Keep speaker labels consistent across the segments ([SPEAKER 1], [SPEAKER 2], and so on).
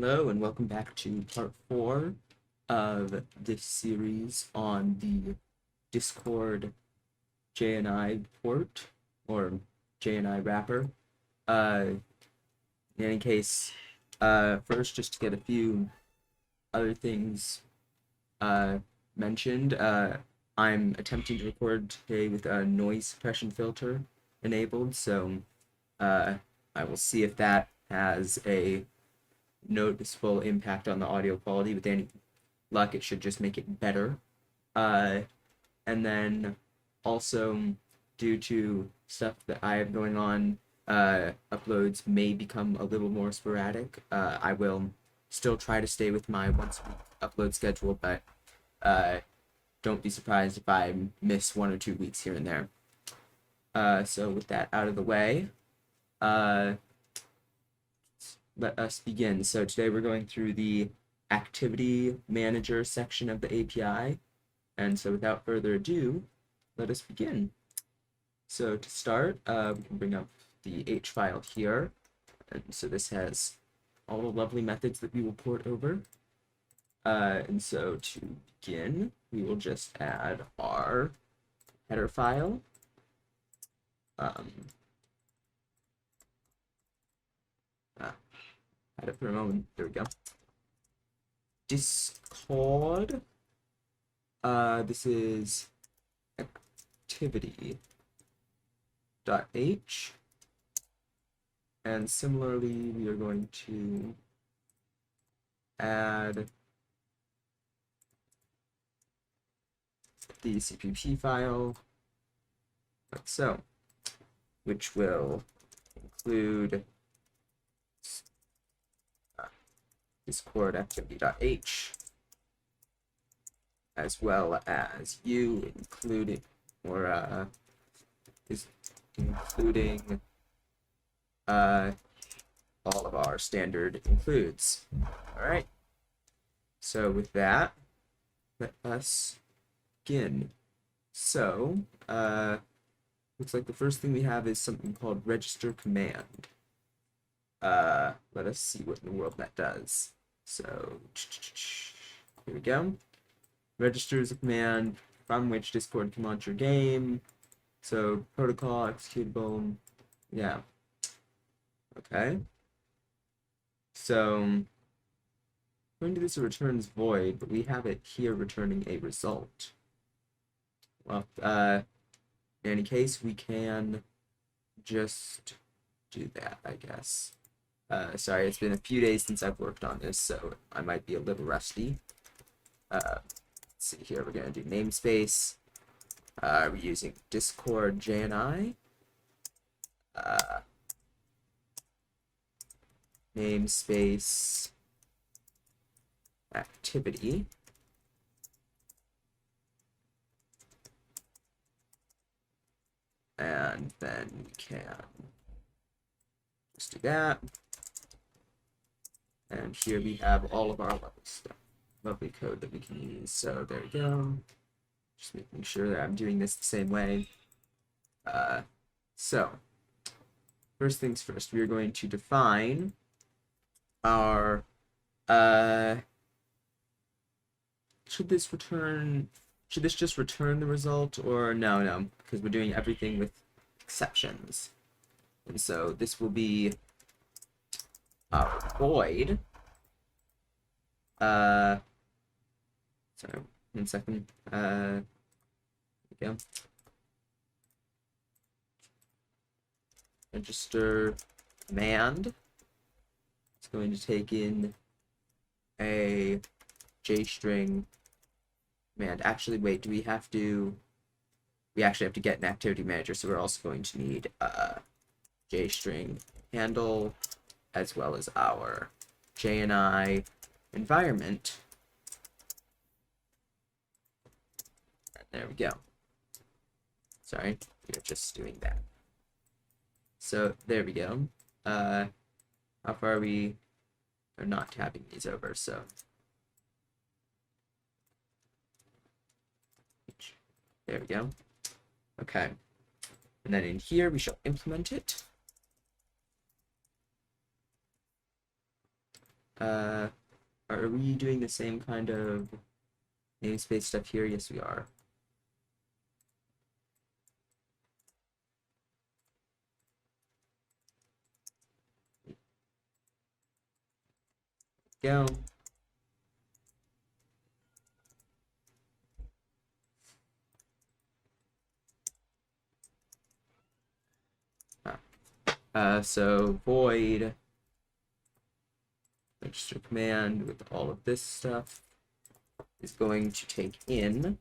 [SPEAKER 1] Hello and welcome back to part 4 of this series on the Discord JNI port or JNI wrapper. In any case, first just to get a few other things mentioned, I'm attempting to record today with a noise suppression filter enabled, so I will see if that has a noticeable impact on the audio quality. With any luck, it should just make it better. And then also, due to stuff that I have going on, uploads may become a little more sporadic. I will still try to stay with my once-a-week upload schedule, but don't be surprised if I miss 1 or 2 weeks here and there. So with that out of the way, let us begin. So today we're going through the ActivityManager section of the API. And so without further ado, let us begin. So to start, we can bring up the H file here. And so this has all the lovely methods that we will port over. And so to begin, we will just add our header file. Had it for a moment. There we go. Discord. This is activity.h. And similarly, we are going to add the CPP file, like so, which will include Discord activity.h, as well as including all of our standard includes. All right. So with that, let us begin. So looks like the first thing we have is something called RegisterCommand. Let us see what in the world that does. So here we go. Register is a command from which Discord can launch your game. So protocol, executable, yeah. Okay. So going to this, it returns void, but we have it here returning a result. Well, in any case, we can just do that, I guess. Sorry, it's been a few days since I've worked on this, so I might be a little rusty. Let's see here, we're going to do namespace. We're using Discord JNI. Namespace activity. And then we can just do that. And here we have all of our lovely code that we can use. So there we go. Just making sure that I'm doing this the same way. So first things first, we are going to define our should this just return the result, or no, because we're doing everything with exceptions. And so this will be our void. Sorry, 1 second. There we go. Register command. It's going to take in a JString command. Actually, wait, we actually have to get an ActivityManager, so we're also going to need a JString handle, as well as our JNI environment. And there we go. Sorry, we're just doing that. So there we go. How far are we? They're not tabbing these over, so there we go. Okay. And then in here, we shall implement it. Are we doing the same kind of namespace stuff here? Yes, we are. Go. So void register command with all of this stuff is going to take in,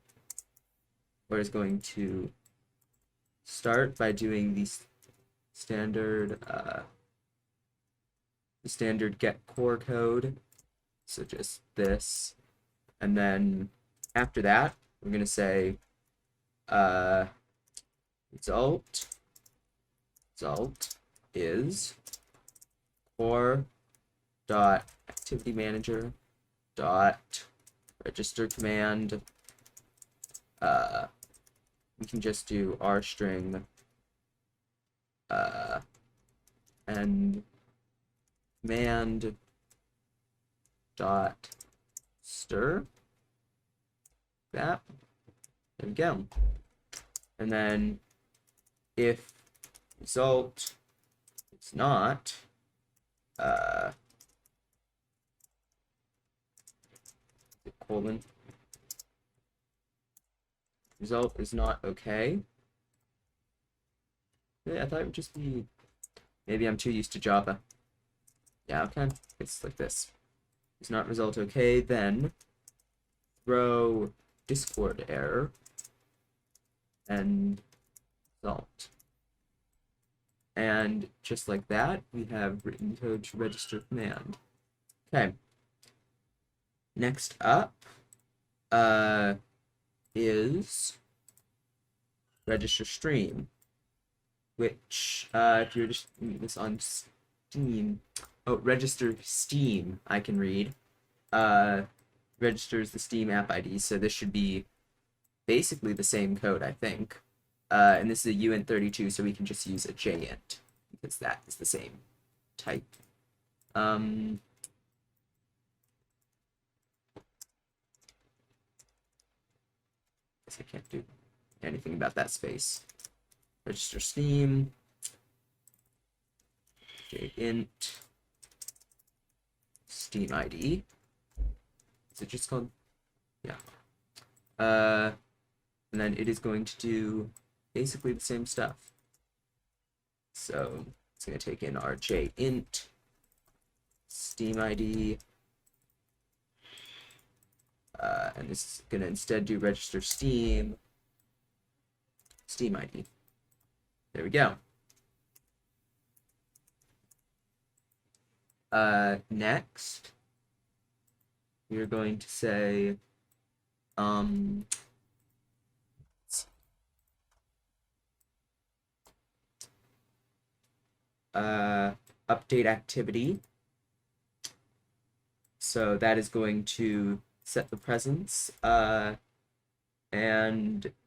[SPEAKER 1] or is going to start by doing the standard get core code. So just this, and then after that, we're going to say result is core dot ActivityManager dot register command. We can just do r string and command dot stir. That. There we go. And then if result is not colon, result is not okay. I thought it would just be, maybe I'm too used to Java. Yeah, okay, it's like this. Is not result okay, then throw Discord error and result. And just like that, we have written code to register command. Okay. Next up is RegisterStream, which if you're just reading this on Steam, RegisterSteam, I can read, registers the Steam app ID, so this should be basically the same code, I think. And this is a uint32, so we can just use a jint, because that is the same type. Guess I can't do anything about that space. RegisterSteam, jint, Steam ID. Is it just called? Yeah. And then it is going to do basically the same stuff. So it's going to take in our jint, Steam ID, and this is going to instead do RegisterSteam, Steam ID. There we go. Next, we're going to say UpdateActivity. So that is going to set the presence, and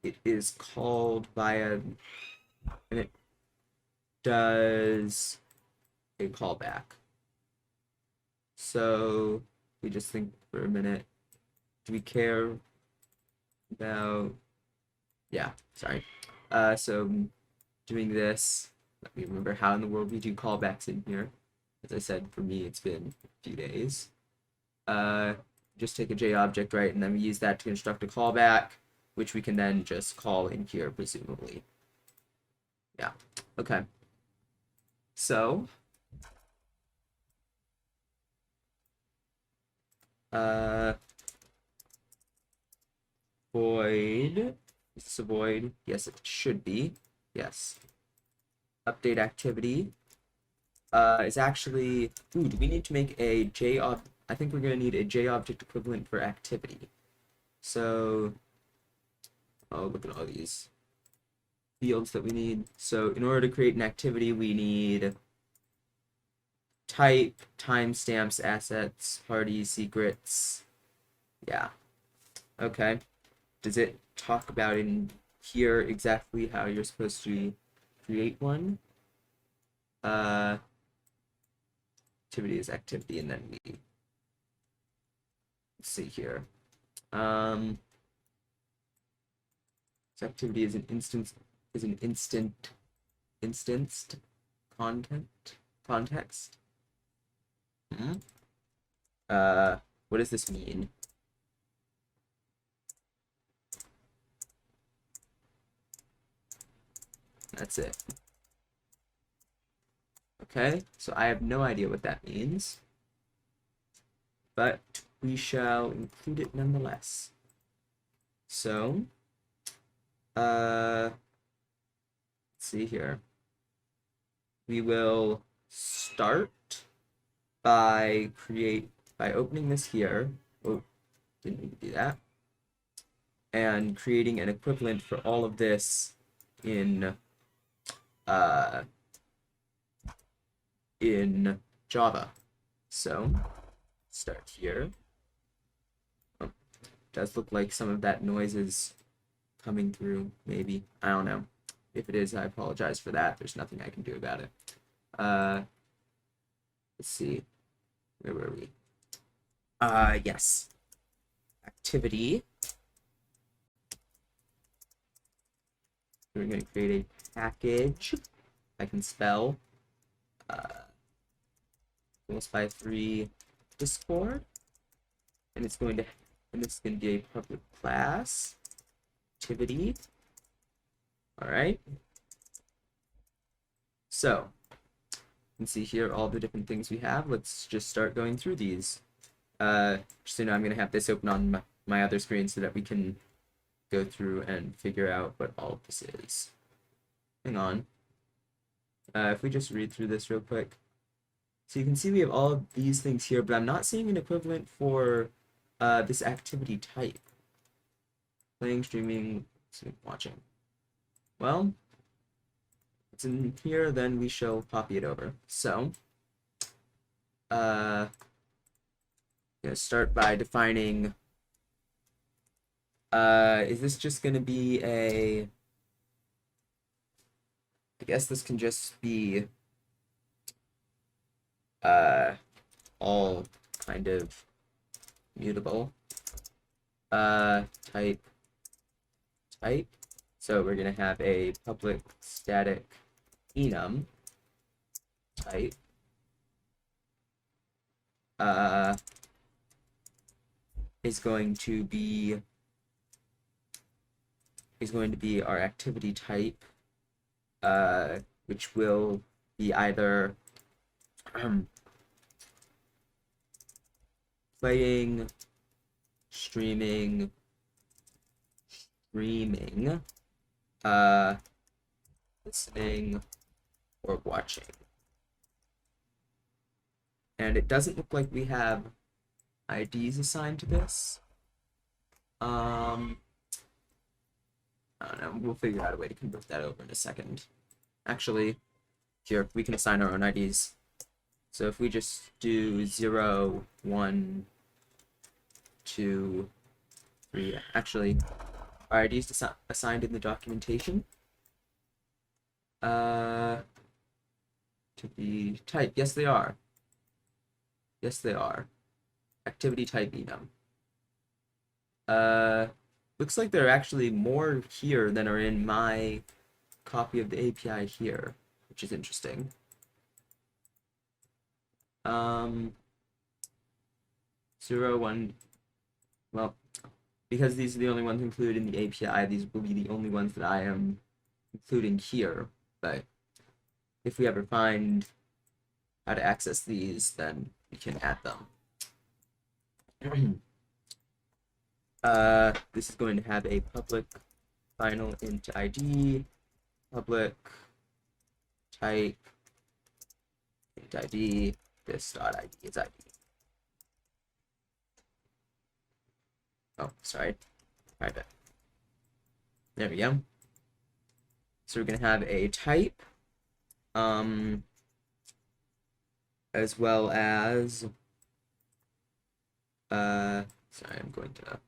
[SPEAKER 1] it is called via, and it does a callback. So we just think for a minute, do we care about, yeah, sorry. So doing this, let me remember how in the world we do callbacks in here. As I said, for me, it's been a few days. Just take a J object, right, and then we use that to construct a callback, which we can then just call in here, presumably. Yeah, okay. So, void, is this a void? Yes, it should be, yes. UpdateActivity is actually, ooh, do we need to make a I think we're going to need a JObject equivalent for activity. So, oh, look at all these fields that we need. So in order to create an activity, we need type, timestamps, assets, parties, secrets. Yeah. Okay. Does it talk about in here exactly how you're supposed to create one? Activity is activity, and then we let's see here. So activity is an instanced context. What does this mean? That's it. Okay, so I have no idea what that means, but we shall include it nonetheless. So, let's see here. We will start by opening this here. Oh, didn't need to do that. And creating an equivalent for all of this in Java. So start here. Oh, does look like some of that noise is coming through, maybe. I don't know. If it is, I apologize for that. There's nothing I can do about it. Let's see. Where were we? Yes. Activity. We're going to create a package. I can spell. CoolSpy3 Discord. And it's going to be a public class. Activity. Alright. So, you can see here all the different things we have. Let's just start going through these. Just so you know, I'm going to have this open on my other screen so that we can go through and figure out what all of this is. Hang on. If we just read through this real quick. So you can see we have all of these things here, but I'm not seeing an equivalent for this activity type. Playing, streaming, watching. Well, it's in here, then we shall copy it over. So, start by defining, is this just going to be I guess this can just be all kind of mutable. Type. So we're going to have a public static enum type. Is going to be our activity type, which will be either playing, streaming, listening, or watching. And it doesn't look like we have IDs assigned to this. I don't know, we'll figure out a way to convert that over in a second. Actually, here, we can assign our own IDs. So if we just do 0, 1, 2, 3, actually, our IDs assigned in the documentation. To be type, yes they are. Yes they are. Activity type enum. Looks like there are actually more here than are in my copy of the API here, which is interesting. 0, 1, well, because these are the only ones included in the API, these will be the only ones that I am including here, but if we ever find how to access these, then we can add them. This is going to have a public final int ID, public type int ID, this.id is ID. Oh, sorry, private. There we go. So we're going to have a type, as well as, sorry, I'm going to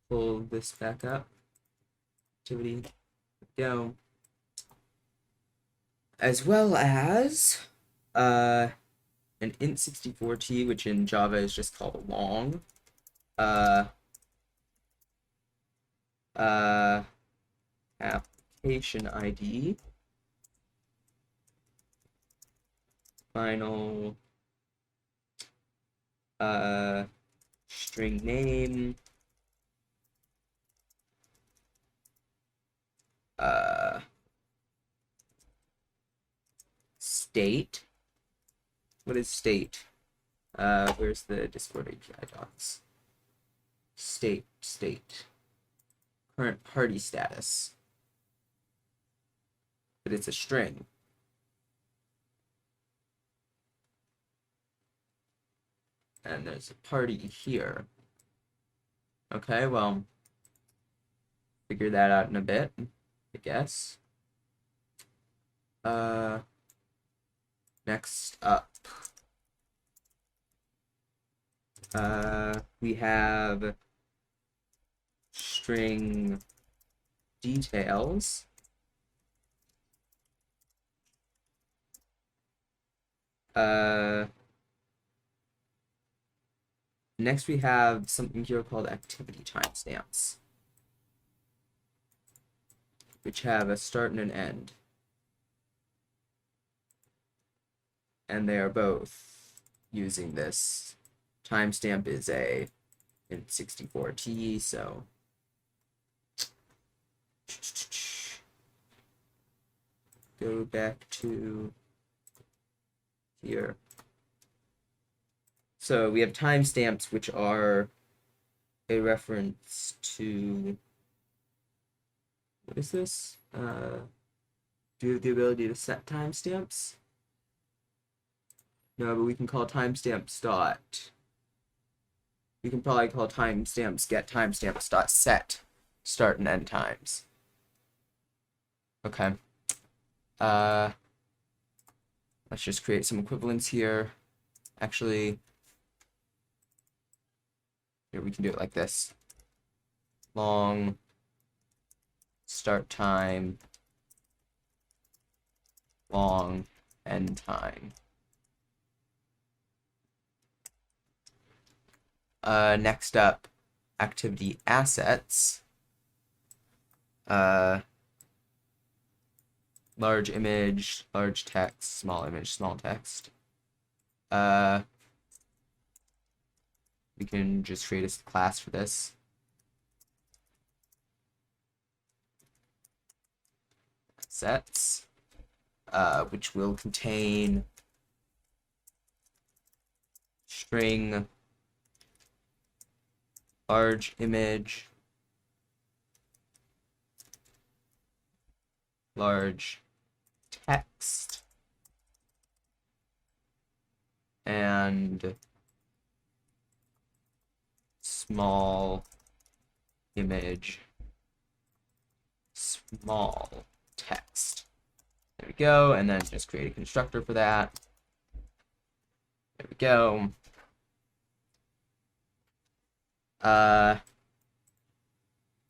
[SPEAKER 1] pull this back up. Activity, go. As well as, an int64t, which in Java is just called a long. application ID, final string name, state. What is state? Where's the Discord API docs? State. Current party status. But it's a string. And there's a party here. Okay, well, figure that out in a bit, I guess. Next up, we have string details. Next we have something here called activity timestamps, which have a start and an end. And they are both using this. Timestamp is a int64t, so go back to here. So we have timestamps, which are a reference to, what is this? Do you have the ability to set timestamps? No, but we can call timestamps dot. We can probably call timestamps get timestamps dot set start and end times. Okay. Let's just create some equivalents here. Actually, here we can do it like this. Long start time, long end time. Next up, activity assets. Large image, large text, small image, small text. We can just create a class for this. Assets, which will contain string large image, large text, and small image, small text. There we go, and then just create a constructor for that. There we go.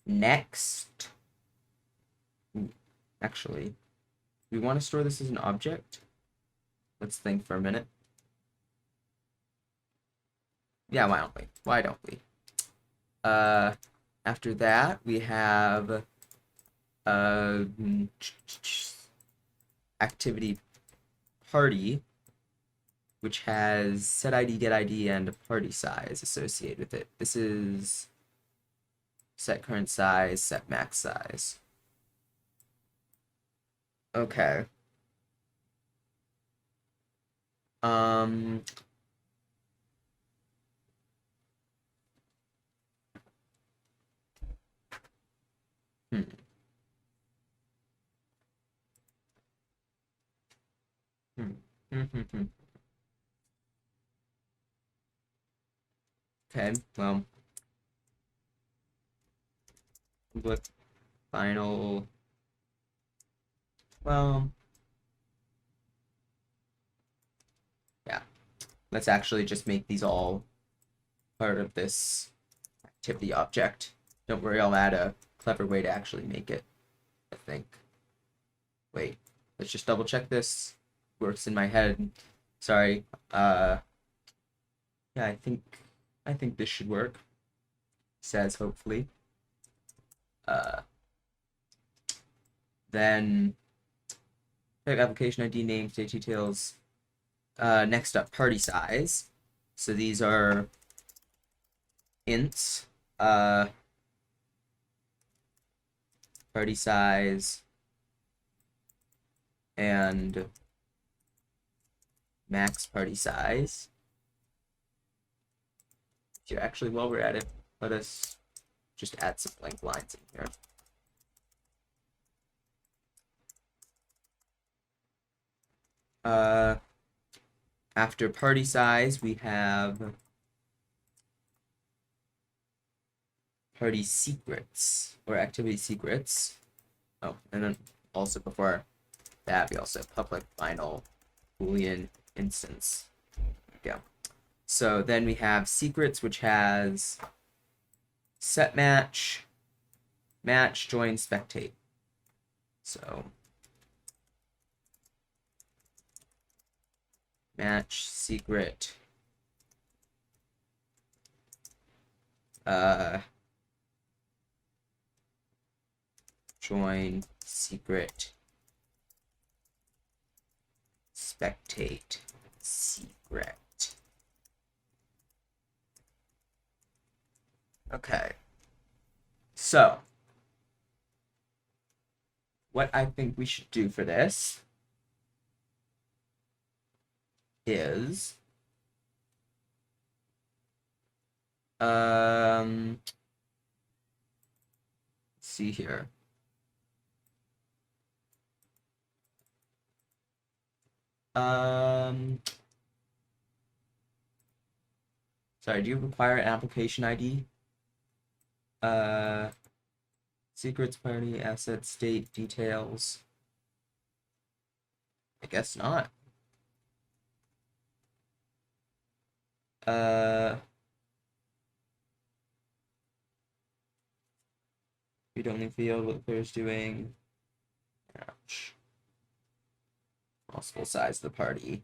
[SPEAKER 1] Next, actually, we want to store this as an object. Let's think for a minute. Yeah, why don't we? Why don't we? After that, we have activity party, which has set ID, get ID, and a party size associated with it. This is set current size, set max size. Okay. Okay, well, public final, well, yeah, let's actually just make these all part of this activity object. Don't worry, I'll add a clever way to actually make it, I think. Wait, let's just double check this. Works in my head. Sorry. Yeah, I think this should work. says hopefully. Then type application ID, name, state details. Next up, party size. So these are ints. Party size and max party size. Here, actually, while we're at it, let us just add some blank lines in here. After party size, we have party secrets or activity secrets. Oh, and then also before that, we also have public final Boolean instance. There we go. So then we have secrets, which has set match, match, join, spectate. So match secret join secret spectate secret. Okay, so what I think we should do for this is let's see here. Sorry, do you require an application ID? Secrets, party, asset, state, details. I guess not. Read-only field, what the player's doing. Ouch. Possible size of the party.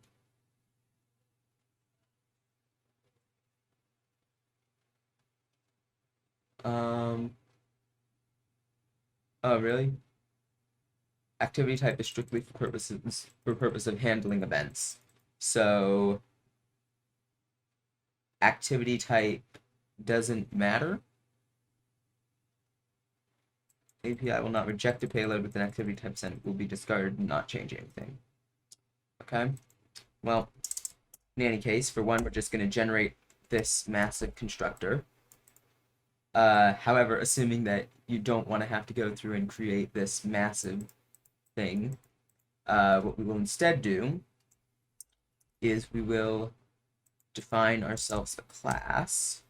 [SPEAKER 1] Oh, really? Activity type is strictly for purpose of handling events. So activity type doesn't matter. API will not reject a payload with an activity type sent. It will be discarded and not change anything. Okay. Well, in any case, for one, we're just going to generate this massive constructor. However, assuming that you don't want to have to go through and create this massive thing, what we will instead do is we will define ourselves a class.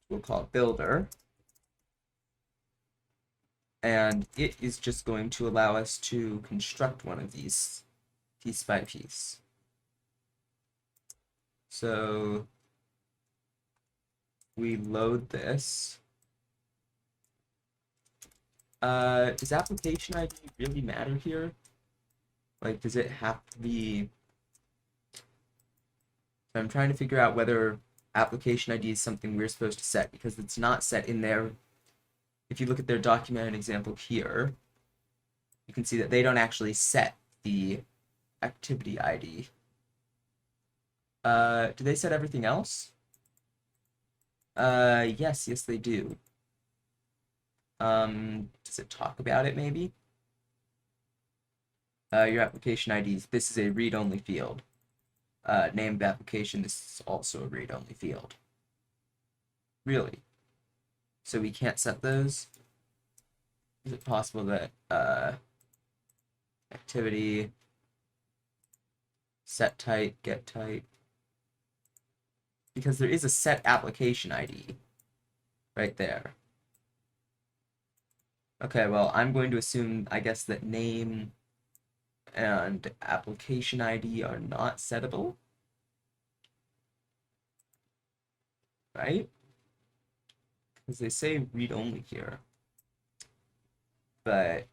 [SPEAKER 1] We'll call it builder. And it is just going to allow us to construct one of these piece by piece. So we load this. Does application ID really matter here? Like, does it have to be... So I'm trying to figure out whether application ID is something we're supposed to set, because it's not set in there. If you look at their documented example here, you can see that they don't actually set the activity ID. Do they set everything else? Yes, they do. Does it talk about it, maybe? Your application IDs, this is a read-only field. Name of application, this is also a read-only field. Really? So we can't set those? Is it possible that, activity, set type, get type? Because there is a set application ID right there. Okay, well, I'm going to assume, I guess, that name and application ID are not settable. Right? Because they say read-only here. But...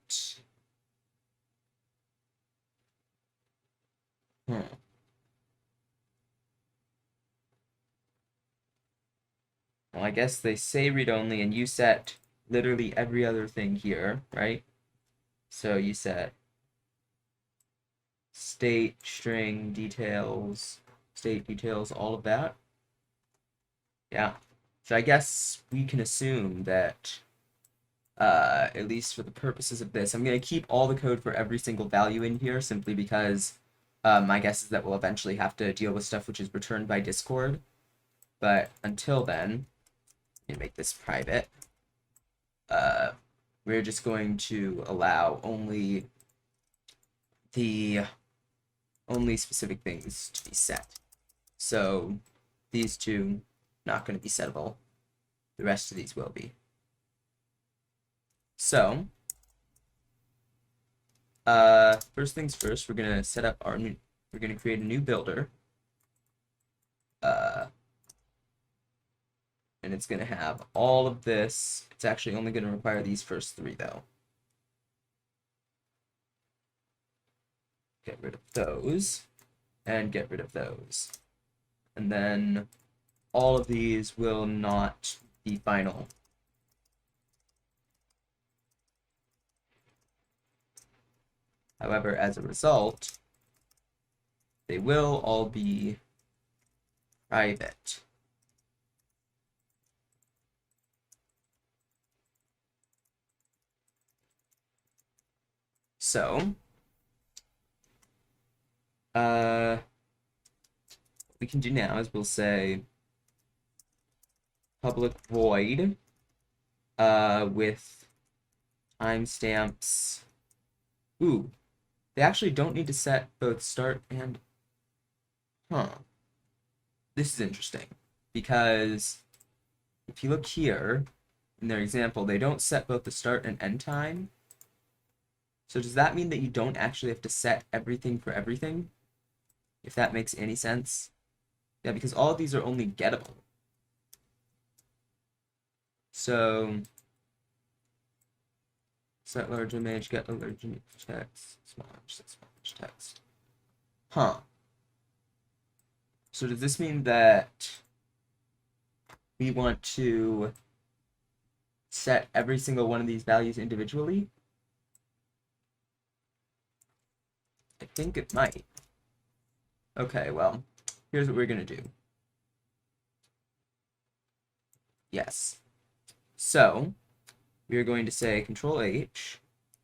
[SPEAKER 1] Well, I guess they say read only, and you set literally every other thing here, right? So you set state, string, details, state details, all of that. Yeah. So I guess we can assume that, at least for the purposes of this, I'm going to keep all the code for every single value in here simply because my guess is that we'll eventually have to deal with stuff which is returned by Discord. But until then, I'm going to make this private. We're just going to allow only specific things to be set. So these two not going to be settable. The rest of these will be. So first things first, we're gonna set up we're gonna create a new builder. And it's gonna have all of this. It's actually only gonna require these first three though. Get rid of those and get rid of those. And then all of these will not be final. However, as a result, they will all be private. So, what we can do now is we'll say public void with timestamps. Ooh, they actually don't need to set both start and... This is interesting, because if you look here, in their example, they don't set both the start and end time. So does that mean that you don't actually have to set everything for everything? If that makes any sense? Yeah, because all of these are only gettable. So set large image, get a large image text, small image, set small image text. So does this mean that we want to set every single one of these values individually? I think it might. Okay, well, here's what we're going to do. Yes. So, we're going to say Control H.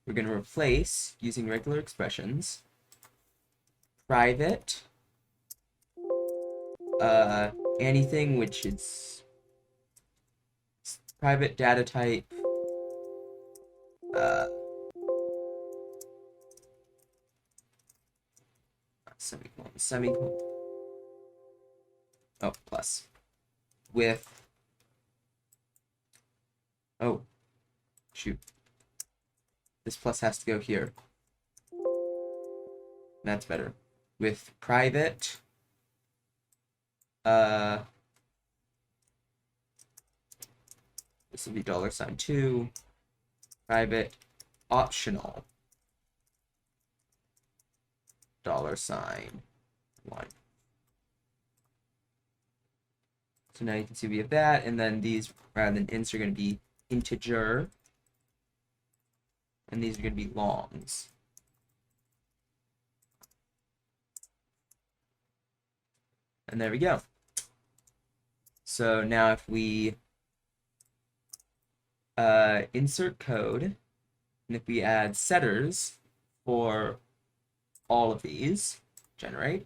[SPEAKER 1] We're going to replace, using regular expressions, private, anything which is private data type, semicolon, oh, plus, with, oh, shoot, this plus has to go here. That's better. With private, this will be $2, private, optional, $1. So now you can see we have that, and then these, rather than ints, are going to be integer, and these are going to be longs. And there we go. So now if we insert code, and if we add setters for all of these, generate,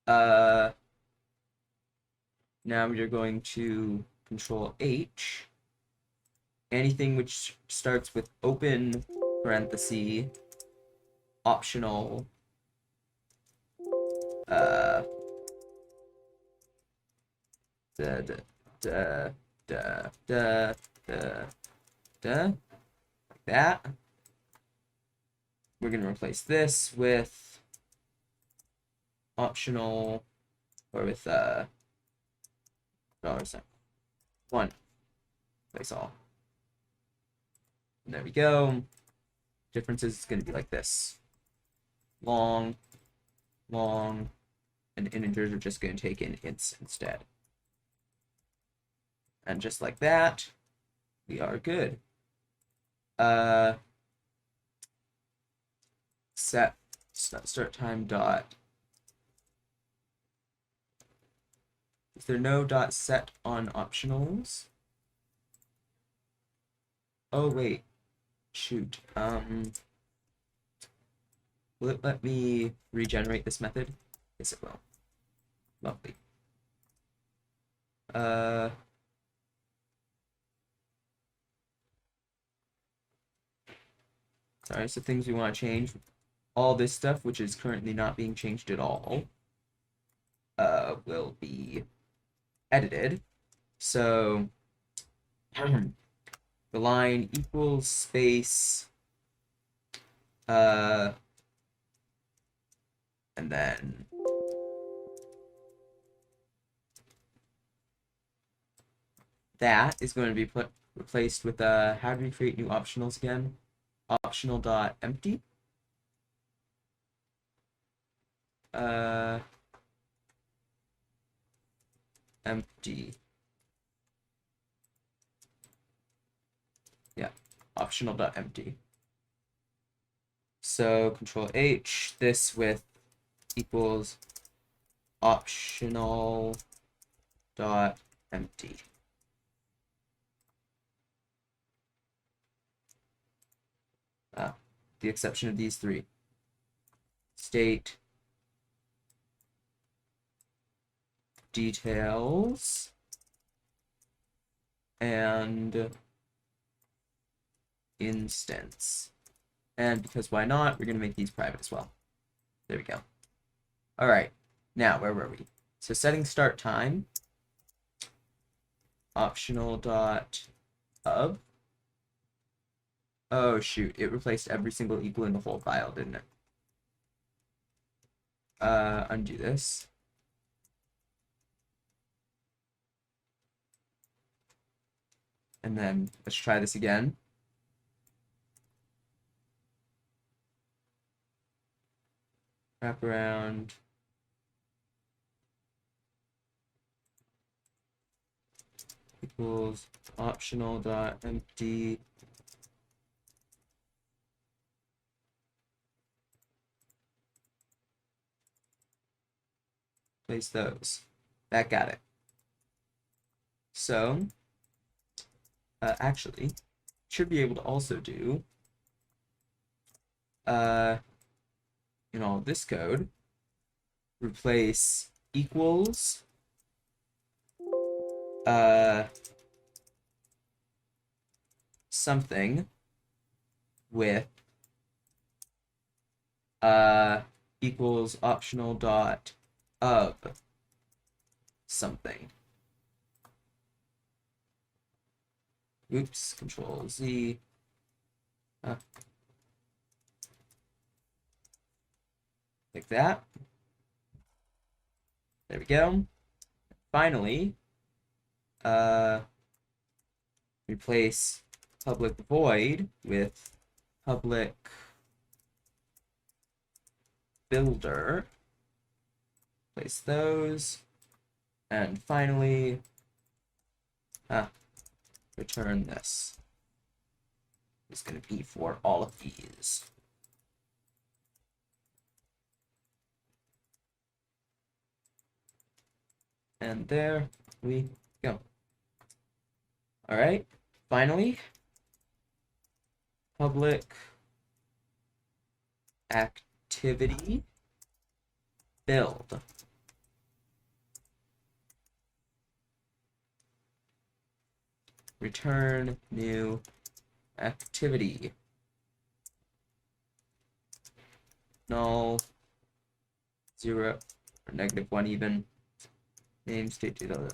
[SPEAKER 1] now we are going to Control H, anything which starts with open parenthesis, optional, like that. We're going to replace this with optional, or with $1. Place all. And there we go. Difference is going to be like this. Long, long, and integers are just going to take in ints instead. And just like that, we are good. Set start time dot. Is there no dot set on optionals? Oh wait, shoot. Will it let me regenerate this method? Yes, it will. Lovely. Sorry, so things we want to change. All this stuff, which is currently not being changed at all, will be edited. So the line equals space, and then that is going to be replaced with how do we create new optionals again? Optional.empty. Empty. Yeah, optional.empty. So Control H, this with equals optional.empty. The exception of these three. State details and instance. And because why not, we're going to make these private as well. There we go. All right. Now, where were we? So setting start time, optional.hub. Oh, shoot. It replaced every single equal in the whole file, didn't it? Undo this. And then let's try this again. Wrap around. Equals optional.empty. Place those. That got it. So, actually, should be able to also do, in all this code, replace equals, something with, equals optional dot of something. Oops, Control Z. Like that. There we go. Finally, replace public void with public builder. Place those. And finally, return this. It's going to be for all of these. And there we go. All right, finally, public activity build. Return new activity. Null, 0, or -1 even. Name state data.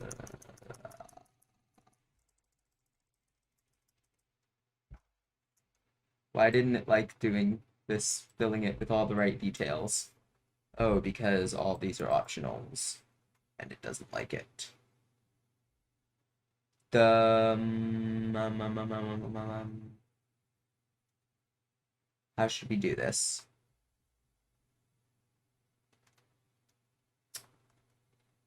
[SPEAKER 1] Why didn't it like doing this, filling it with all the right details? Oh, because all these are optionals, and it doesn't like it. How should we do this?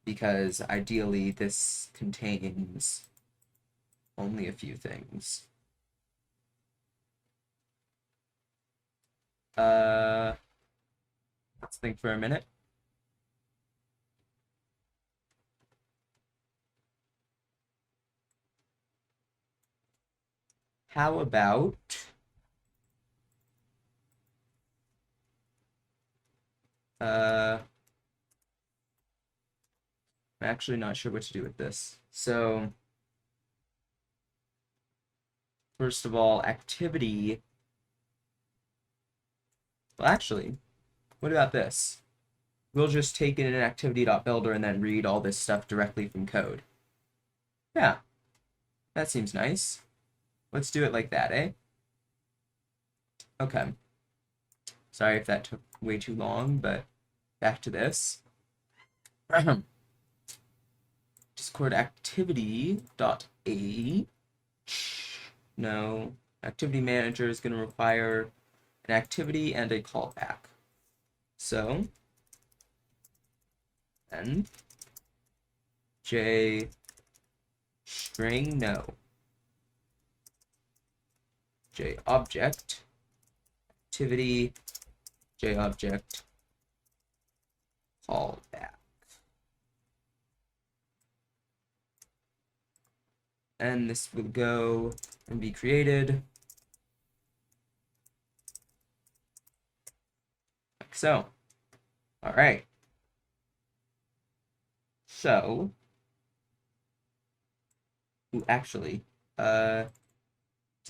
[SPEAKER 1] Because ideally this contains only a few things. Let's think for a minute. How about I'm actually not sure what to do with this. So first of all, activity. Well, actually, what about this? We'll just take in an activity.builder and then read all this stuff directly from code. Yeah, that seems nice. Let's do it like that, eh? Okay. Sorry if that took way too long, but back to this. Discord activity.h. No. ActivityManager is going to require an activity and a callback. So, then J string no. J object activity J object callback. And this will go and be created like so. All right. So, actually, does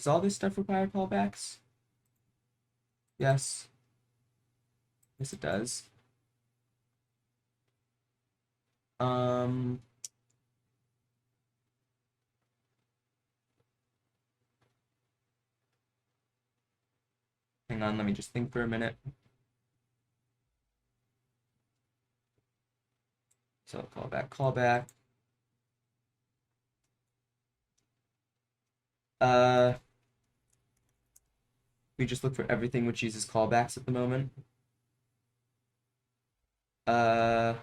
[SPEAKER 1] all this stuff require callbacks? Yes. Yes, it does. Hang on, let me just think for a minute. So callback. We just look for everything which uses callbacks at the moment. Turn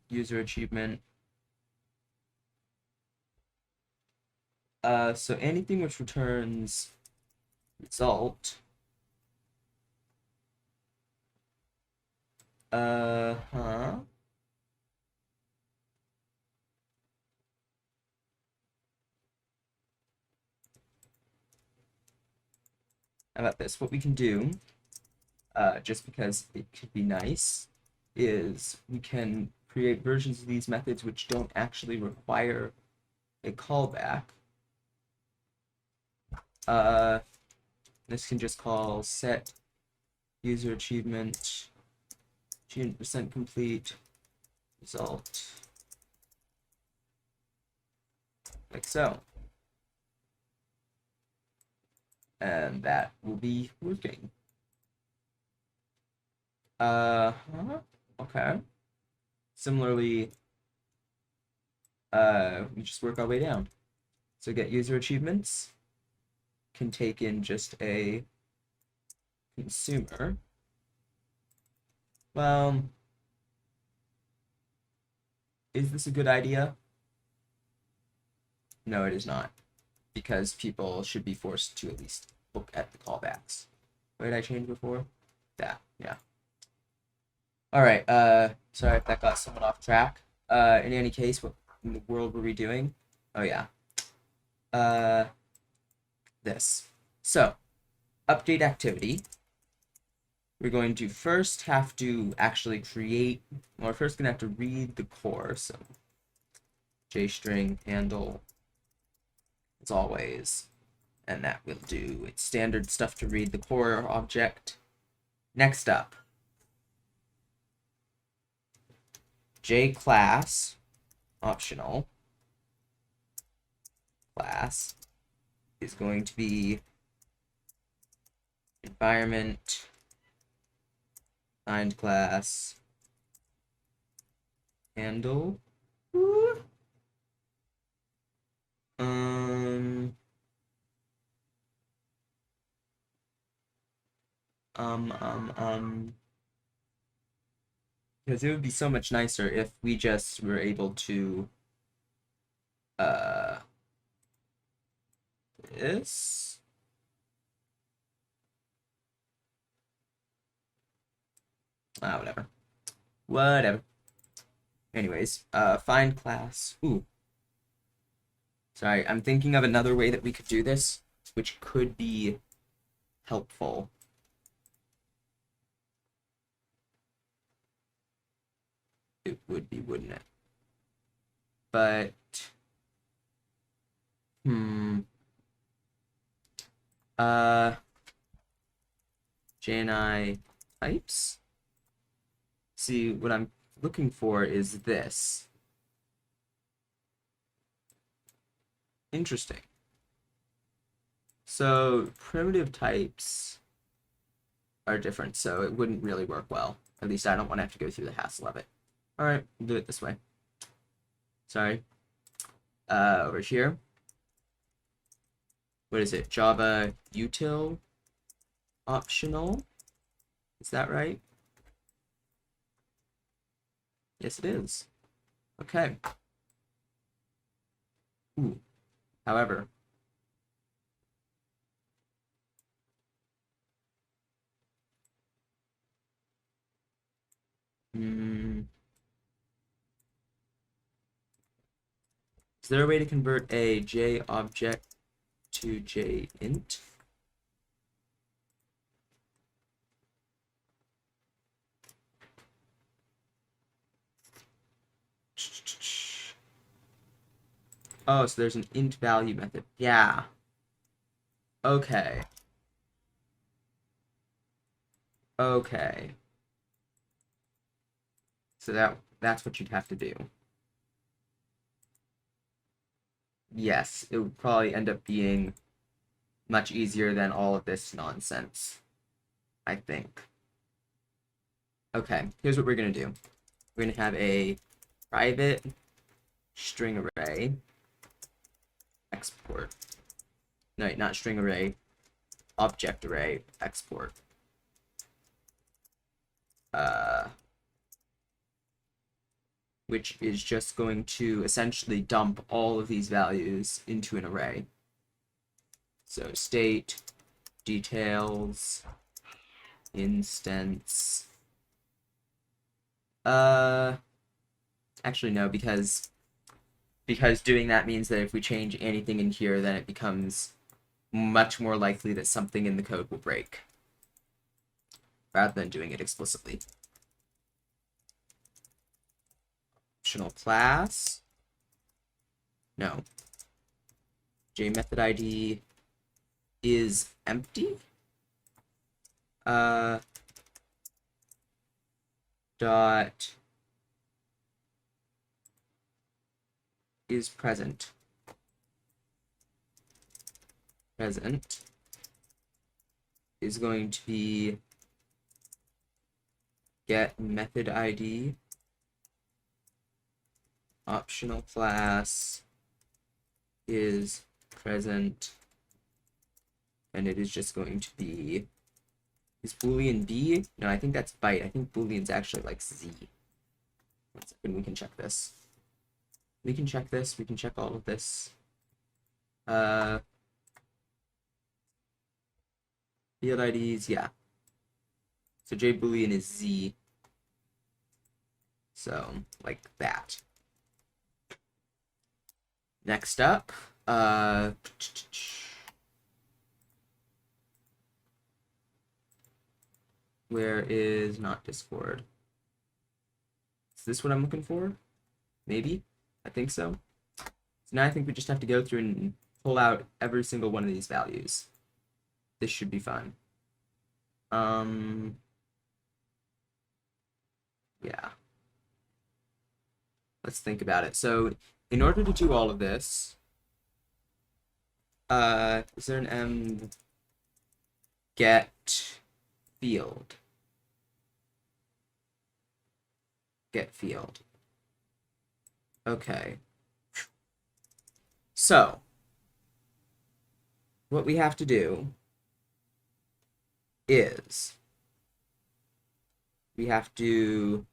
[SPEAKER 1] user achievement. So anything which returns result. How about this? What we can do, just because it could be nice, is we can create versions of these methods which don't actually require a callback. This can just call set user achievement % complete result like so, and that will be working. Okay. Similarly, we just work our way down. So get user achievements can take in just a consumer. Well, is this a good idea? No, it is not, because people should be forced to at least look at the callbacks. What did I change before? That, yeah. All right, sorry if that got someone off track. In any case, what in the world were we doing? Oh yeah. This. So, update activity. We're going to first have to actually create, well, we're first going to have to read the core, so JString handle, as always, and that will do its standard stuff to read the core object. Next up, JClass, optional, class is going to be environment find class handle. Because it would be so much nicer if we just were able to this. Whatever. Whatever. Anyways, find class. Ooh. Sorry, I'm thinking of another way that we could do this, which could be helpful. It would be, wouldn't it? But, JNI types. See, what I'm looking for is this. Interesting. So primitive types are different, so it wouldn't really work well. At least I don't want to have to go through the hassle of it. All right, we'll do it this way. Sorry. Over here. What is it? Java util optional. Is that right? Yes, it is. Okay. Ooh. However, is there a way to convert a J object to J int? Oh, so there's an int value method. Yeah. Okay. Okay. So that's what you'd have to do. Yes, it would probably end up being much easier than all of this nonsense, I think. Okay, here's what we're going to do. We're going to have a private string array export. No, not string array, object array export. Which is just going to essentially dump all of these values into an array. So state, details, instance. Actually no, because doing that means that if we change anything in here, then it becomes much more likely that something in the code will break, rather than doing it explicitly. Optional class. No. JMethodID is empty. Dot is present. Present is going to be get method ID, optional class is present, and it is just going to be, is Boolean B? No, I think that's byte. I think Boolean's actually like Z. 1 second, we can check this. We can check this, we can check all of this. Field IDs, yeah. So JBoolean is Z. So, like that. Next up, where is not Discord? Is this what I'm looking for? Maybe? I think so. So now I think we just have to go through and pull out every single one of these values. This should be fun. Yeah. Let's think about it. So in order to do all of this, is there an get field? Get field. Okay. So what we have to do is we have to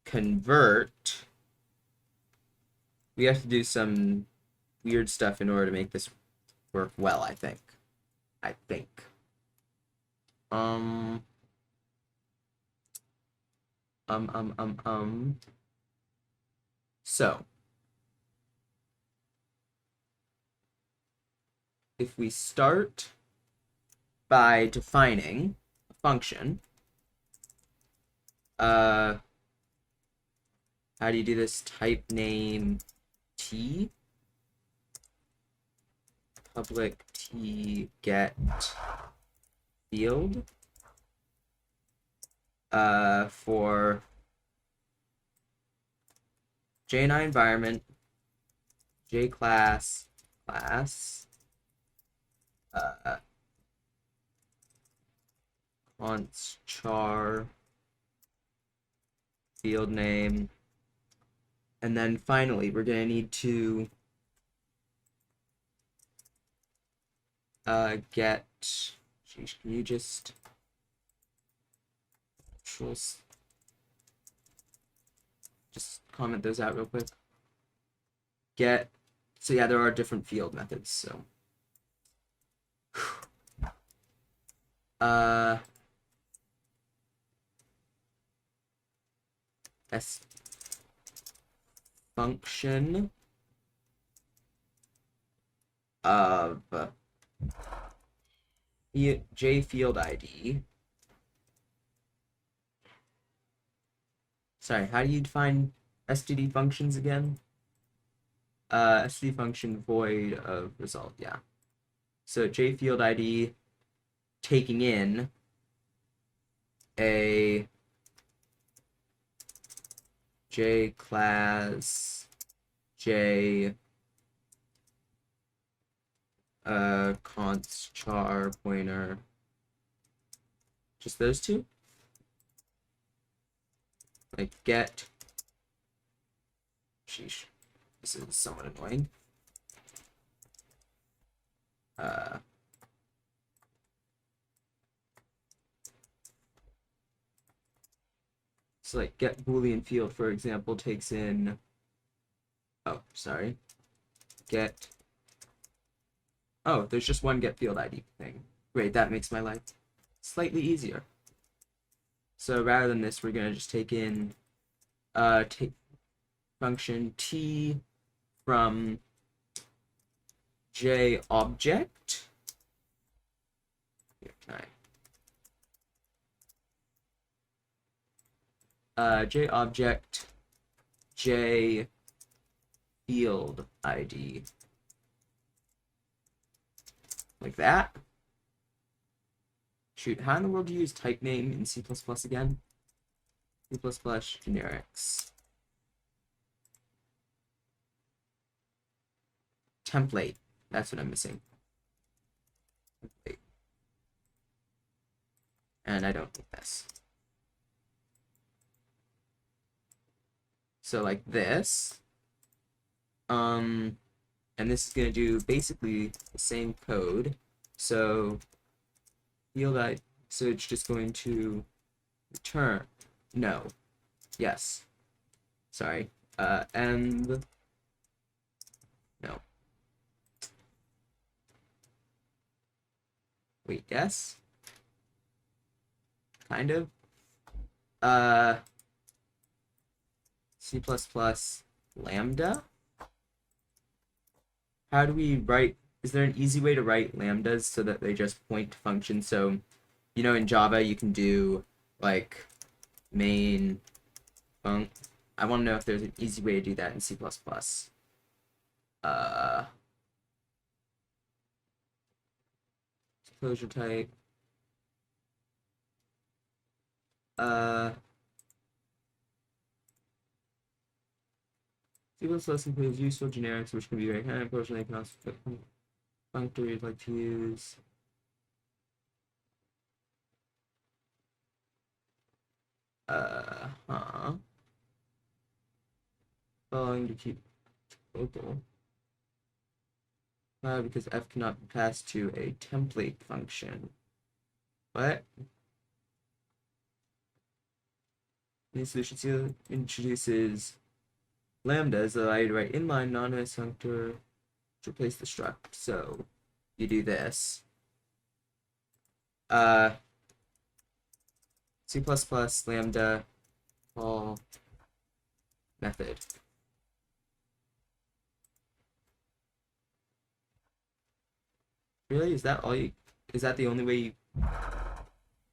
[SPEAKER 1] convert, we have to do some weird stuff in order to make this work well, I think. So if we start by defining a function, how do you do this? Type name t, public t get field, for JNI environment, J class, const char, field name, and then finally we're going to need to get, geez, can you just comment those out real quick? Get, so yeah, there are different field methods, so s function of j field ID. Sorry, how do you define std functions again? Std function void of result, yeah. So j field ID taking in a j class j const char pointer, just those two, like get, sheesh, this is somewhat annoying. So like get boolean field, for example, takes in, oh, sorry, get, oh, there's just one get field ID thing. Great, that makes my life slightly easier. So rather than this, we're going to just take in, take function t from j object. Here, can I? J object j field ID, like that. Shoot, how in the world do you use type name in C++ again? C++ generics. Template, that's what I'm missing. Template. And I don't need this. So like this, and this is going to do basically the same code. So field ID, so it's just going to return, no, yes, sorry, and no, wait, yes, kind of, C++ lambda. How do we write, is there an easy way to write lambdas so that they just point to functions? So, you know, in Java you can do like main func. I want to know if there's an easy way to do that in C++. Closure type. C++ includes useful generics, which can be very handy. Unfortunately, they can also put functories like to use. Following to keep local. Because f cannot be passed to a template function. What? The solution introduces lambdas that allow you to write inline anonymous functor to replace the struct. So you do this. C++ lambda call method. Really? Is that all you? Is that the only way you?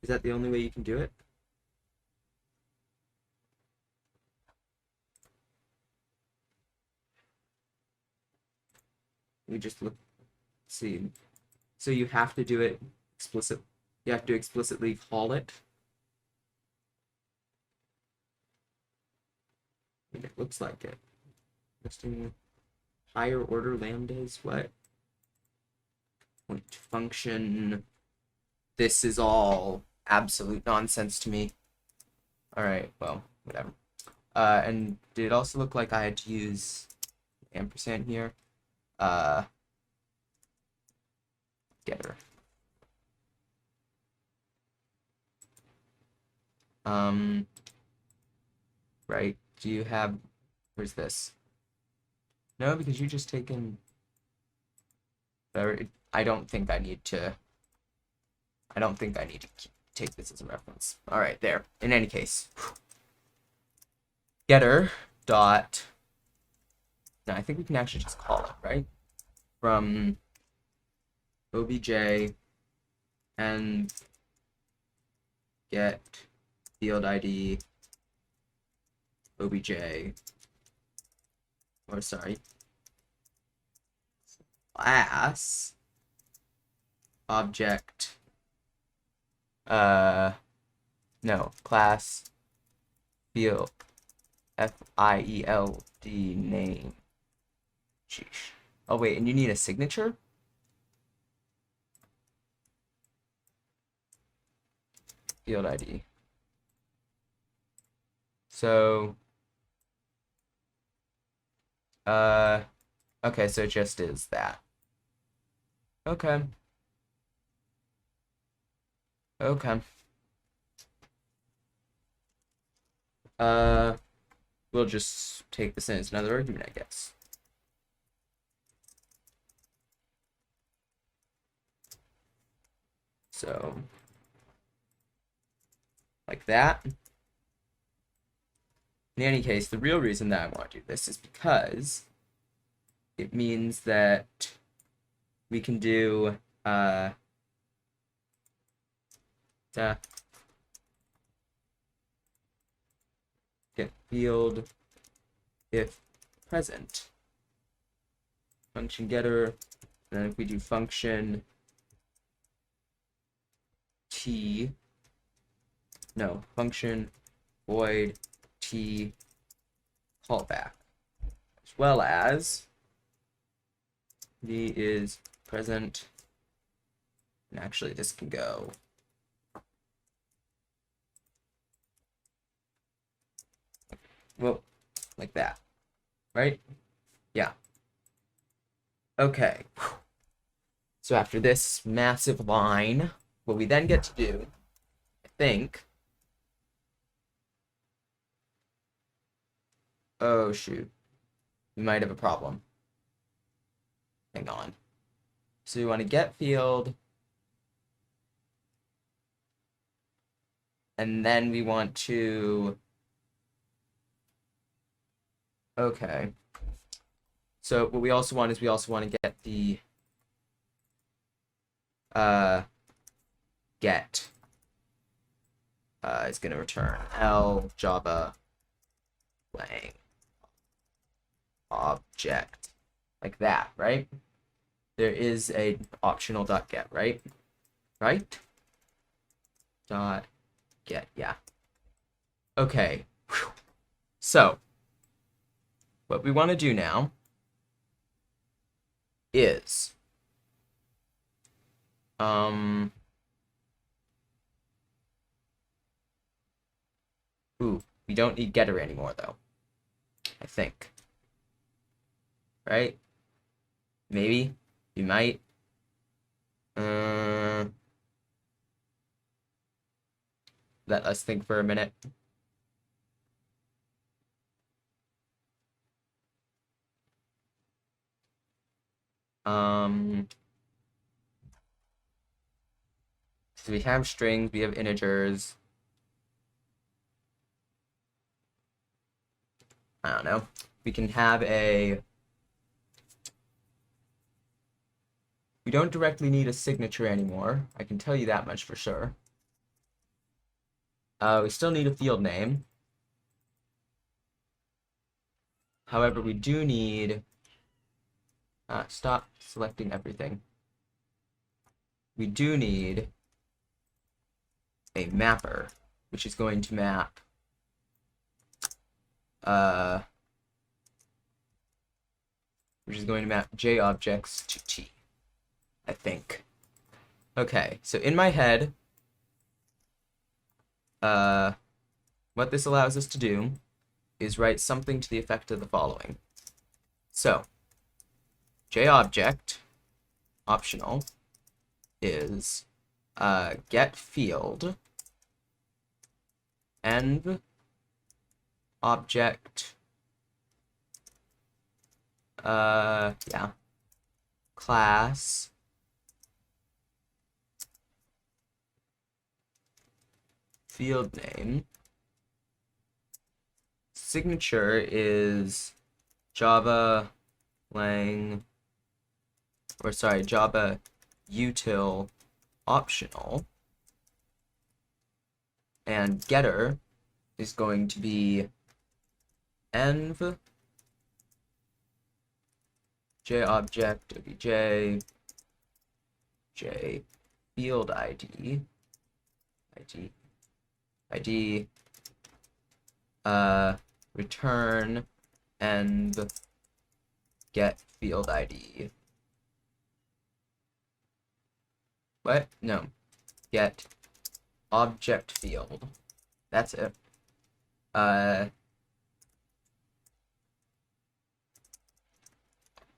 [SPEAKER 1] Is that the only way you can do it? We just look. See. So you have to do it explicit. You have to explicitly call it. And it looks like it. Listing higher order lambdas. What? Point function. This is all absolute nonsense to me. All right. Well, whatever. And did it also look like I had to use ampersand here? Getter. Right. Do you have? Where's this? No, because you just taken. I don't think I need to. I don't think I need to take this as a reference. All right, there. In any case, getter dot. Now I think we can actually just call it, right? From obj and get field ID obj, or sorry, class object, no, class field field name. Sheesh. Oh wait, and you need a signature? Field ID. So, okay, so it just is that. Okay. Okay. We'll just take this in as another argument, I guess. So, like that. In any case, the real reason that I want to do this is because it means that we can do get field if present function getter, and then if we do function function void t callback, as well as v is present, and actually this can go well like that, right? Yeah. Okay. So after this massive line, what we then get to do, I think, oh shoot, we might have a problem. Hang on. So we want to get field, and then we want to, okay. So what we also want is we also want to get the get is going to return L Java lang object, like that, right? There is a optional .get, right? Right? .get, yeah. Okay. Whew. So what we want to do now is ooh, we don't need getter anymore though, I think. Right? Maybe. We might. Let us think for a minute. So we have strings, we have integers. I don't know. We can have a... We don't directly need a signature anymore. I can tell you that much for sure. We still need a field name. However, we do need... stop selecting everything. We do need a mapper, which is going to map J objects to T, I think. Okay, so in my head, what this allows us to do is write something to the effect of the following. So, J object, optional, is get field env object class field name. Signature is Java util optional, and getter is going to be env j object obj j field id return env get field id. What? No. Get object field. That's it.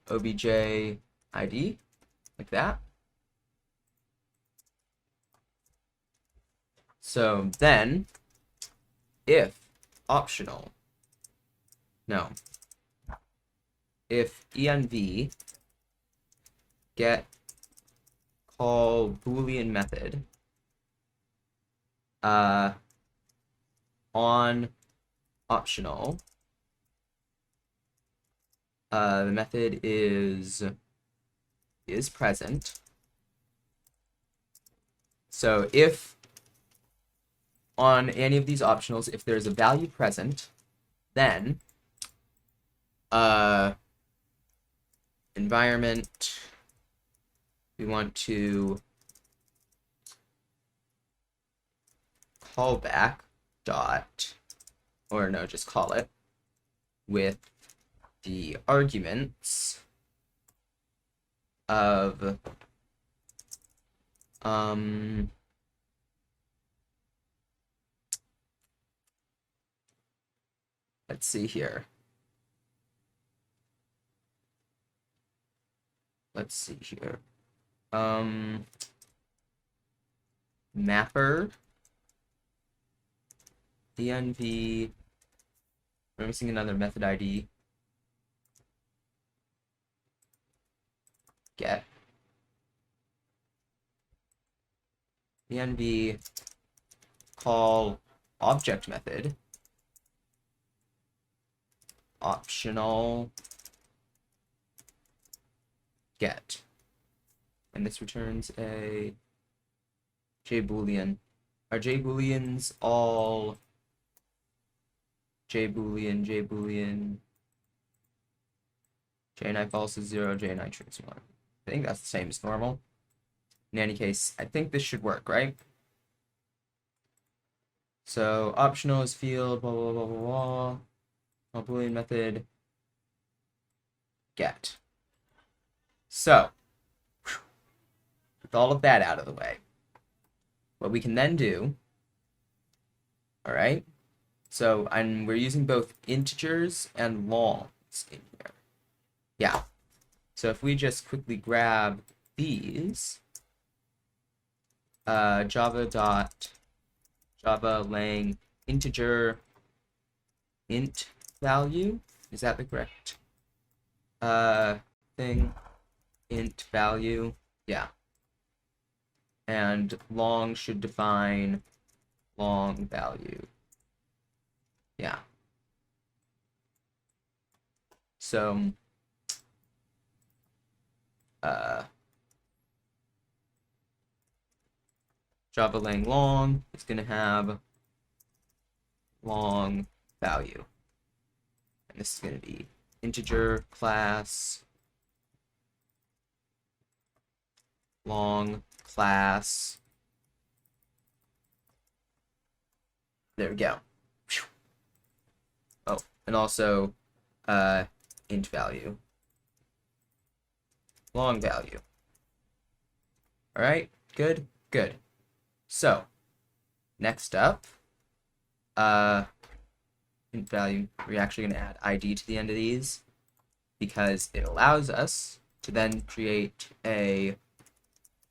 [SPEAKER 1] obj id, like that. So then, if optional, no, if env get call Boolean method on optional, the method is present. So if on any of these optionals, if there's a value present, then environment, we want to callback dot, or no, just call it with the arguments of let's see here. Mapper env, we're missing another method ID, get env call object method optional get, and this returns a JBoolean. Are JBooleans all JBoolean, JNI false is 0, JNI true is 1? I think that's the same as normal. In any case, I think this should work, right? So optional is field, blah, blah, blah, blah, blah. Boolean method get. So, with all of that out of the way, what we can then do, all right, so we're using both integers and longs in here. Yeah, so if we just quickly grab these, java lang integer int value, is that the correct thing? int value, yeah. And long should define long value, yeah. So, Java lang long is going to have long value. And this is going to be integer class long class. There we go. Oh, and also int value. Long value. All right, good, good. So, next up, int value, we're actually going to add ID to the end of these because it allows us to then create a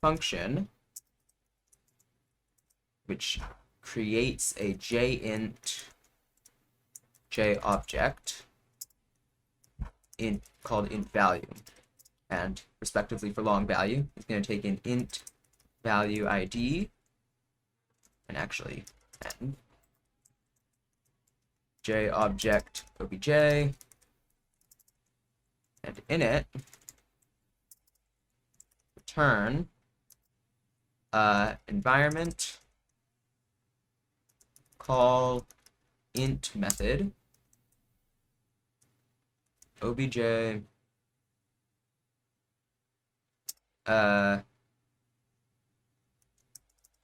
[SPEAKER 1] function which creates a JInt JObject called int value. And respectively for long value, it's going to take an int value ID and actually and JObject obj, and in it return environment call int method obj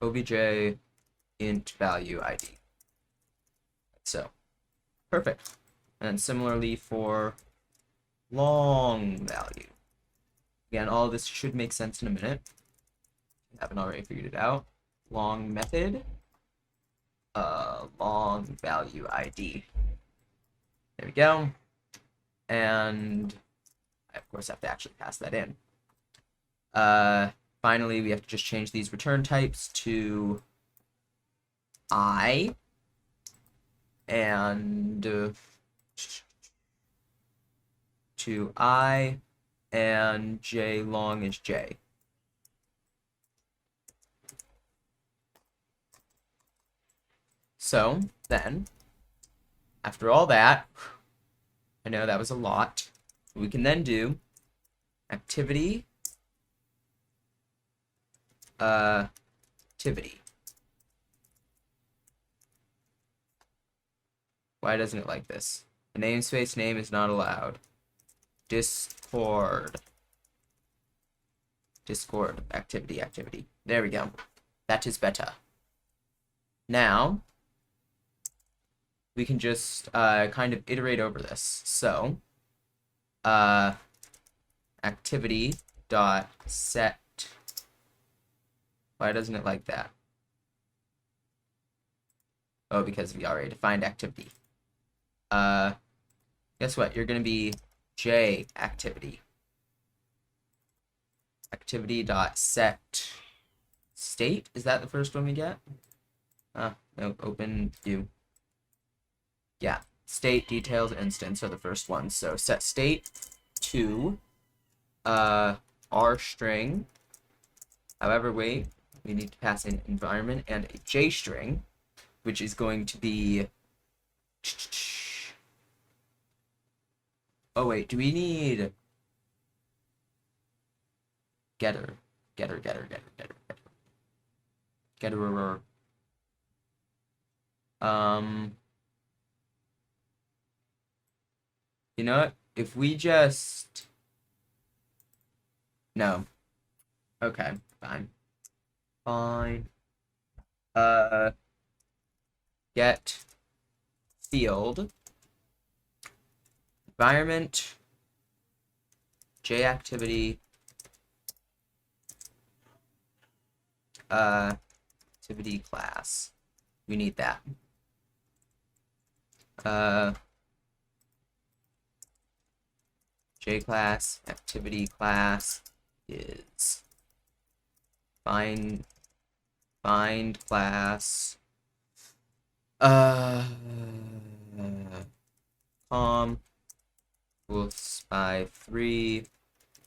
[SPEAKER 1] obj int value ID. So perfect. And similarly for long value. Again, all of this should make sense in a minute. If you haven't already figured it out. Long method, long value ID. There we go. And I, of course, have to actually pass that in. Finally, we have to just change these return types to I and to I and J long is J. So then, after all that, I know that was a lot. We can then do activity activity. Why doesn't it like this? The namespace name is not allowed. Discord activity. There we go. That is better. Now we can just kind of iterate over this. So activity dot set. Why doesn't it like that? Oh, because we already defined activity. Guess what? You're going to be J activity. Activity dot set state. Is that the first one we get? No, open view. Yeah, state details instance are the first ones. So set state to R string. However, wait, we need to pass in environment and a J string, which is going to be. Oh wait, do we need getter? You know what? If we just no. Okay, fine. Get field environment J activity activity class. We need that. J class activity class is find class CoolSpy3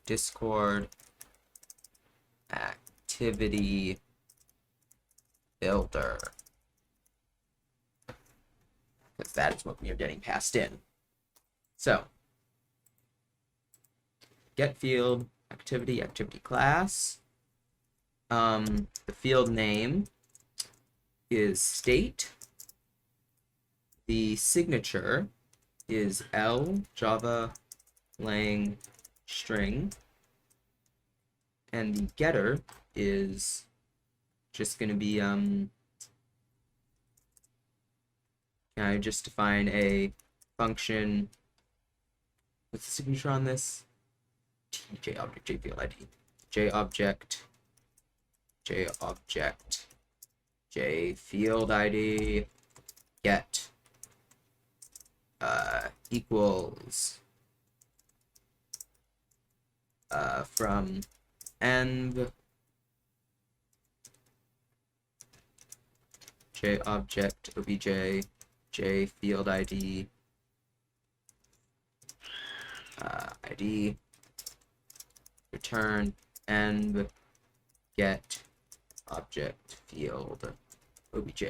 [SPEAKER 1] Discord activity builder, because that is what we are getting passed in. So get field, activity class. The field name is state. The signature is L Java lang string. And the getter is just going to be, can I just define a function? What's the signature on this? J object, J field ID. J object, J field ID, get, equals, from env, J object, obj, J field ID, ID, return env, get object field obj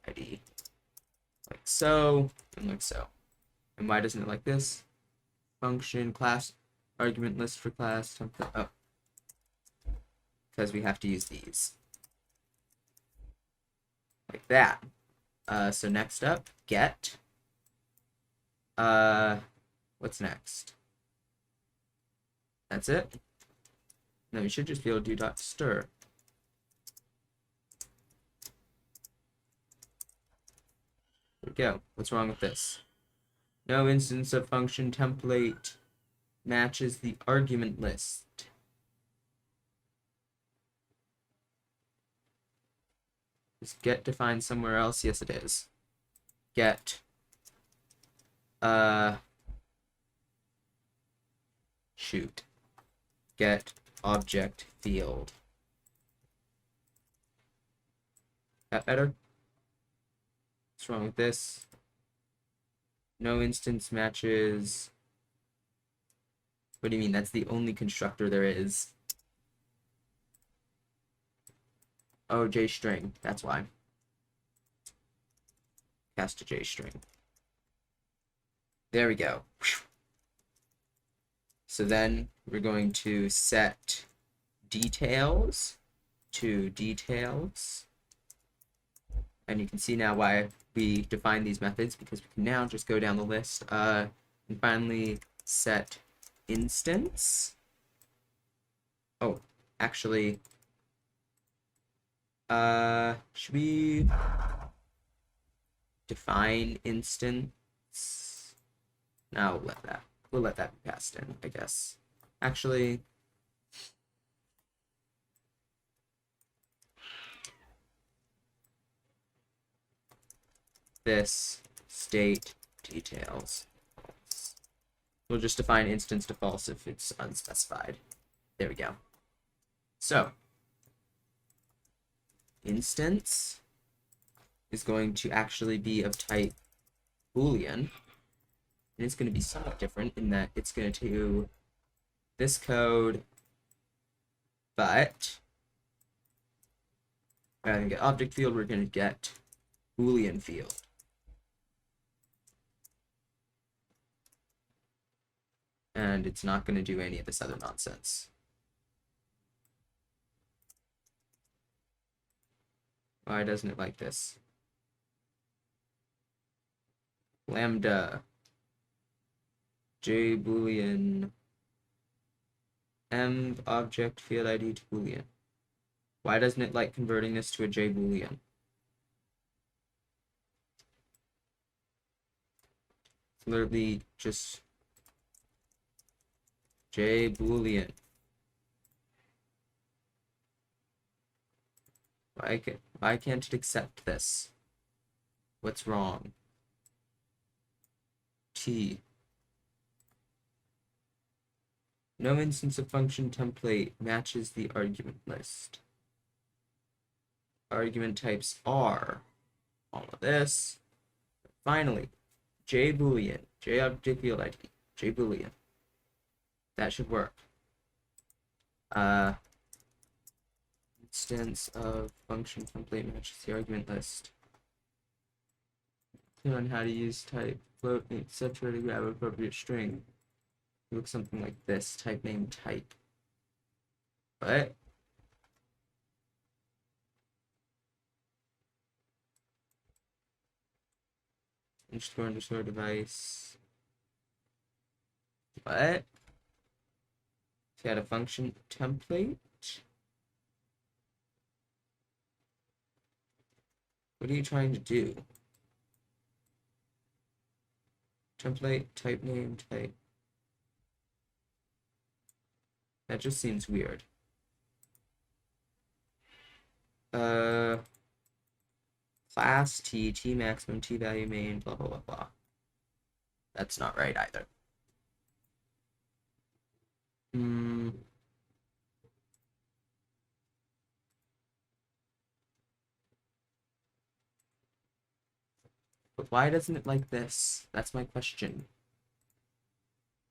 [SPEAKER 1] ID, like so and like so. And why doesn't it like this? Function class argument list for class template. Oh, because we have to use these like that. So next up, get. What's next? That's it. No, you should just be able to do dot stir. There we go. What's wrong with this? No instance of function template matches the argument list. Is get defined somewhere else? Yes, it is. Get get object field. That better? What's wrong with this? No instance matches. What do you mean? That's the only constructor there is. Oh, JString. That's why. Cast to JString. There we go. So then we're going to set details to details. And you can see now why we define these methods, because we can now just go down the list and finally set instance. Oh, actually, should we define instance? No, we'll let that be passed in, I guess. Actually, this state details. We'll just define instance to false if it's unspecified. There we go. So instance is going to actually be of type Boolean, and it's going to be somewhat different in that it's going to do this code, but rather than get object field, we're going to get Boolean field. And it's not going to do any of this other nonsense. Why doesn't it like this? Lambda, J Boolean, env object field ID to Boolean. Why doesn't it like converting this to a J Boolean? It's literally just J Boolean. Why can't it accept this? What's wrong? T. No instance of function template matches the argument list. Argument types are all of this. Finally, J Boolean, J object field ID, J Boolean. That should work. instance of function template matches the argument list. Depending on how to use type, float, etc. to grab appropriate string. It looks something like this, type name type. What? Underscore device. What? If you had a function template? What are you trying to do? Template, type name, type. That just seems weird. Class T, T maximum, T value main, blah, blah, blah, blah. That's not right either. But why doesn't it like this? That's my question.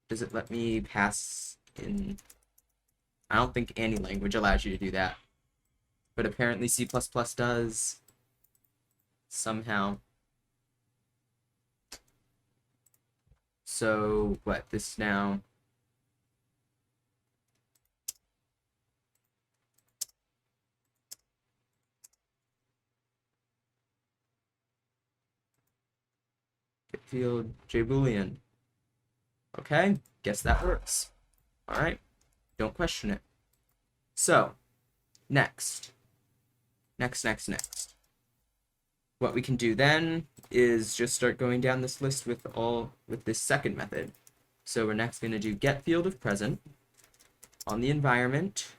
[SPEAKER 1] Does it let me pass in? I don't think any language allows you to do that. But apparently C++ does. Somehow. So, what, this now? Get field JBoolean. Okay, guess that works. Alright, don't question it. So, next. What we can do then is just start going down this list with this second method. So we're next going to do get field of present on the environment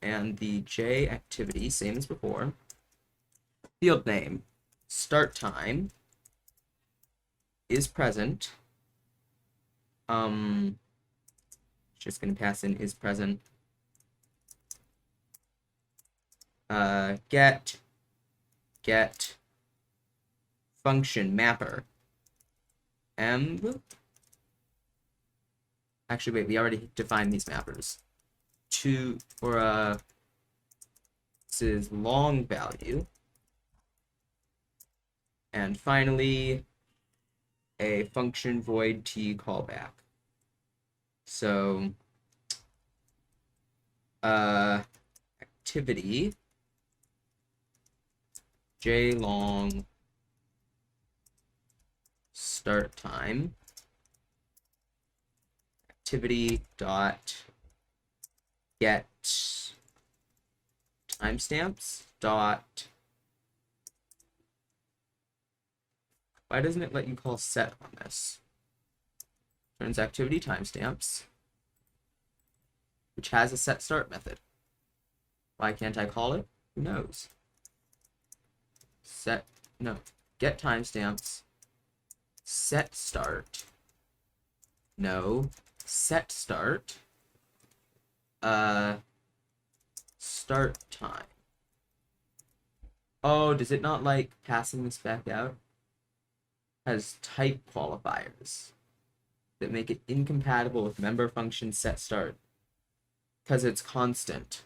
[SPEAKER 1] and the J activity, same as before. Field name, start time is present. Just going to pass in is present. Get function mapper actually wait, we already defined these mappers. This is long value, and finally a function void t callback. So activity j long start time activity dot get timestamps dot. Why doesn't it let you call set on this? Turns activity timestamps, which has a set start method. Why can't I call it? Who knows? Get timestamps, set start, set start, start time. Oh, does it not like passing this back out? Has type qualifiers that make it incompatible with member function set start because it's constant.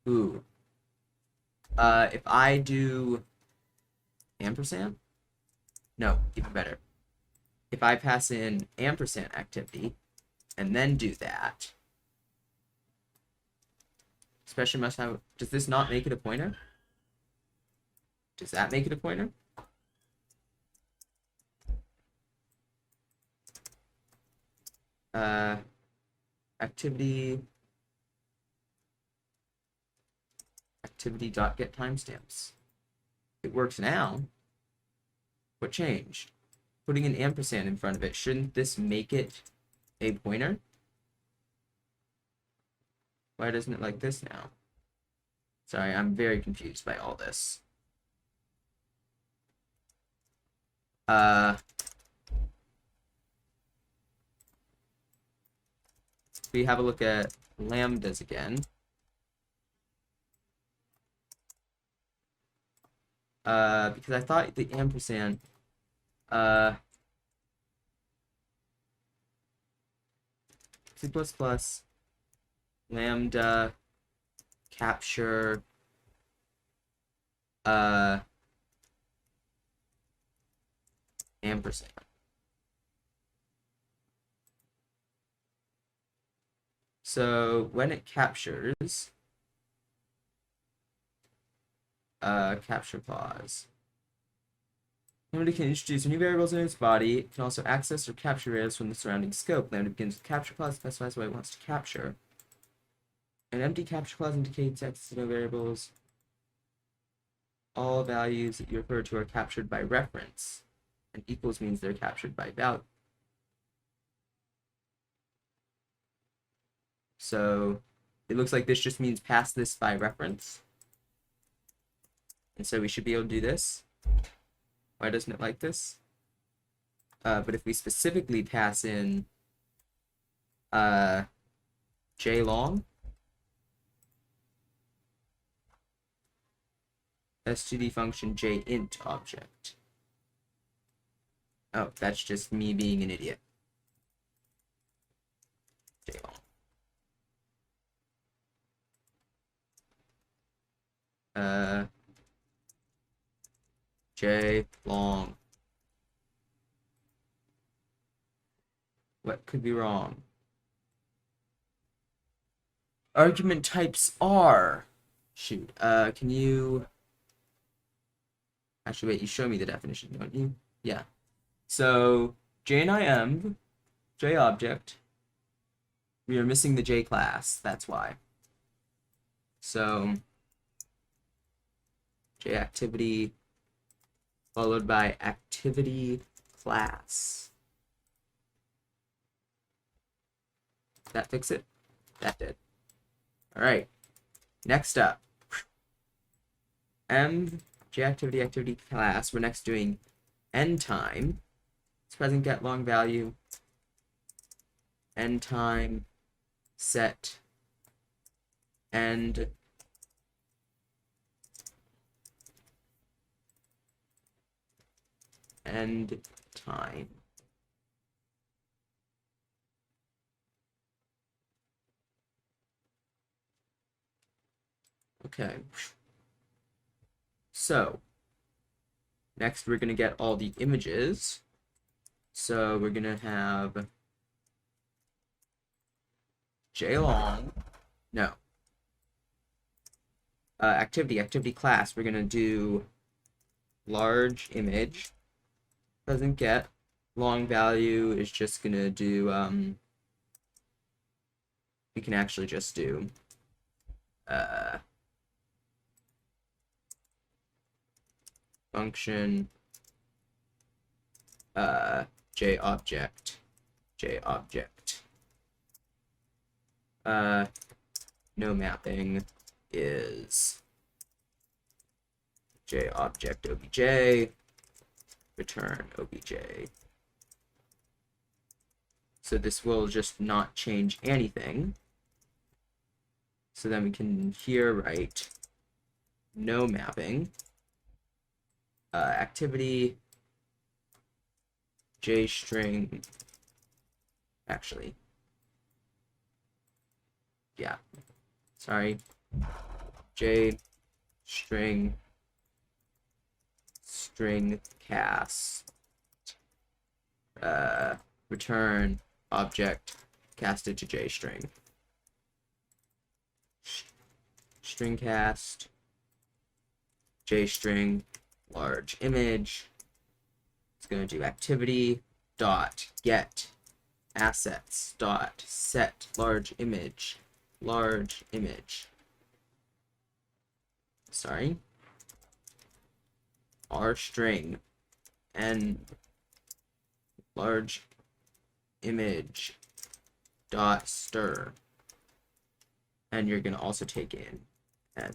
[SPEAKER 1] Ooh. If I do ampersand? No, even better. If I pass in ampersand activity and then do that, especially must have, does this not make it a pointer? Does that make it a pointer? Activity dot get timestamps. It works now. What changed? Putting an ampersand in front of it, shouldn't this make it a pointer? Why doesn't it like this now? Sorry, I'm very confused by all this. We have a look at lambdas again. Because I thought the ampersand, C++, lambda, capture, ampersand. So when it captures, capture clause. Lambda can introduce new variables in its body. It can also access or capture variables from the surrounding scope. Lambda begins with capture clause, specifies what it wants to capture. An empty capture clause indicates access to no variables. All values that you refer to are captured by reference, and equals means they're captured by value. So it looks like this just means pass this by reference. And so we should be able to do this. Why doesn't it like this? But if we specifically pass in JLong, std function JInt object. Oh, that's just me being an idiot. JLong. JLong. What could be wrong? Argument types are. Shoot. Can you. Actually, wait, you show me the definition, don't you? Yeah. So, JNI Env, JObject. We are missing the J class, that's why. So, JActivity followed by activity class. That fix it? That did. All right. Next up, JActivity activity class. We're next doing end time. It's present get long value. End time set end time. Okay. So, next we're going to get all the images. So we're going to have JLong. No. Activity class. We're going to do large image. Doesn't get long value is just going to do, we can actually just do, function JObject. No mapping is JObject obj, return obj. So this will just not change anything. So then we can here write no mapping activity JString. Actually, yeah, sorry, JString string cast return object casted to JString. String cast JString large image. It's going to do activity dot get assets dot set large image. Sorry. R string and large image dot stir. And you're going to also take in and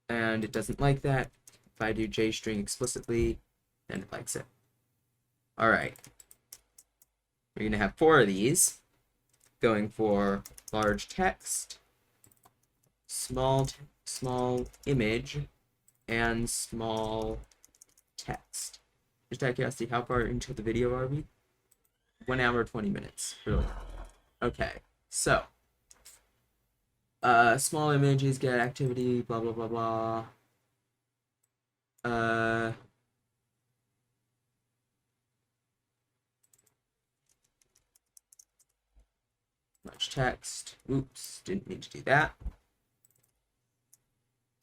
[SPEAKER 1] and it doesn't like that. If I do JString explicitly, then it likes it. All right. We're going to have 4 of these going for large text, small image, and small text. Just out of curiosity, how far into the video are we? 1 hour, 20 minutes. Really? Okay, so Small images get activity, blah blah blah blah. Much text. Oops, didn't mean to do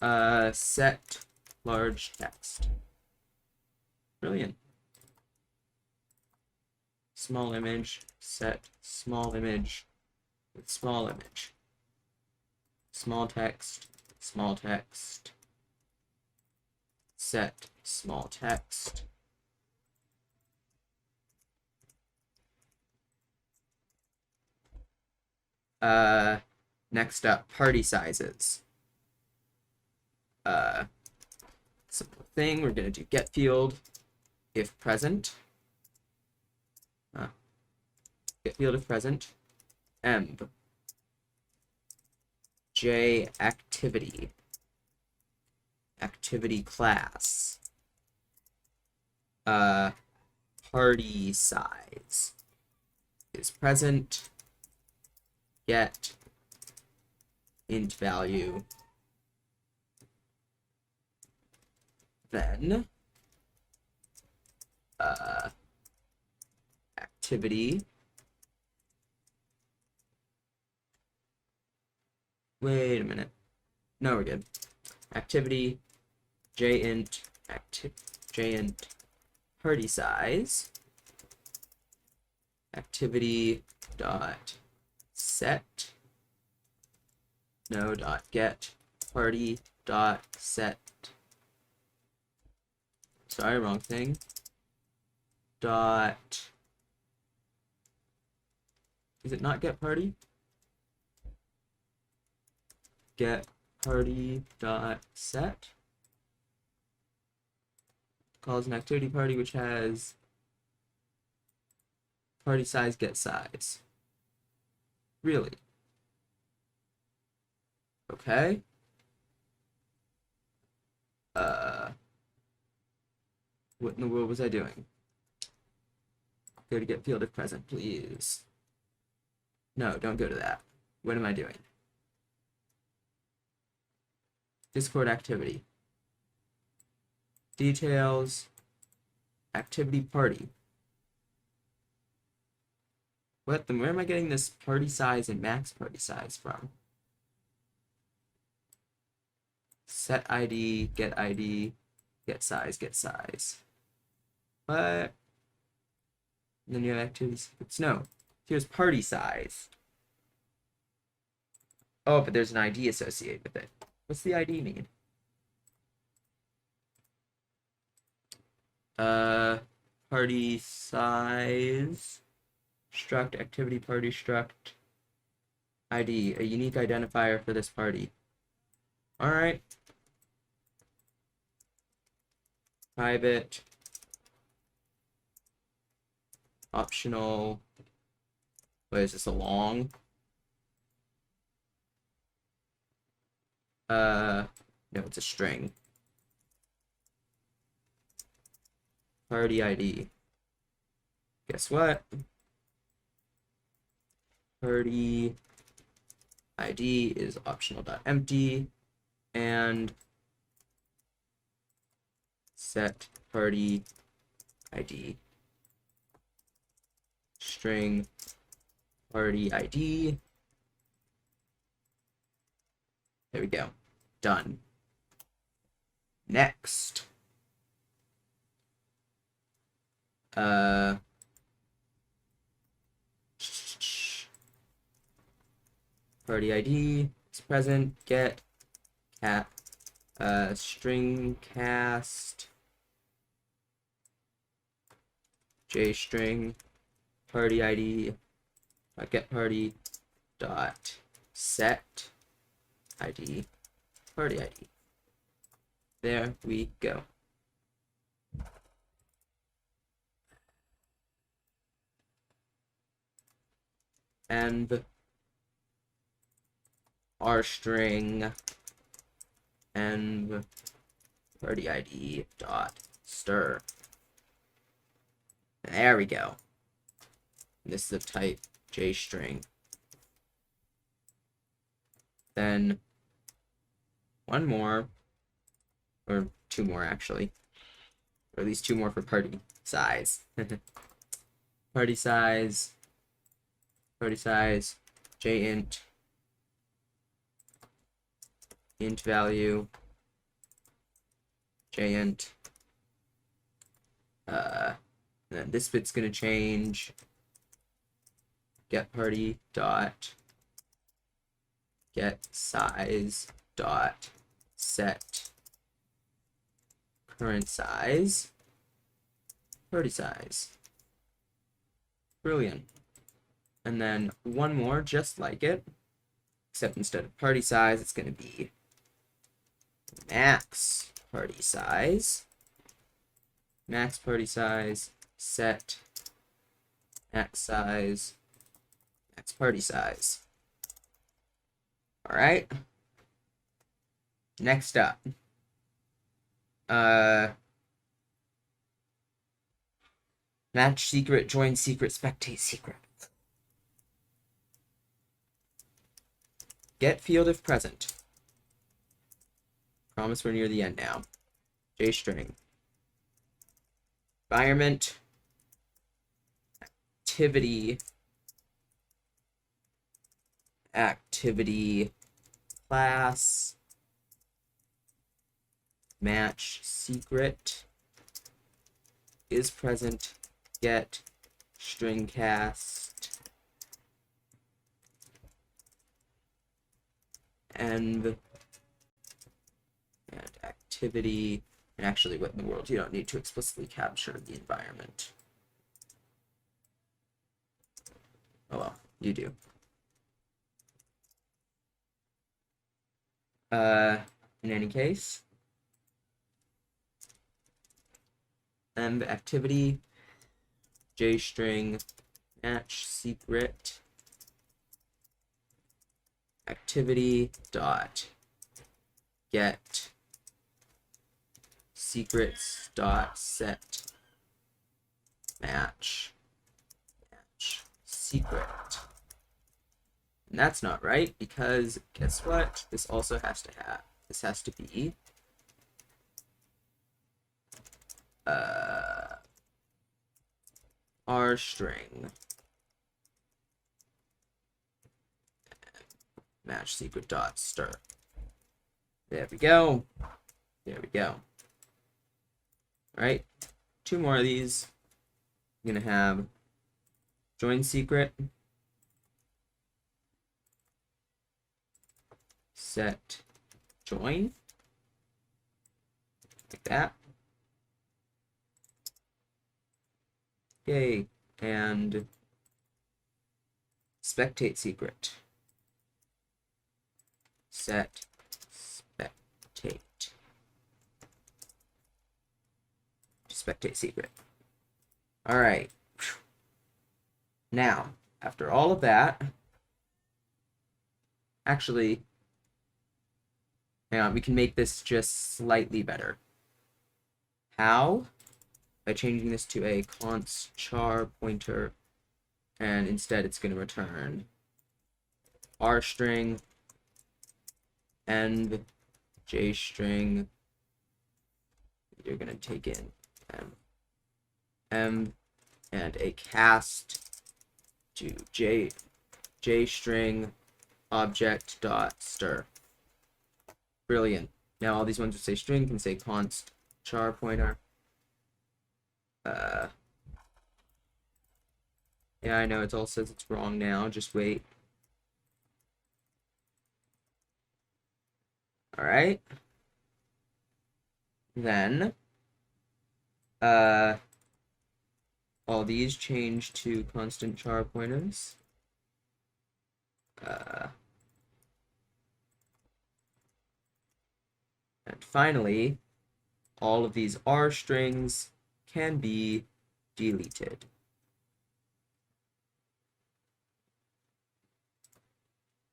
[SPEAKER 1] that. Set large text. Brilliant. Small image, set small image with small image. Small text, set small text. Next up, party sizes. Simple thing, we're gonna do get field if present. Get field if present. Emb J activity. Activity class. Party size is present. Get int value. Then activity. Wait a minute. No, we're good. Activity jint party size. Activity dot set. No dot get party dot set. Sorry, wrong thing. Dot. Is it not get party? Get party dot set calls an activity party which has party size get size. Really? Okay. What in the world was I doing? Go to get field if present, please. No, don't go to that. What am I doing? Discord activity. Details. Activity party. What? Then where am I getting this party size and max party size from? Set ID, get size, get size. What? And then you have activities. No. Here's party size. Oh, but there's an ID associated with it. What's the ID mean? Party size. Struct activity party struct. ID, a unique identifier for this party. All right. Private. Optional. What is this, a long? No, it's a string. Party ID. Guess what? Party ID is optional.empty and set party ID string party ID. There we go. Done. Next. Party ID is present. Get cat string cast JString party ID get party dot set ID party ID. There we go. And R string and party ID dot stir. There we go. This is the type JString. Then one more, or two more actually, or at least two more for party size. Party size, JInt, int value, JInt. And then this bit's gonna change. Get party dot get size dot set current size party size. Brilliant. And then one more just like it, except instead of party size, it's going to be max party size. Max party size set max size max party size. All right. Next up, match secret, join secret, spectate secret. Get field if present. Promise we're near the end now. JString. Environment. Activity class. Match secret is present. Get string cast and activity. And actually, what in the world? You don't need to explicitly capture the environment. Oh well, you do. In any case, activity JString match secret activity dot get secrets dot set match secret. And that's not right, because guess what? This also has to have, this has to be R string match secret dot stir. There we go. There we go. All right, two more of these. I'm gonna have join secret set join like that. Yay. And spectate secret set spectate secret. All right. Now, after all of that, actually, hang on, we can make this just slightly better. How? By changing this to a const char pointer, and instead it's going to return R string and J string. You're going to take in M and a cast to J string object dot stir. Brilliant. Now all these ones would say string can say const char pointer. Yeah, I know it all says it's wrong now. Just wait. All right. Then all these change to constant char pointers. And finally, all of these R strings can be deleted.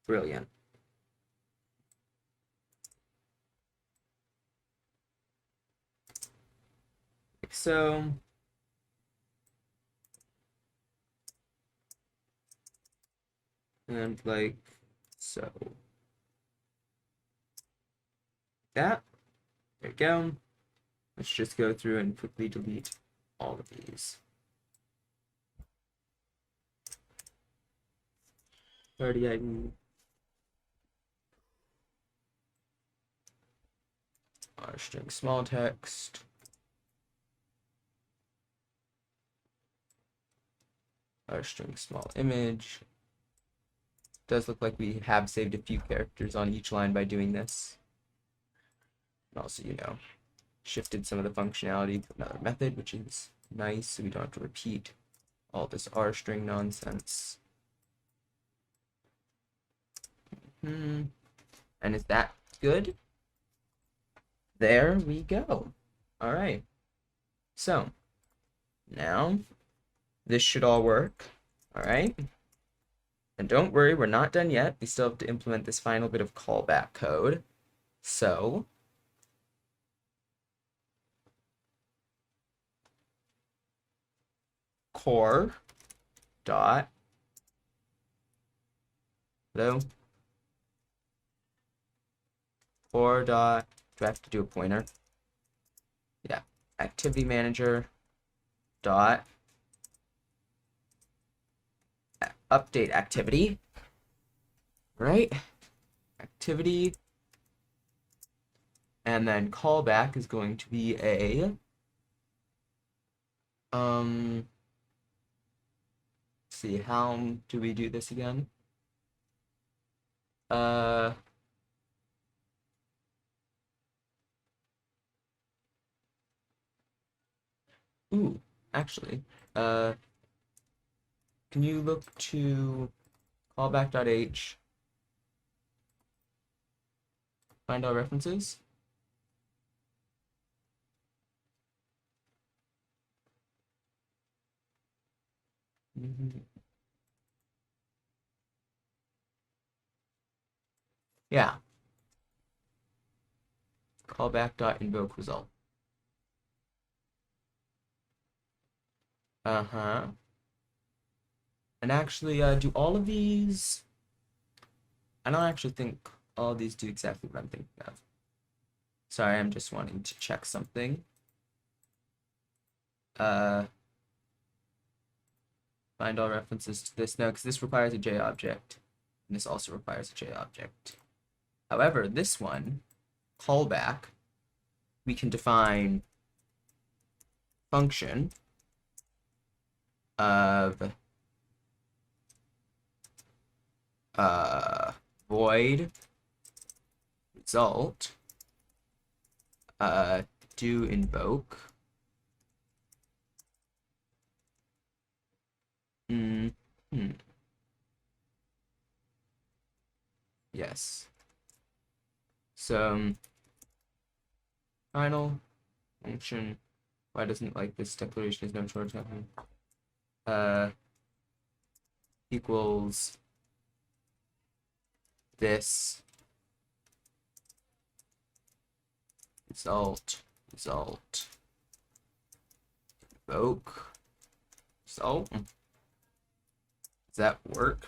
[SPEAKER 1] Brilliant. Like so. And like so. that. There we go. Let's just go through and quickly delete all of these. 30 ID. String small text. String small image. Does look like we have saved a few characters on each line by doing this. And also, shifted some of the functionality to another method, which is nice, so we don't have to repeat all this R string nonsense. And is that good? There we go. All right. So now this should all work. All right. And don't worry, we're not done yet. We still have to implement this final bit of callback code. So core dot hello core dot, do I have to do a pointer? Yeah, ActivityManager dot UpdateActivity, right? Activity, and then callback is going to be a see, how do we do this again? Ooh, actually, can you look to callback.h, find our references? Yeah. Callback.invoke result. And actually, do all of these... I don't actually think all of these do exactly what I'm thinking of. Sorry, I'm just wanting to check something. Find all references to this. No, because this requires a J object. And this also requires a J object. However, this one, callback, we can define function of void result do invoke yes. So final function, why doesn't it like this declaration is no short equals this result invoke result. Does that work?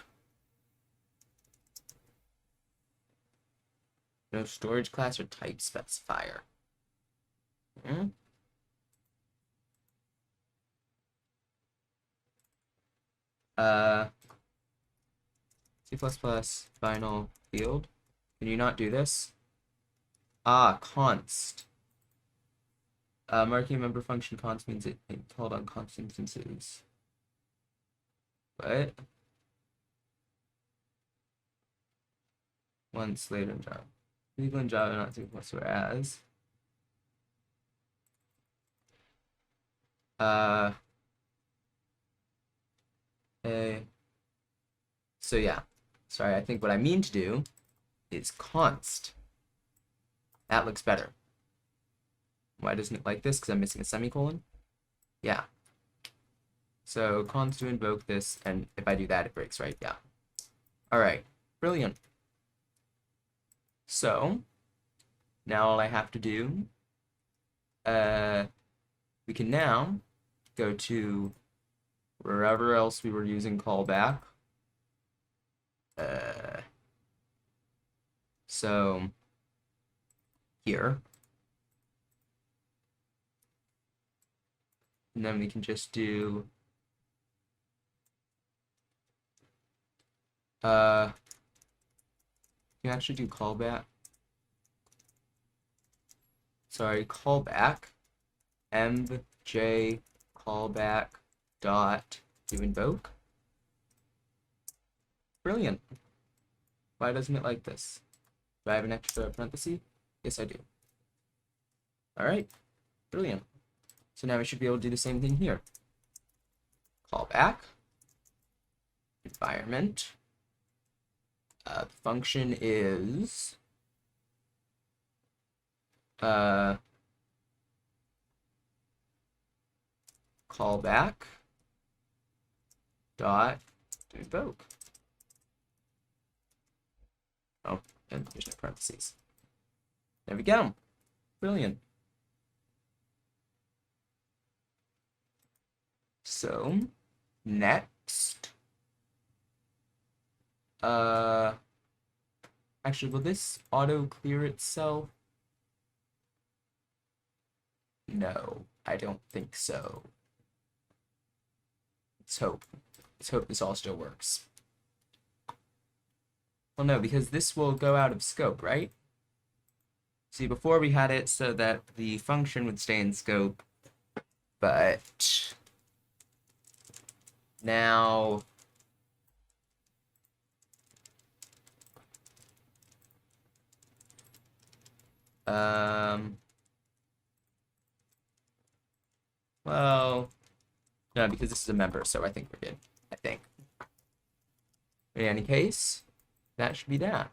[SPEAKER 1] No storage class or type specifier. C++ final field. Can you not do this? Const. Marking a member function const means it called on const instances. What? Once later in Java. Legal in Java, not C++, whereas. So yeah. Sorry, I think what I mean to do is const. That looks better. Why doesn't it like this? Because I'm missing a semicolon? Yeah. So const to invoke this, and if I do that, it breaks, right? Yeah. All right. Brilliant. So now all I have to do, we can now go to wherever else we were using callback. So here. And then we can just do you can actually do callback. Sorry, callback mj callback dot do invoke. Brilliant. Why doesn't it like this? Do I have an extra parenthesis? Yes, I do. All right, brilliant. So now we should be able to do the same thing here. Callback, environment. The function is callback dot invoke. Oh, and there's no parentheses. There we go. Brilliant. So next, actually, will this auto clear itself? No, I don't think so. Let's hope. Let's hope this all still works. Well, no, because this will go out of scope, right? See, before we had it so that the function would stay in scope, but now well, no, because this is a member, so I think we're good. I think. In any case, that should be that.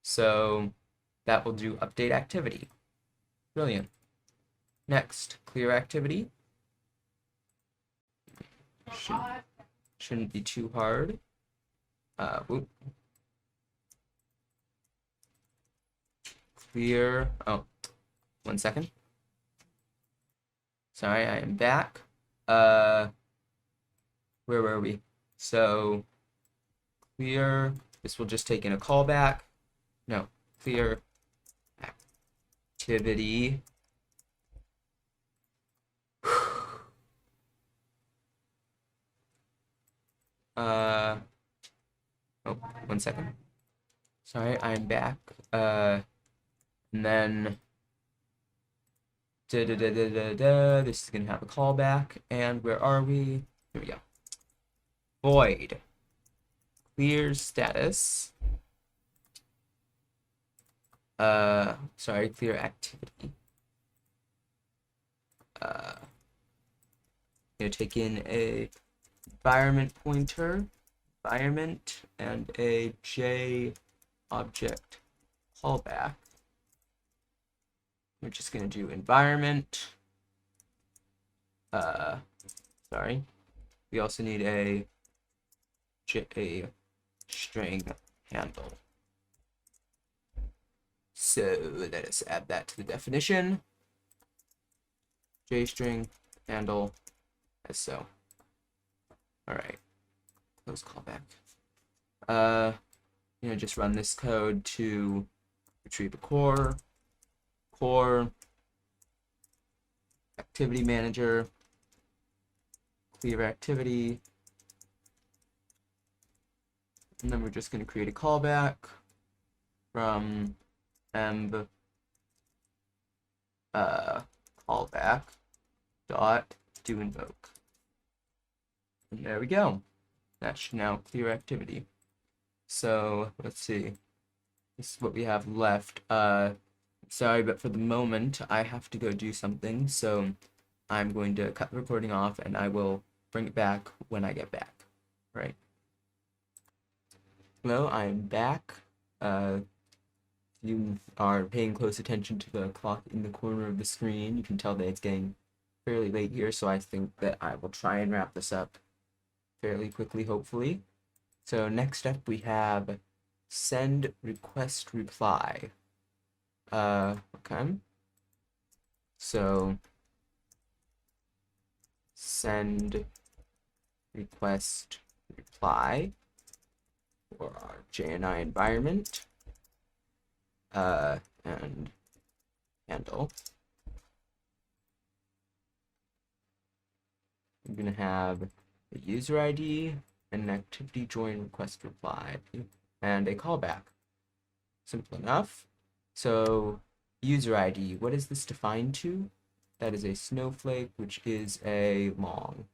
[SPEAKER 1] So that will do update activity. Brilliant. Next, clear activity. Shouldn't be too hard. Whoop. Clear. Oh, 1 second. Sorry, I am back. Where were we? So clear. This will just take in a callback. No, clear activity. Oh, 1 second. Sorry, I'm back. And then this is gonna have a callback. And where are we? Here we go. Void clear status. Sorry, clear activity. Gonna take in a environment pointer, environment, and a J object callback. We're just gonna do environment. Sorry. We also need a string handle. So let us add that to the definition. JString handle as so. All right, close callback. Just run this code to retrieve a core ActivityManager, clear activity, and then we're just going to create a callback from emb callback dot do invoke. And there we go. That should now clear activity. So let's see. This is what we have left. Sorry, but for the moment I have to go do something, so I'm going to cut the recording off and I will bring it back when I get back. Right. Hello, I'm back. You are paying close attention to the clock in the corner of the screen. You can tell that it's getting fairly late here, so I think that I will try and wrap this up fairly quickly, hopefully. So next up we have SendRequestReply. Okay. So SendRequestReply for our JNI environment. and handle. I'm going to have a user ID, an ActivityJoinRequestReply, and a callback. Simple enough. So user ID, what is this defined to? That is a snowflake, which is a long.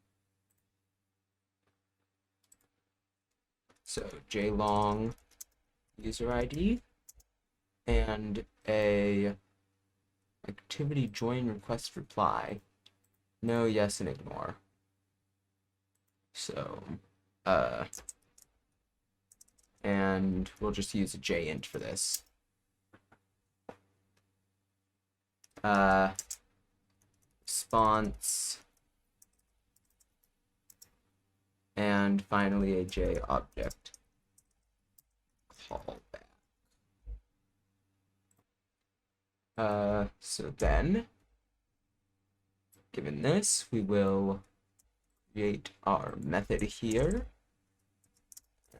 [SPEAKER 1] So JLong user ID and a ActivityJoinRequestReply. No, yes, and ignore. So, and we'll just use a JInt for this. Response, and finally a JObject callback. So then, given this, we will create our method here,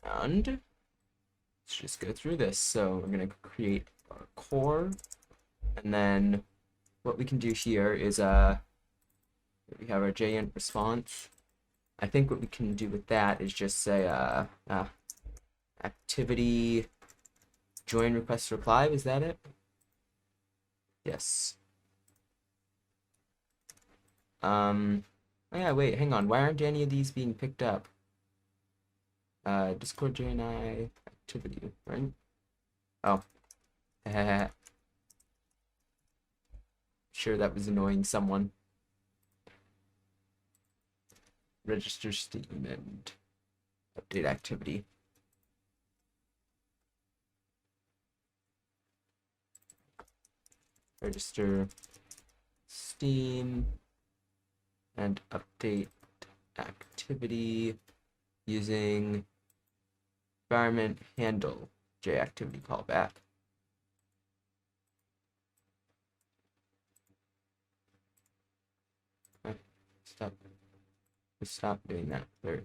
[SPEAKER 1] and let's just go through this. So we're going to create our core, and then what we can do here is we have our JInt response. I think what we can do with that is just say activity join request reply. Was that it? Yes. Oh yeah, wait, hang on. Why aren't any of these being picked up? Discord JNI activity, right? Oh. Sure, that was annoying someone. RegisterSteam and UpdateActivity. RegisterSteam and UpdateActivity using environment handle JActivity callback. Stop doing that. There.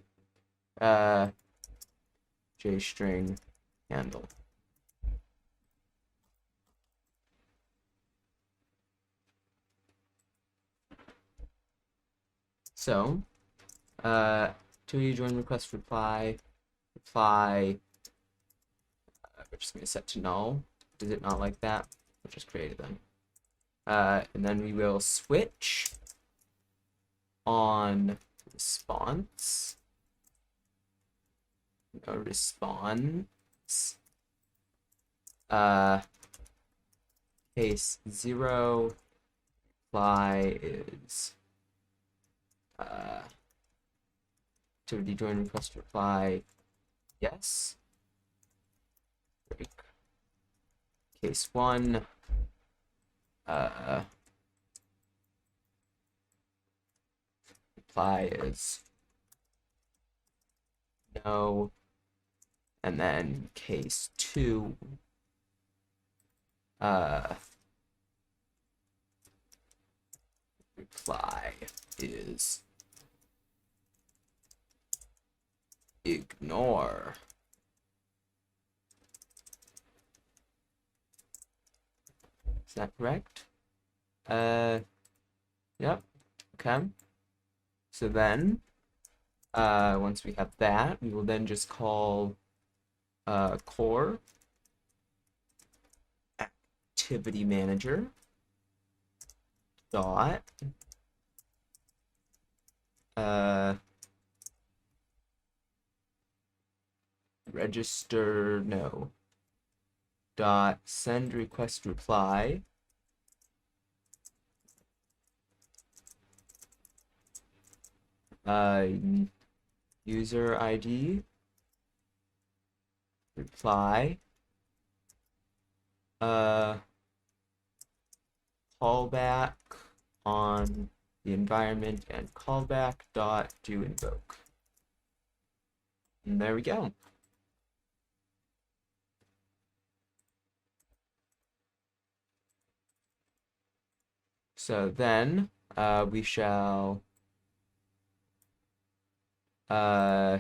[SPEAKER 1] JString handle. So, activity join request reply. We're just going to set to null. Does it not like that? We'll just create it then. And then we will switch on response. No response. Case 0 reply is activity join request reply yes. Break. Case 1 reply is no, and then case 2 reply is ignore. Is that correct? Yep. Okay. So then, once we have that, we will then just call core ActivityManager dot dot SendRequestReply user ID reply callback on the environment and callback dot do invoke. And there we go. So then we shall do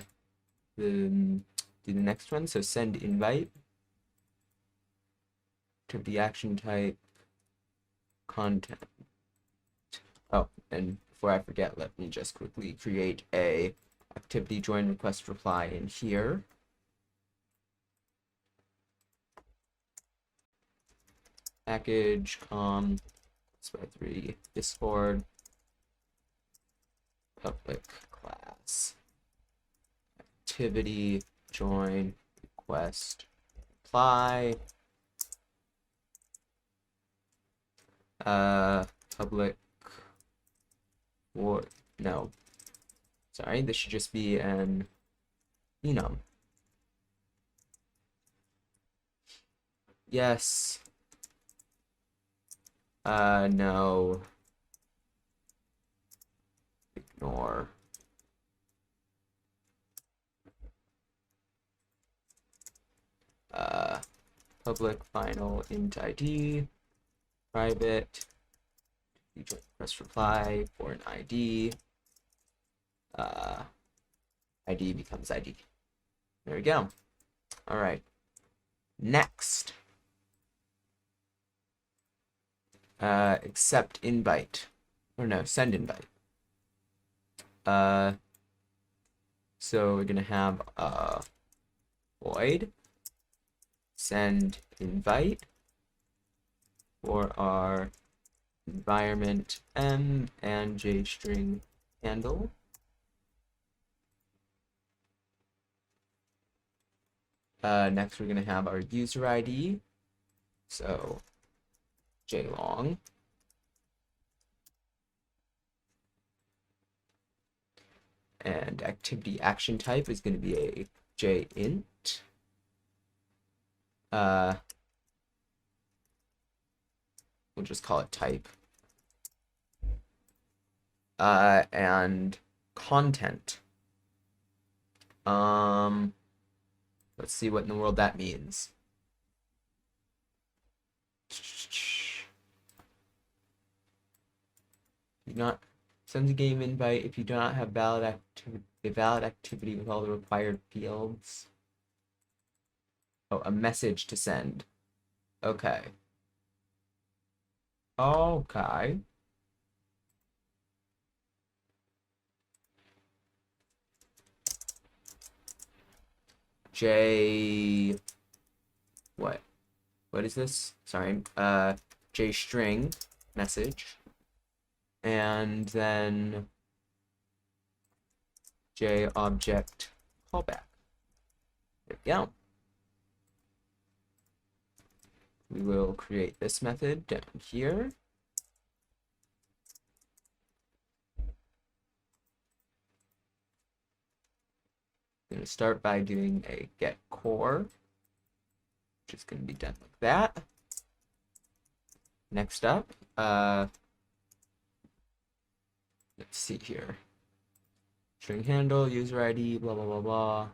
[SPEAKER 1] the next one. So SendInvite. activity action type, content. Oh, and before I forget, let me just quickly create a ActivityJoinRequestReply in here. Package com /3 Discord public class activity join request reply public or no, sorry, this should just be an enum. Yes. No. Ignore. Public final int ID, private request reply for an ID. ID becomes ID. There we go. All right. Next. AcceptInvite. Or no, SendInvite. So we're gonna have void SendInvite for our environment M and JString handle. Next, we're gonna have our user ID. So JLong. And activity action type is going to be a JInt. We'll just call it type. And content. Let's see what in the world that means. Do not send a game invite if you do not have a valid activity with all the required fields. Oh, a message to send. Okay. Okay. What? What is this? Sorry. JString message. And then JObject callback. There we go. We will create this method down here. I'm going to start by doing a get core, which is going to be done like that. Next up, let's see here. String handle, user ID, blah, blah, blah, blah.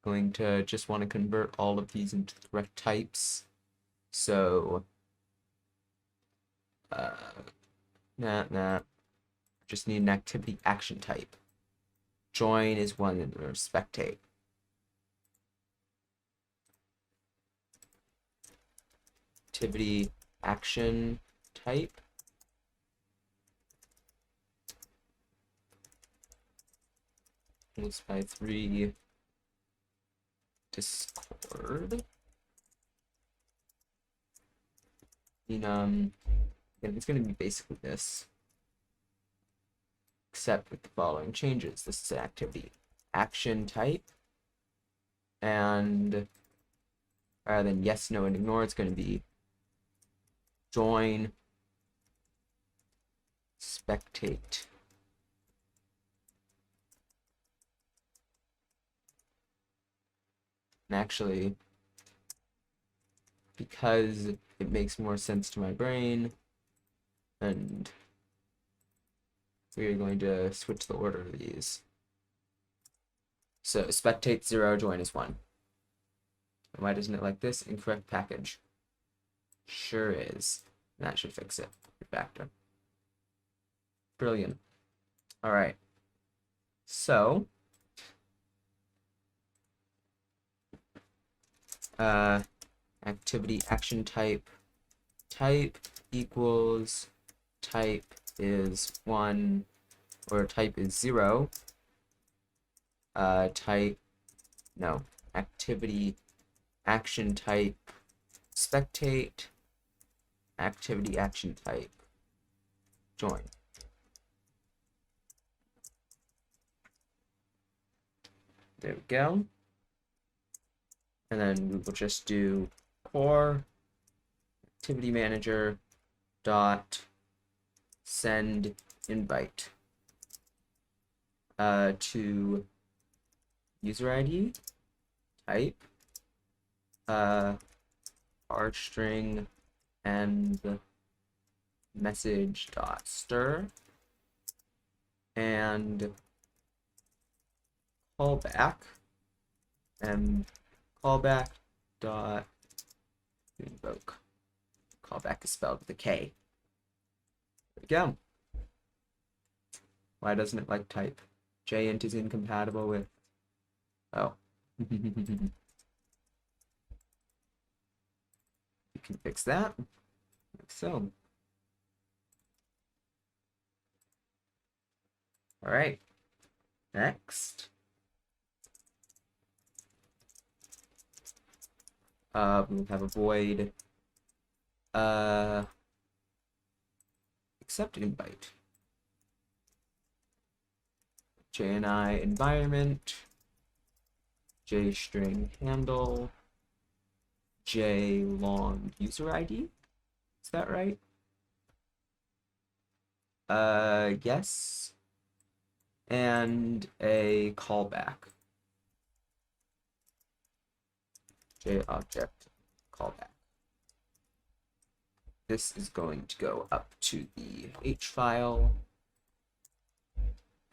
[SPEAKER 1] Going to just want to convert all of these into the correct types. So, just need an activity action type. Join is one or spectate. Activity action type. CoolSpyCodes Discord. And it's going to be basically this, except with the following changes. This is an activity action type, and rather than yes, no, and ignore, it's going to be join spectate. And actually, because it makes more sense to my brain, and we are going to switch the order of these. So spectate 0, join is 1. Why doesn't it like this? Incorrect package. Sure is. And that should fix it. Refactor. Brilliant. All right. So activity action type equals type is 1 or type is 0. Activity action type spectate activity action type join. There we go. And then we will just do core ActivityManager dot send invite to user ID type rstring and message dot stir and callback and callback dot invoke. Callback is spelled with a K. There we go. Why doesn't it like type? JInt is incompatible with. Oh. You can fix that. Like so. All right. Next. We'll have a void AcceptInvite. JNI environment, JString handle, J long user ID. Is that right? Yes. And a callback. J object callback. This is going to go up to the H file.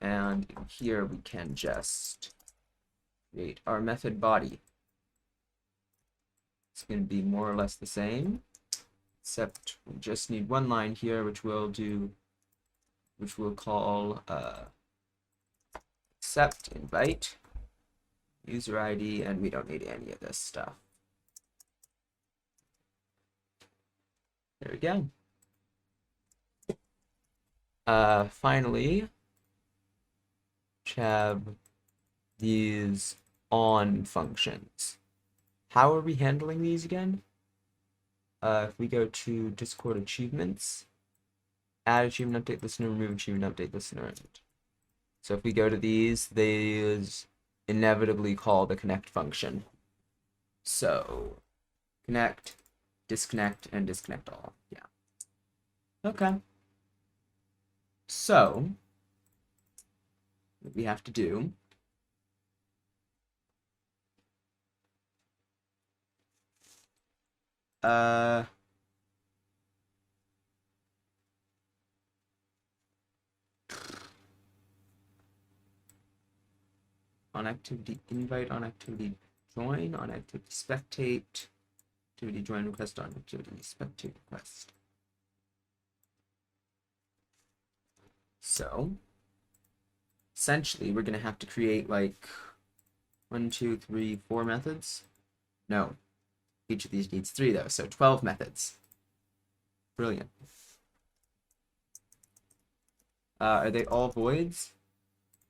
[SPEAKER 1] And in here we can just create our method body. It's going to be more or less the same, except we just need one line here, which we'll call AcceptInvite user ID, and we don't need any of this stuff. There we go. Finally, have these on functions. How are we handling these again? If we go to Discord achievements, add achievement update listener, remove achievement update listener. So if we go to these inevitably call the connect function. So connect, disconnect, and disconnect all. Yeah. Okay. So what we have to do on activity invite, on activity join, on activity spectate, activity join request, on activity spectate request. So essentially we're gonna have to create like 1, 2, 3, 4 methods. No, each of these needs 3 though, so 12 methods. Brilliant. Are they all voids?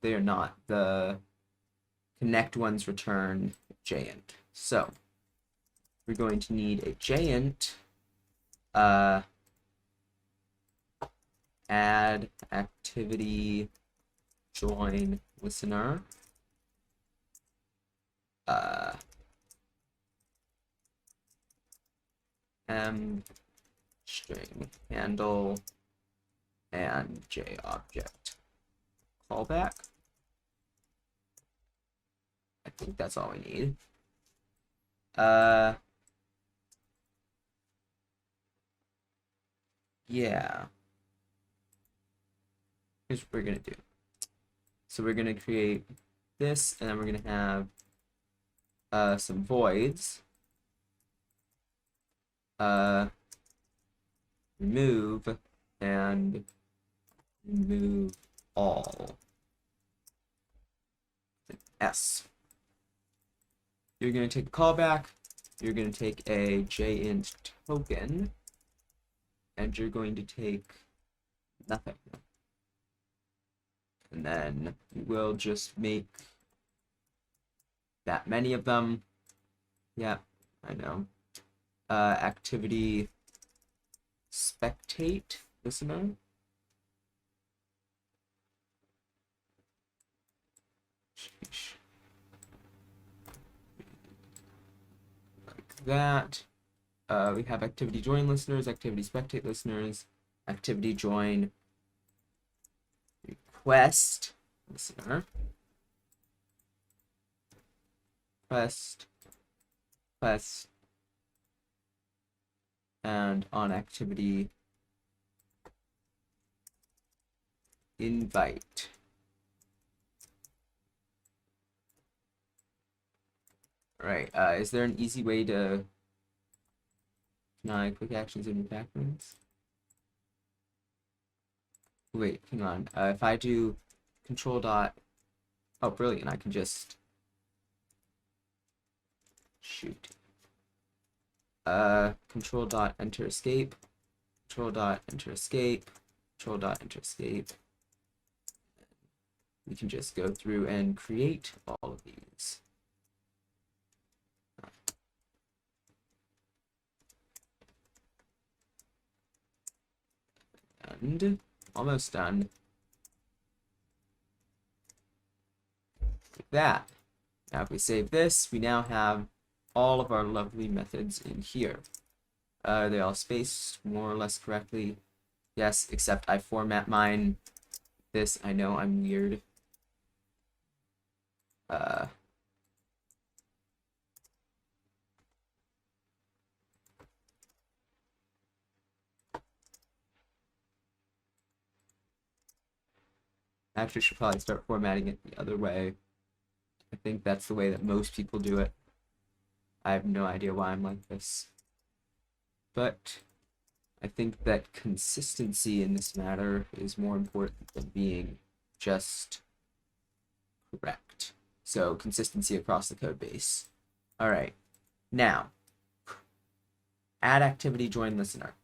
[SPEAKER 1] They are not. The connect ones return JInt. So we're going to need a JInt add activity join listener m string handle and j object callback. I think that's all we need. Yeah. Here's what we're gonna do. So we're gonna create this, and then we're gonna have some voids. Remove and remove all. S. You're going to take the callback, you're going to take a JInt token, and you're going to take nothing. And then we'll just make that many of them. Yeah, I know. Activity spectate listener. Sheesh. Like that. We have activity join listeners, activity spectate listeners, activity join request listener, request, and on activity invite. All right, is there an easy way to deny quick actions and refactorings? Wait, hang on. If I do control dot, oh, brilliant! I can just shoot. Control dot enter escape, control dot enter escape, control dot enter escape. We can just go through and create all of these. And almost done. Like that. Now if we save this, we now have all of our lovely methods in here. Are they all spaced more or less correctly? Yes, except I format mine. This, I know I'm weird. Actually, should probably start formatting it the other way. I think that's the way that most people do it. I have no idea why I'm like this. But I think that consistency in this matter is more important than being just correct. So consistency across the code base. All right. Now, add activity join listener.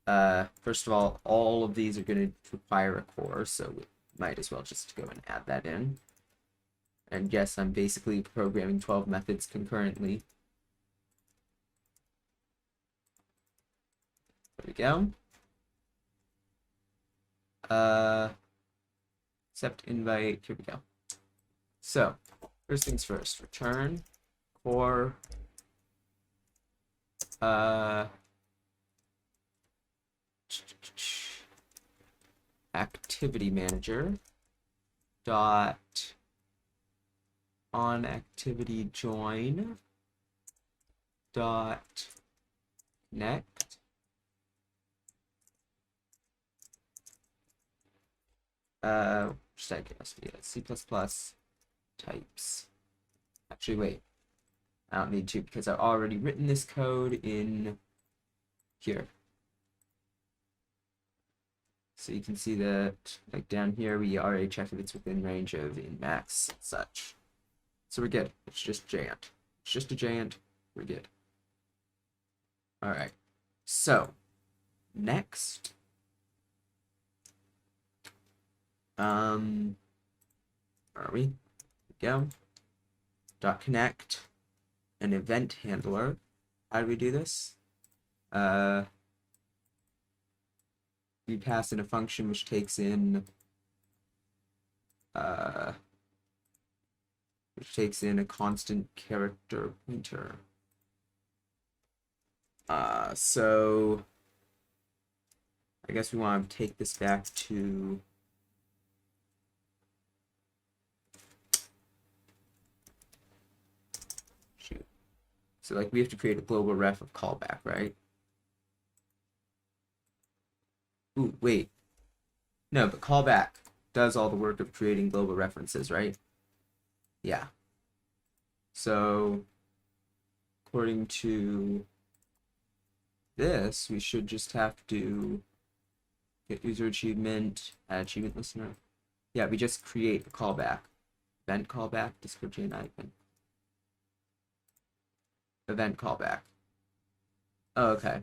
[SPEAKER 1] First of all of these are going to require a core, so we might as well just go and add that in. And yes, I'm basically programming 12 methods concurrently. There we go. AcceptInvite, here we go. So, first things first, return core ActivityManager dot on activity join dot connect should I guess C++ types. Actually, wait, I don't need to because I've already written this code in here. So you can see that, like down here, we already checked if it's within range of in max and such. So we're good. It's just JInt. It's just a JInt. We're good. All right. So next, where are we? Go. Dot connect an event handler. How do we do this? We pass in a function which takes in a constant character pointer. So I guess we want to take this back to shoot. So like we have to create a global ref of callback, right? Ooh, wait. No, but callback does all the work of creating global references, right? Yeah. So according to this, we should just have to get user achievement, add achievement listener. Yeah, we just create a callback. Event callback, Discord JNI event. event callback. Oh, okay.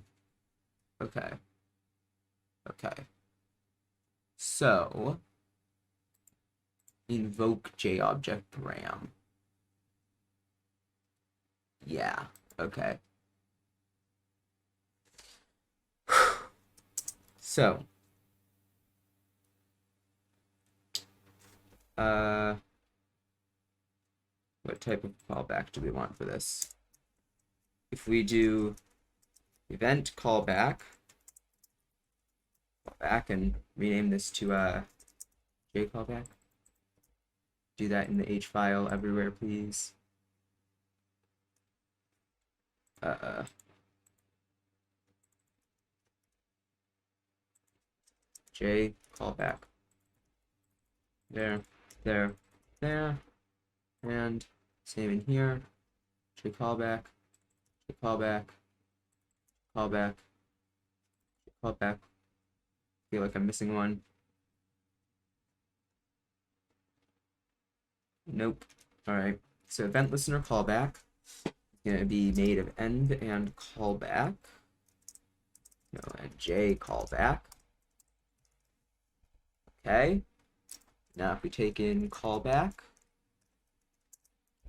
[SPEAKER 1] Okay. Okay. So invoke JObjectRam. Yeah. Okay. So what type of callback do we want for this? If we do event callback and rename this to JCallback. Do that in the H file everywhere, please. J callback. There, there, there, and same in here. J callback, J callback, callback, J callback. Feel like I'm missing one. Nope. All right. So event listener callback is gonna be made of end and callback. No, and J callback. Okay. Now if we take in callback.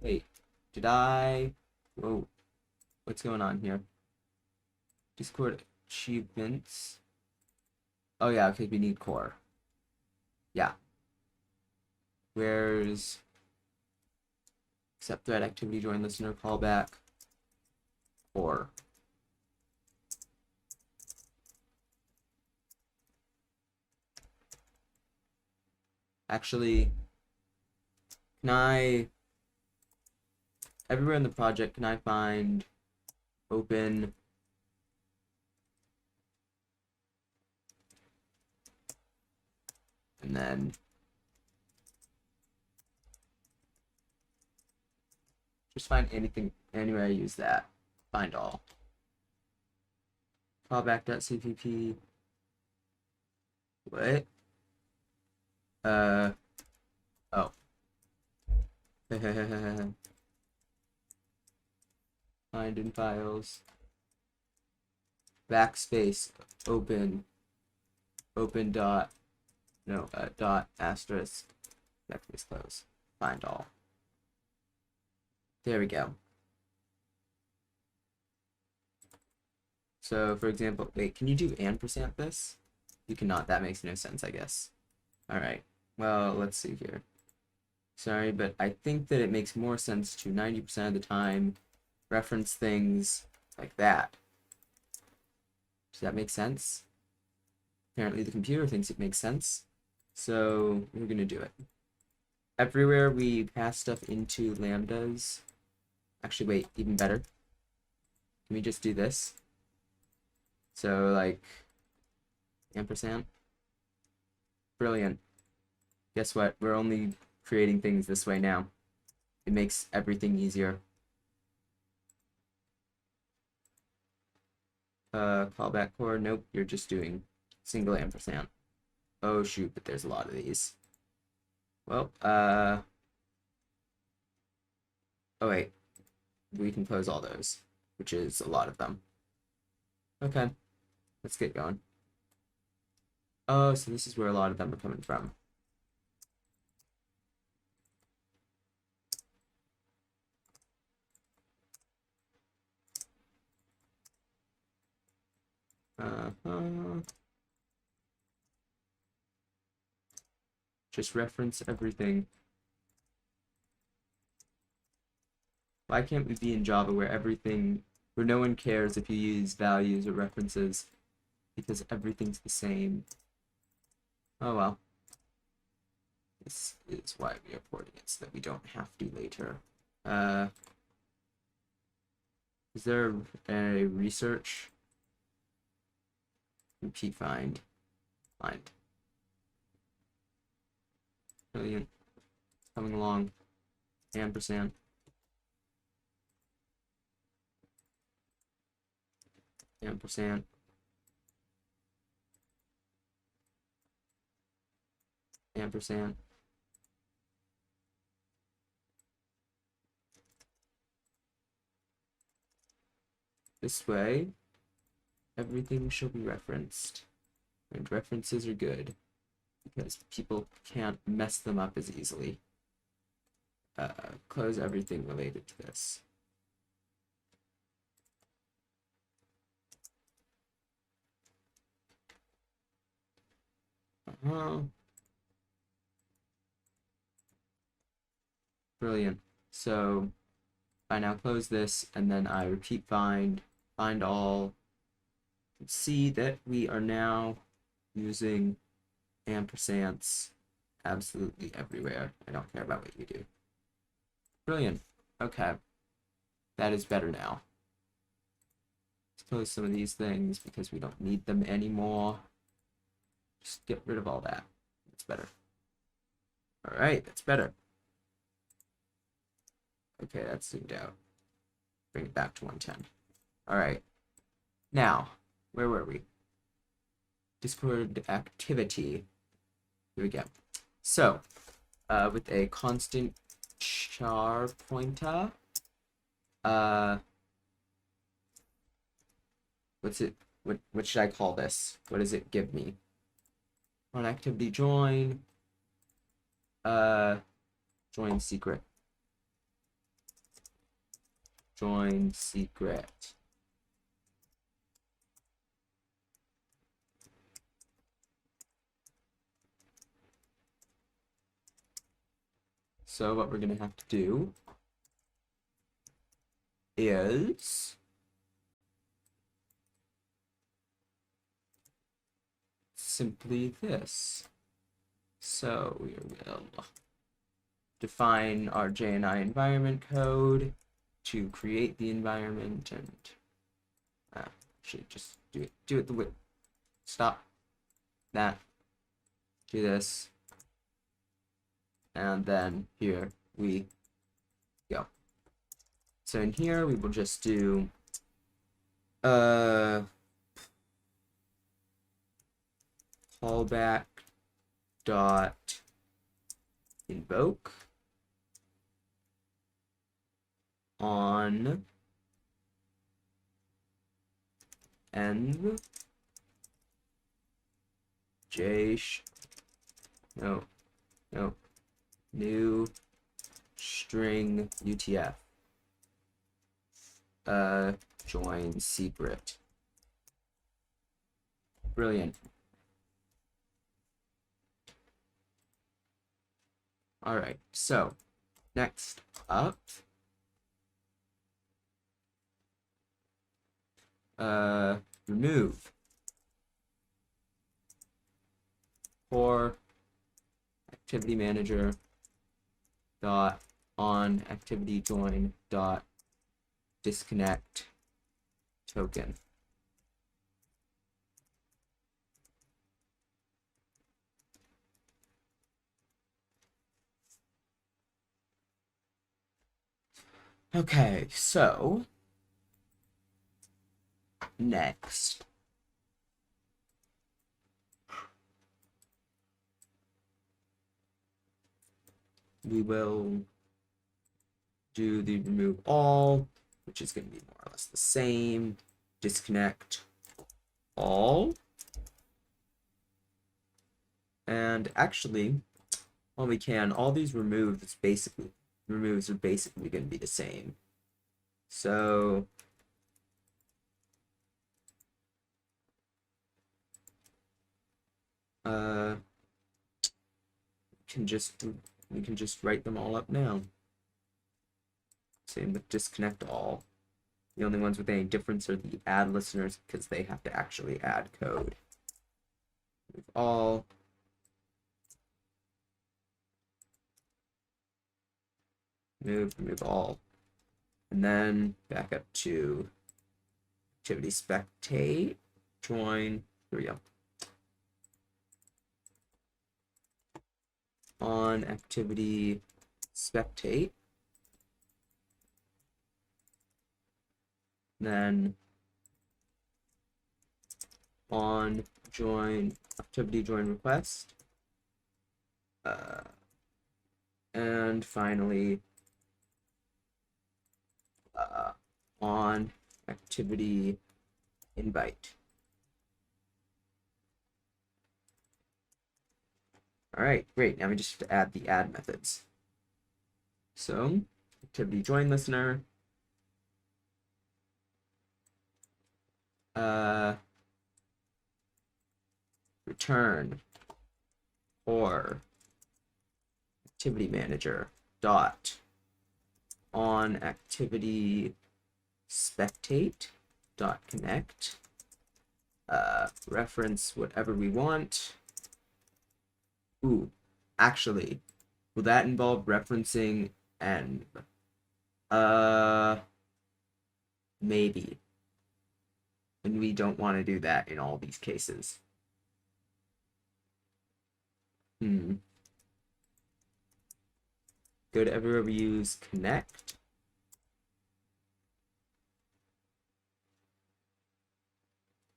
[SPEAKER 1] Wait, did I? Whoa, what's going on here? Discord achievements. Oh yeah, okay, we need core. Yeah. Where's accept thread activity join listener callback core? Actually, can I everywhere in the project can I find open and then just find anything anywhere I use that. Find all. Callback.cpp. What? Oh. Find in files. Backspace. Open dot. No, dot asterisk. Backspace close. Find all. There we go. So, for example, wait, can you do ampersand this? You cannot. That makes no sense, I guess. All right. Well, let's see here. Sorry, but I think that it makes more sense to 90% of the time reference things like that. Does that make sense? Apparently the computer thinks it makes sense. So we're going to do it. Everywhere we pass stuff into lambdas. Actually, wait, even better. Can we just do this? So, like, ampersand. Brilliant. Guess what? We're only creating things this way now. It makes everything easier. Callback core. Nope, you're just doing single ampersand. Oh, shoot, but there's a lot of these. Well, oh, wait. We can close all those, which is a lot of them. Okay, let's get going. Oh, so this is where a lot of them are coming from. Just reference everything. Why can't we be in Java where no one cares if you use values or references because everything's the same? Oh well. This is why we are porting it, so that we don't have to later. Is there a research? Repeat find. Brilliant. Coming along. Ampersand. Ampersand. Ampersand. This way, everything shall be referenced. And references are good, because people can't mess them up as easily. Close everything related to this. Brilliant. So I now close this, and then I repeat find all. See that we are now using ampersands absolutely everywhere. I don't care about what you do. Brilliant. Okay. That is better now. Let's close some of these things because we don't need them anymore. Just get rid of all that. That's better. All right, that's better. Okay, that's zoomed out. Bring it back to 110. All right. Now, where were we? Discord activity. Here we go. So, with a constant char pointer, what should I call this? What does it give me? On activity join, join secret. Join secret. So what we're going to have to do is simply this. So we will define our JNI environment code to create the environment, and should just do it the way. Stop that. Do this. And then here we go. So in here we will just do callback dot invoke on end new string UTF join secret. Brilliant. All right, so next up, remove for ActivityManager dot on ActivityJoin dot disconnect token. Okay, so next we will do the remove all, which is going to be more or less the same. Disconnect all. And actually, while we can, all these removes are basically going to be the same. So we can just write them all up now. Same with disconnect all. The only ones with any difference are the add listeners, because they have to actually add code. Remove all. Remove all. And then back up to activity spectate, join, here we go. On activity spectate, then on join activity join request, and finally on ActivityInvite. All right, great. Now we just have to add the add methods. So ActivityJoinListener, return or ActivityManager dot on activity spectate dot connect, reference whatever we want. Ooh, actually, will that involve referencing env? Maybe. And we don't want to do that in all these cases. Good, everywhere we use connect.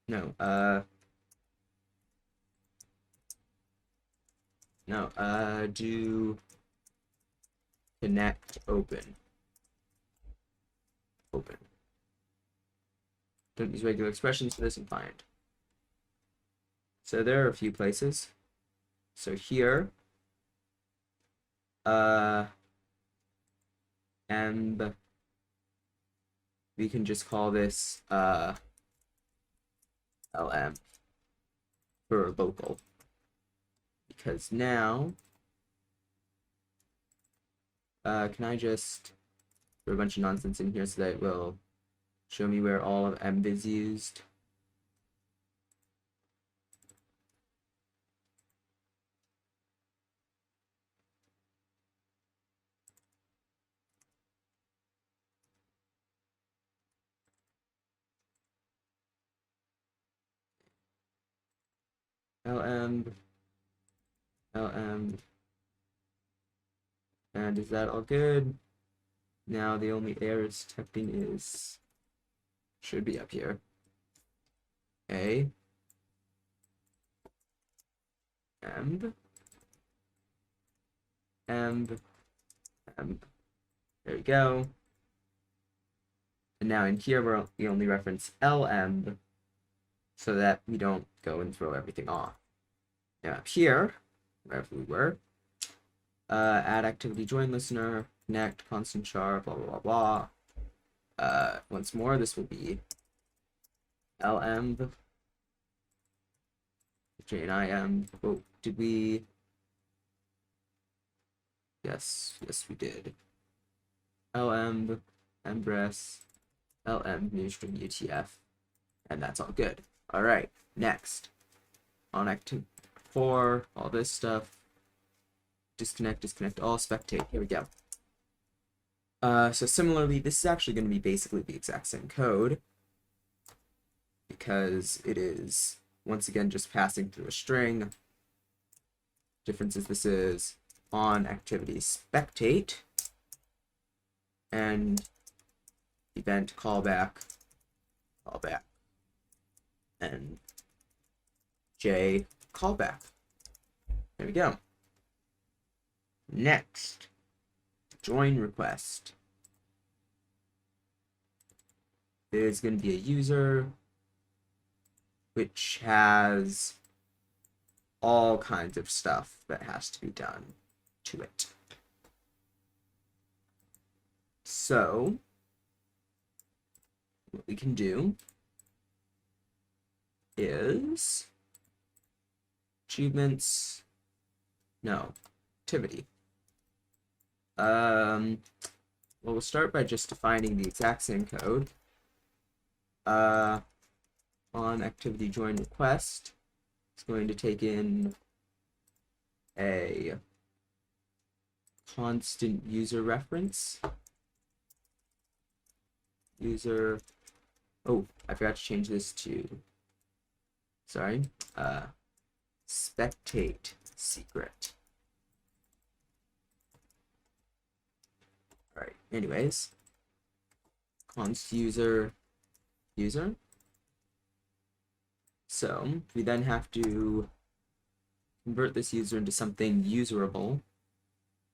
[SPEAKER 1] No, do connect open. Don't use regular expressions for this and find. So there are a few places. So here, and we can just call this LM for local, because now can I just throw a bunch of nonsense in here so that it will show me where all of env is used? LM, and is that all good? Now the only error it's detecting should be up here. A, env, env, env. There we go. And now in here we only reference LM so that we don't go and throw everything off. Now up here, wherever we were, add activity join listener, connect, constant char, blah, blah, blah, blah. Once more, this will be LM, JNI. Oh, did we? Yes, we did. LM, mbress, LM, newstring, UTF, and that's all good. All right, next, on active for all this stuff, disconnect all, spectate. Here we go. So similarly, this is actually going to be basically the exact same code, because it is once again just passing through a string. Difference is this is on activity spectate and event callback, and J callback. There we go. Next, join request. There's going to be a user which has all kinds of stuff that has to be done to it. So what we can do is achievements, no, activity. Well, we'll start by just defining the exact same code. On activity join request, it's going to take in a constant user reference. User, oh, I forgot to change this to, sorry, spectate secret. All right, anyways, const user. So we then have to convert this user into something userable.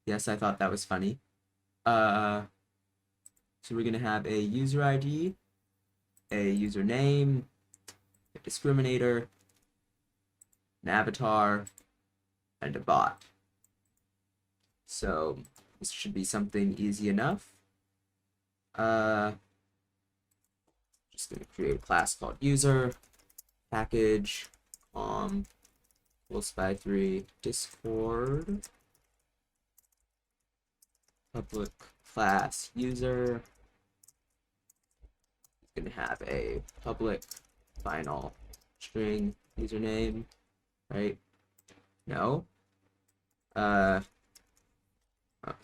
[SPEAKER 1] Yes, I thought that was funny. So we're going to have a user ID a username, a discriminator, an avatar, and a bot. So this should be something easy enough. Just going to create a class called user, package, CoolSpy3, Discord, public class user. It's going to have a public final string username, right? No. Oh,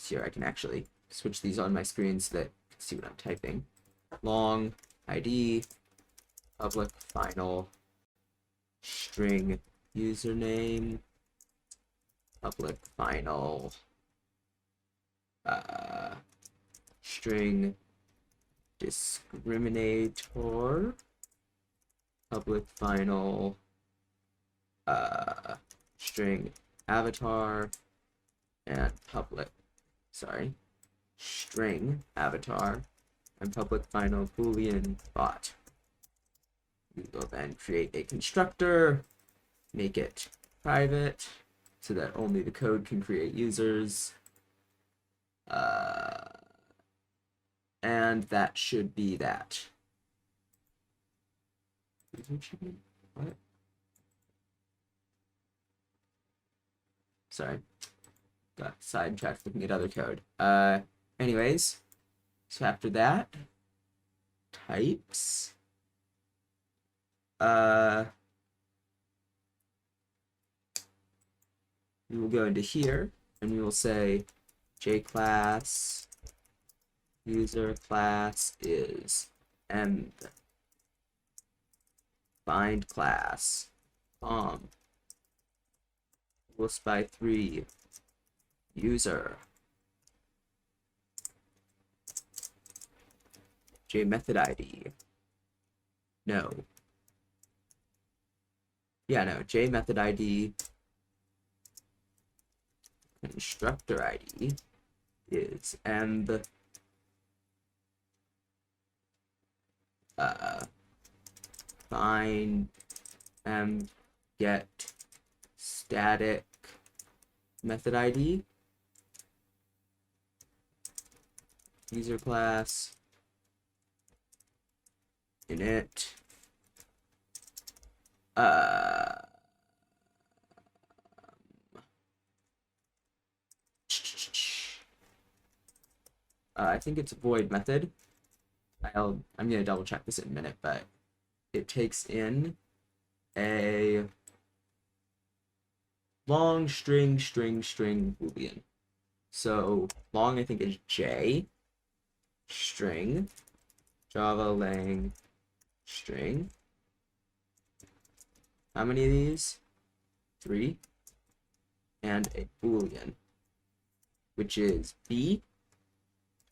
[SPEAKER 1] here I can actually switch these on my screen so that you can see what I'm typing. Long ID, public final string username, public final string discriminator, public final string avatar, and string avatar, and public final boolean bot. We will then create a constructor, make it private so that only the code can create users, and that should be that. What? Sorry, got sidetracked looking at other code. Anyways, so after that, types. We will go into here and we will say jclass user class is env bind class CoolSpy3 user jmethod id jmethod id constructor id is env find get static method id user class init I think it's a void method. I'm gonna double check this in a minute, but it takes in a long string boolean. So long I think is J string Java lang string. How many of these? 3. And a boolean, which is B.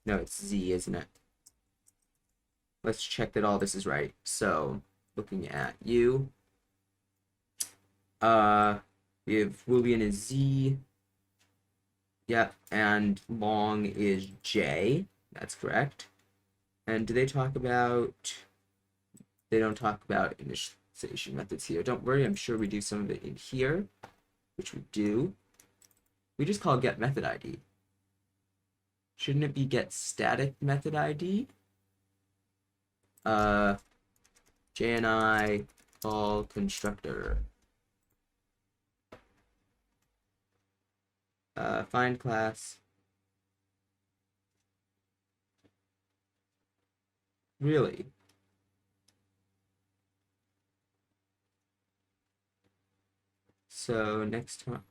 [SPEAKER 1] No, it's Z, isn't it? Let's check that all this is right. So, looking at U, we have boolean is Z. Yep, and long is J. That's correct. And do they talk about? They don't talk about initialization methods here. Don't worry, I'm sure we do some of it in here, which we do. We just call get method ID. Shouldn't it be get static method ID? JNI call constructor. Find class. Really? So next time.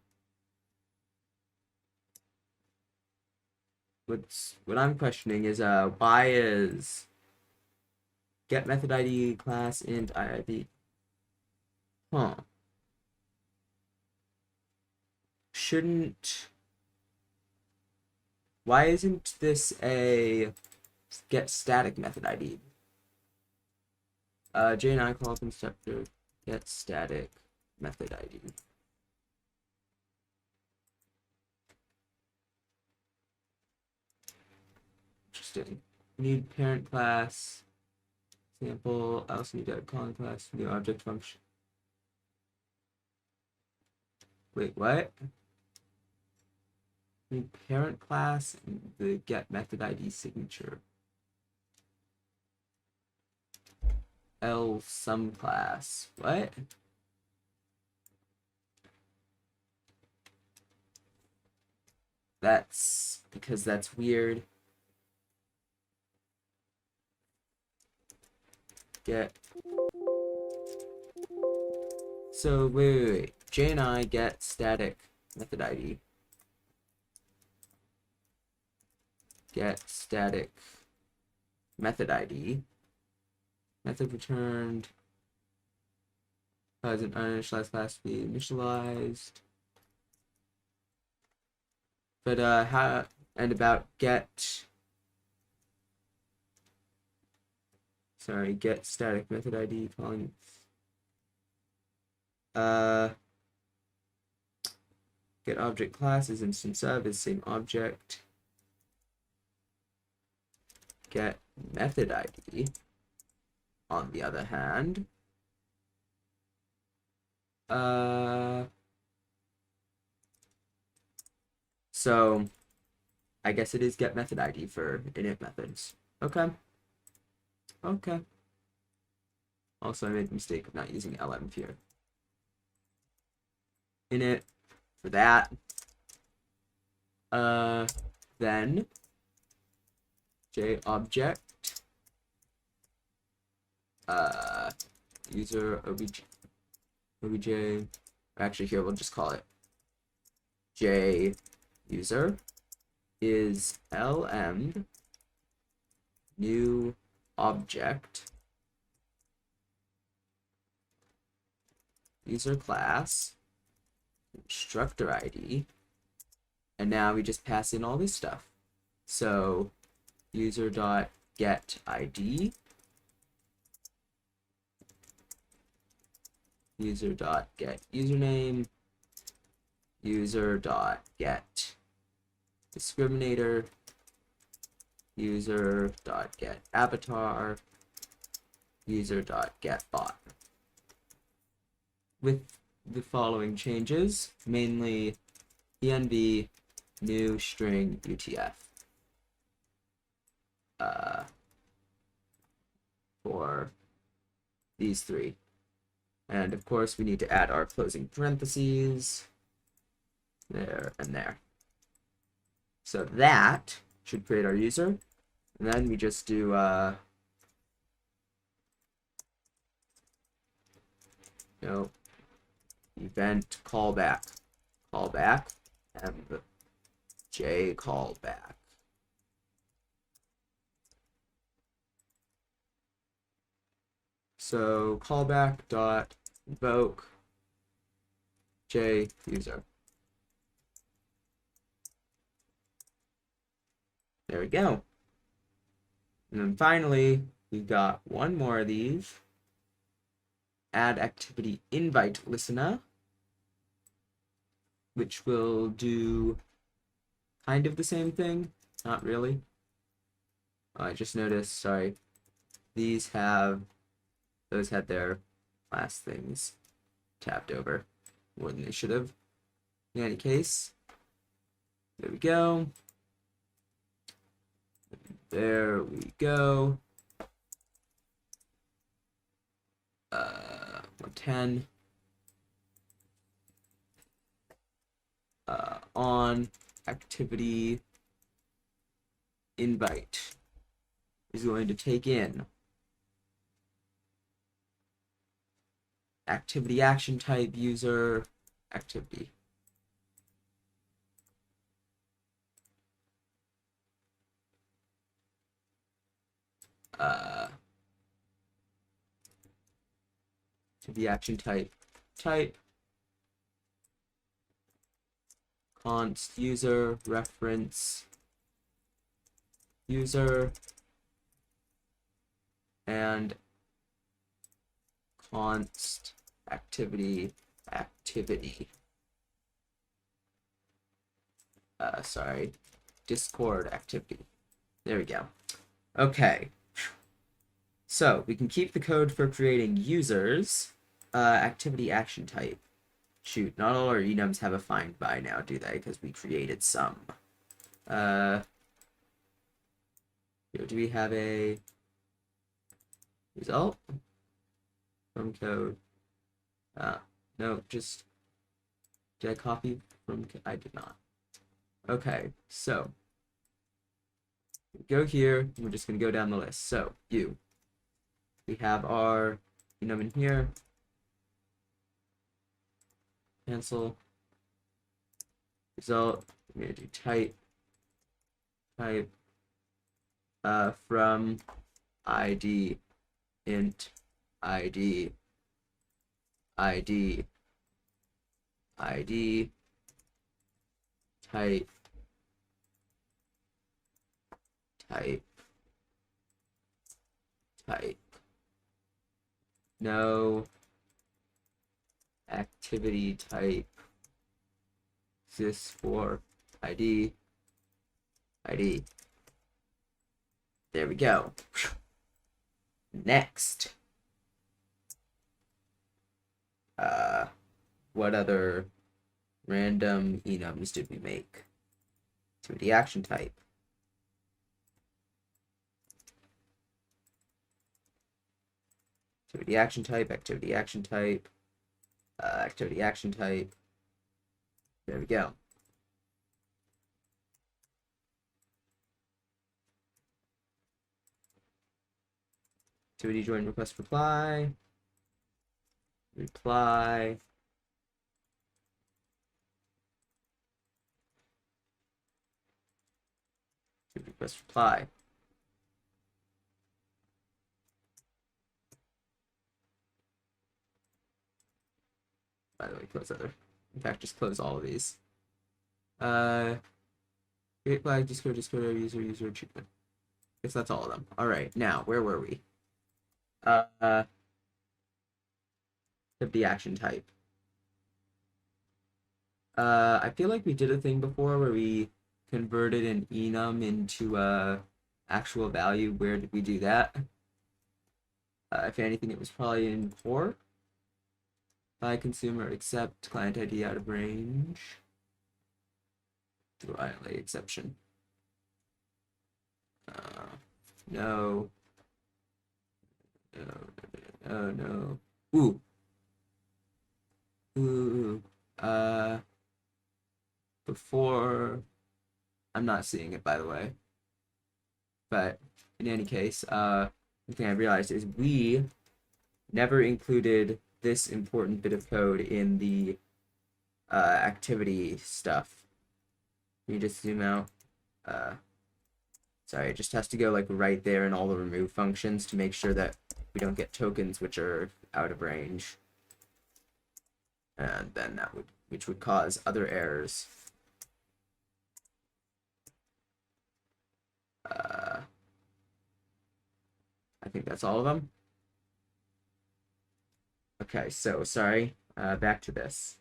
[SPEAKER 1] What I'm questioning is why is get method ID class int IID? Huh. Why isn't this a get static method ID? JNI call constructor get static method ID. Interesting. We need parent class Example, I also need to calling class new object function. Wait, what? New parent class and the get method ID signature. L sum class. What? That's because that's weird. Get. So wait. JNI get static method ID. Get static method ID. Method returned as an uninitialized class to be initialized. But how and about get. Sorry, get static method ID calling. Get object class is instance of is same object. Get method ID, on the other hand, so I guess it is get method ID for init methods. Okay. Okay. Also, I made the mistake of not using lm here. Init for that. Then J object user obj. Actually, here we'll just call it J user is lm new object user class instructor ID, and now we just pass in all this stuff. So user dot get ID, user dot get username, user dot get discriminator, user dot get avatar, user dot get bot. With the following changes, mainly env new string utf for these three. And of course, we need to add our closing parentheses there and there. So that should create our user. And then we just do event callback and J callback. So callback dot invoke J user. There we go. And then finally, we've got one more of these. Add activity invite listener, which will do kind of the same thing. Not really. I just noticed, sorry, those had their last things tabbed over more than they should have. In any case, there we go. There we go. 110. On activity invite is going to take in activity action type user activity. To the action type const user reference user and const activity. Sorry, Discord activity. There we go. Okay. So we can keep the code for creating users. Activity action type. Shoot, not all our enums have a find by now, do they? Because we created some. Do we have a result from code? No, just did I copy from? I did not. Okay, so go here. And we're just gonna go down the list. So we have our enum in here. Cancel. Result. We're gonna do type from ID int ID type no activity type exists for ID. There we go. Next. What other random enums did we make? Activity action type. Activity action type, activity action type, activity action type. There we go. ActivityJoinRequestReply. Reply. ActivityRequestReply. By the way, close other. In fact, just close all of these. Create flag, Discord, user achievement. Guess that's all of them. All right, now where were we? The action type. I feel like we did a thing before where we converted an enum into actual value. Where did we do that? If anything, it was probably in core. By consumer accept client ID out of range. Do ILA exception. No. No. Ooh. Before, I'm not seeing it, by the way. But in any case, the thing I realized is we never included this important bit of code in the activity stuff. Can you just zoom out? Sorry, it just has to go like right there in all the remove functions to make sure that we don't get tokens which are out of range. And then which would cause other errors. I think that's all of them. Okay, so sorry, back to this.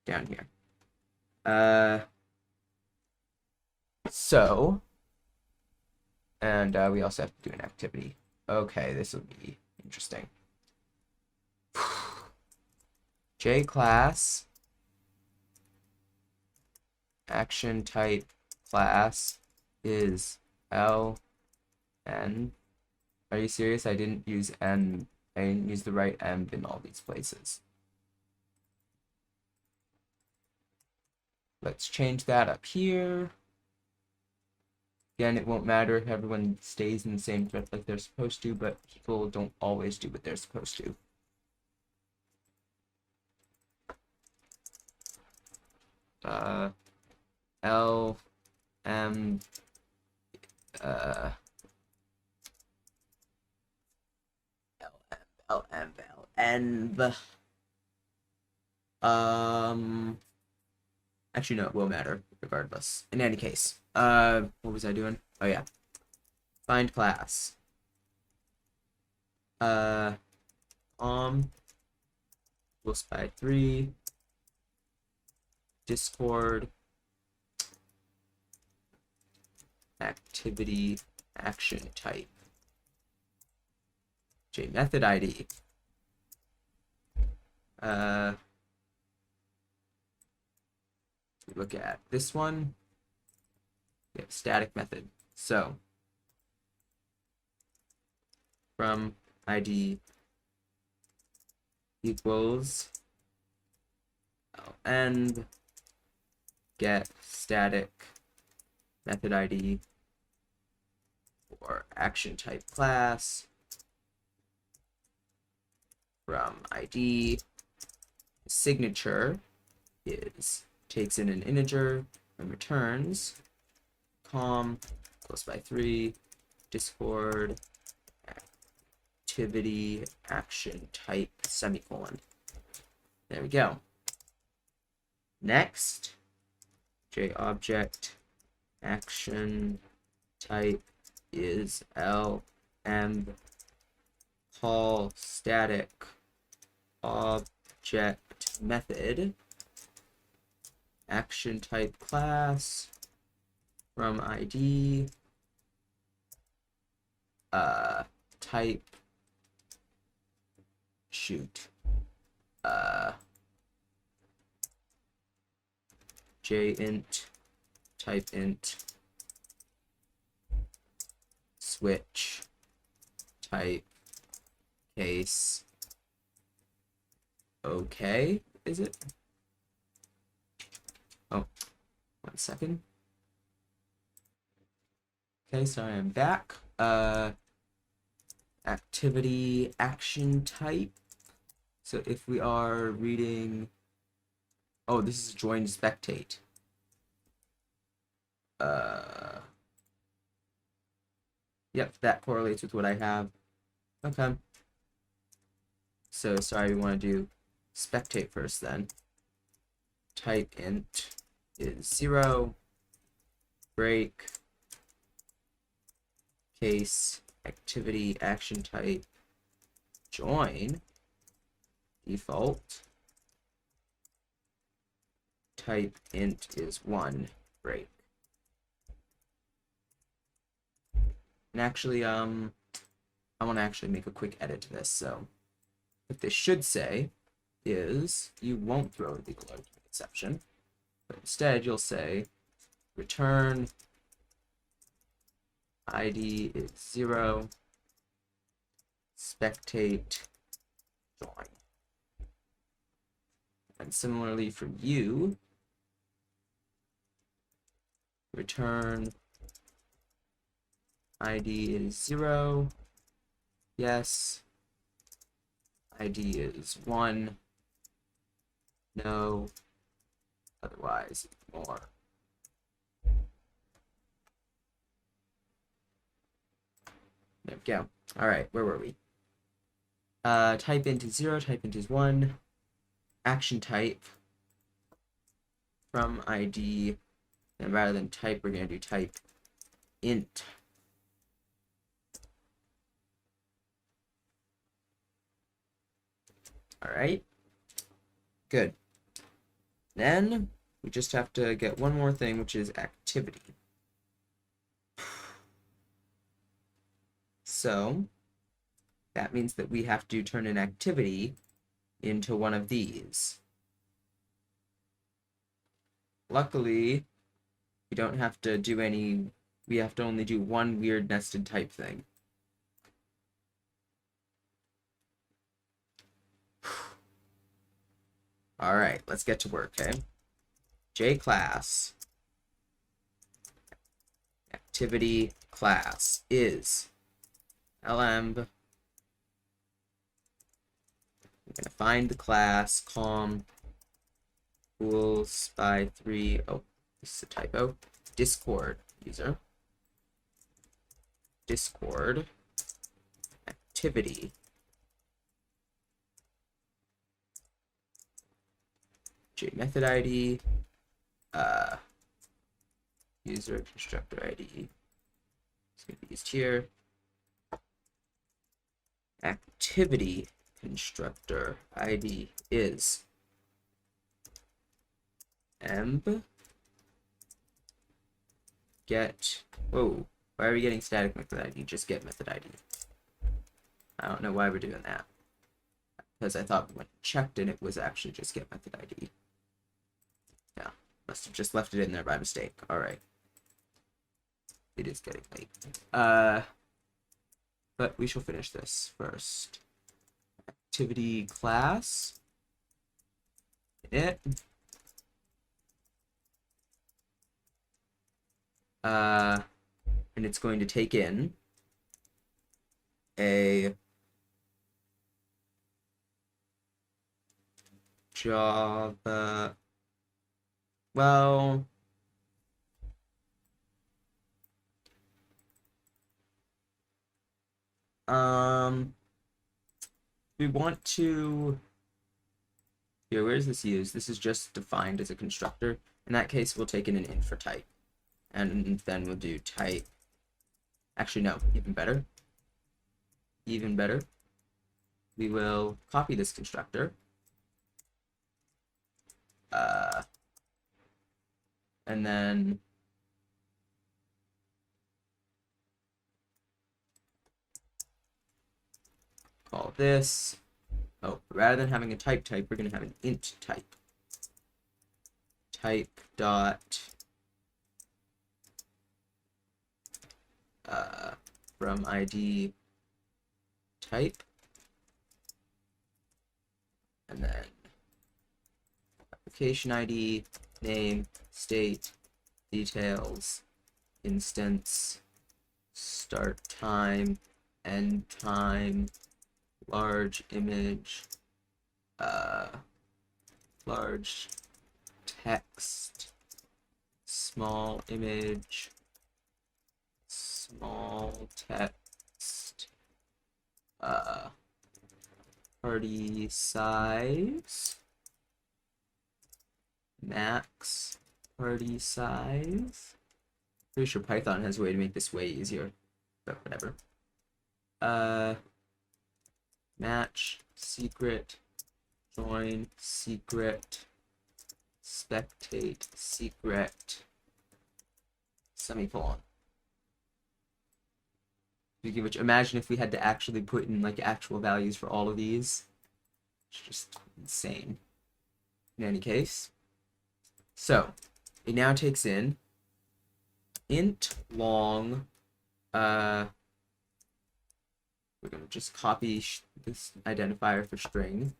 [SPEAKER 1] Down here. So, and we also have to do an activity. Okay, this will be interesting. J class action type class is L N. Are you serious? I didn't use N. I didn't use the right M in all these places. Let's change that up here. Again, it won't matter if everyone stays in the same thread like they're supposed to, but people don't always do what they're supposed to. L M actually no, it will matter regardless. In any case, what was I doing? Oh yeah, find class. CoolSpy3 Discord activity action type. Method ID. Look at this one. We have static method. So from ID equals and get static method ID for action type class from ID. Signature is takes in an integer and returns CoolSpy3 Discord ActivityActionType semicolon. There we go. Next, JObject action type is lm call static object method action type class from ID type JInt type int switch type case okay, is it? Oh, 1 second. Okay, sorry, I'm back. Activity action type. So if we are reading, oh, this is join spectate. Yep, that correlates with what I have. Okay. So sorry, we want to do spectate first then. Type int is 0, break, case, activity, action type, join, default, type int is 1, break. And actually, I want to actually make a quick edit to this, so what this should say is you won't throw a legal argument exception, but instead you'll say return ID is 0, spectate, join. And similarly for you, return ID is 0, yes, ID is 1, no, otherwise ignore. There we go. All right, where were we? Type int is 0, type int is 1, action type from ID, and rather than type, we're going to do type int. All right, good. Then we just have to get one more thing, which is activity. So that means that we have to turn an activity into one of these. Luckily, we don't have to do any, we have to only do one weird nested type thing. All right, let's get to work, okay? JClass activity class is lm. We're gonna find the class CoolSpy3. Oh, this is a typo. Discord user. Discord activity. Method ID, user constructor ID. It's going to be used here. Activity constructor ID is emb get. Whoa, Why are we getting static method ID? Just get method ID. I don't know why we're doing that. Because I thought when checked and it was actually just get method ID. Yeah, must have just left it in there by mistake. Alright. It is getting late. But we shall finish this first. Activity class. It. And it's going to take in a Java, well, we want to, here, where's this used? This is just defined as a constructor. In that case, we'll take in an int for type. And then we'll do type. Actually, no, even better. Even better. We will copy this constructor. And then call this. Oh, rather than having a type, we're going to have an int type. Type dot from ID type, and then application ID, name, state, details, instance, start time, end time, large image, large text, small image, small text, party size, max party size. Pretty sure Python has a way to make this way easier, but whatever. Match, secret, join, secret, spectate, secret, semicolon. Which, imagine if we had to actually put in like actual values for all of these. It's just insane. In any case, so it now takes in int long. We're gonna just copy this identifier for string,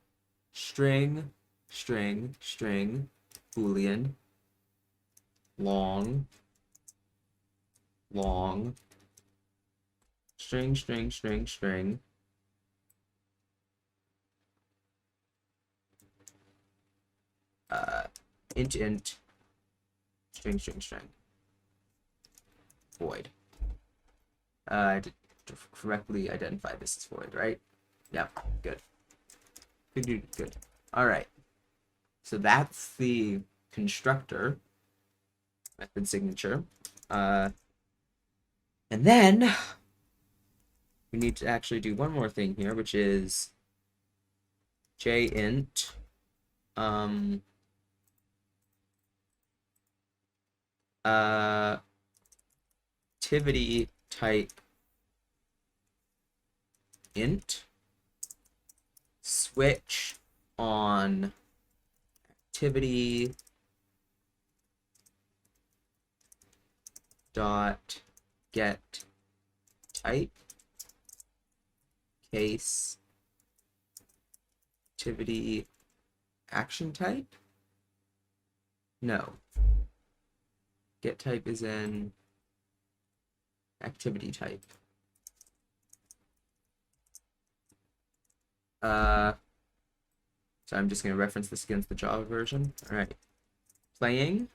[SPEAKER 1] string, string, string, boolean, long, long, string, string, string, string, int, string, string, string, void. I did correctly identify this as void, right? Yeah, good. Good. All right. So that's the constructor method signature. And then we need to actually do one more thing here, which is JInt activity type int switch on activity dot get type case activity action type. No, get type is in activity type. So I'm just going to reference this against the Java version. All right, playing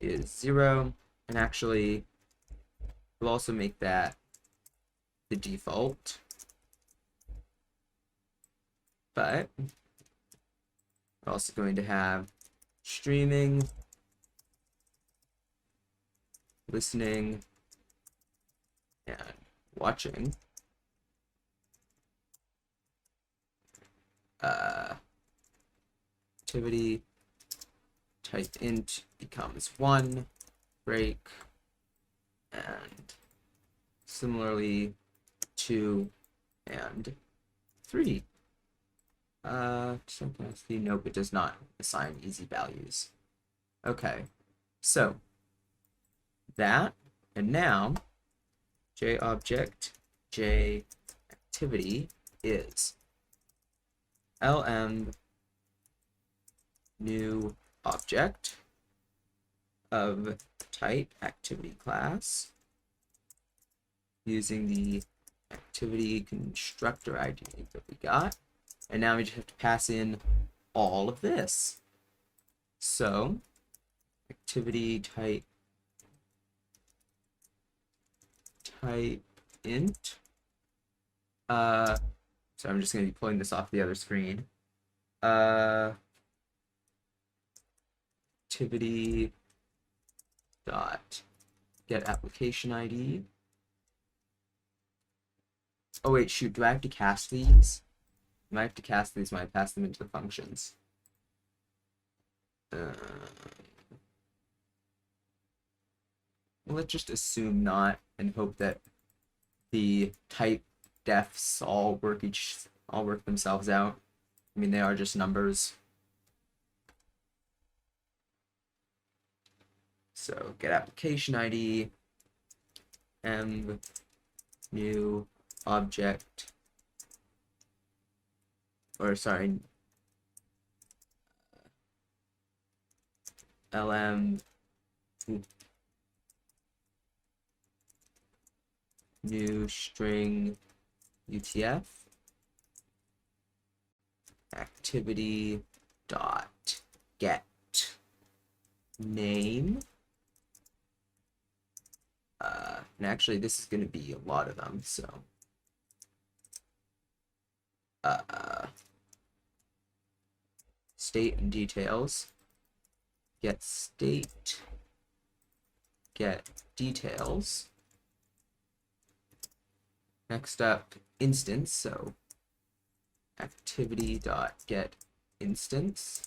[SPEAKER 1] is 0, and actually we'll also make that the default, but we're also going to have streaming, listening, and watching activity type int becomes 1, break, and similarly 2 and 3. Sometimes the nope, it does not assign easy values. Okay, so that, and now JObject JActivity is lm new object of type activity class using the activity constructor ID that we got. And now we just have to pass in all of this. So activity type int. So I'm just going to be pulling this off the other screen. Activity dot get application ID. Oh wait, shoot, do I have to cast these? I might have to cast these when I pass them into the functions. Well, let's just assume not and hope that the type defs all work themselves out. I mean, they are just numbers. So get application ID, m new object, or sorry, lm new string UTF activity dot get name. And actually this is going to be a lot of them, so state and details, get state, get details. Next up, instance, so activity dot get instance.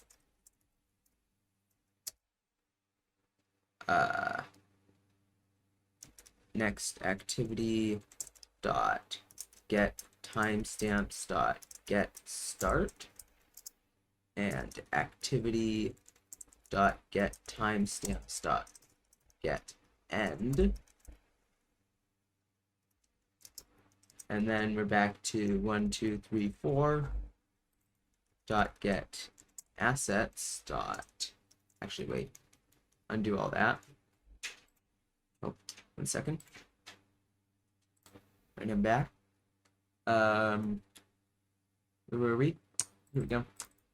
[SPEAKER 1] Next, activity dot get timestamps dot get start, and activity dot get timestamps dot get end. And then we're back to 1, 2, 3, 4 dot get assets dot, actually wait, undo all that. Oh, 1 second. And I'm back. Where were we? Here we go.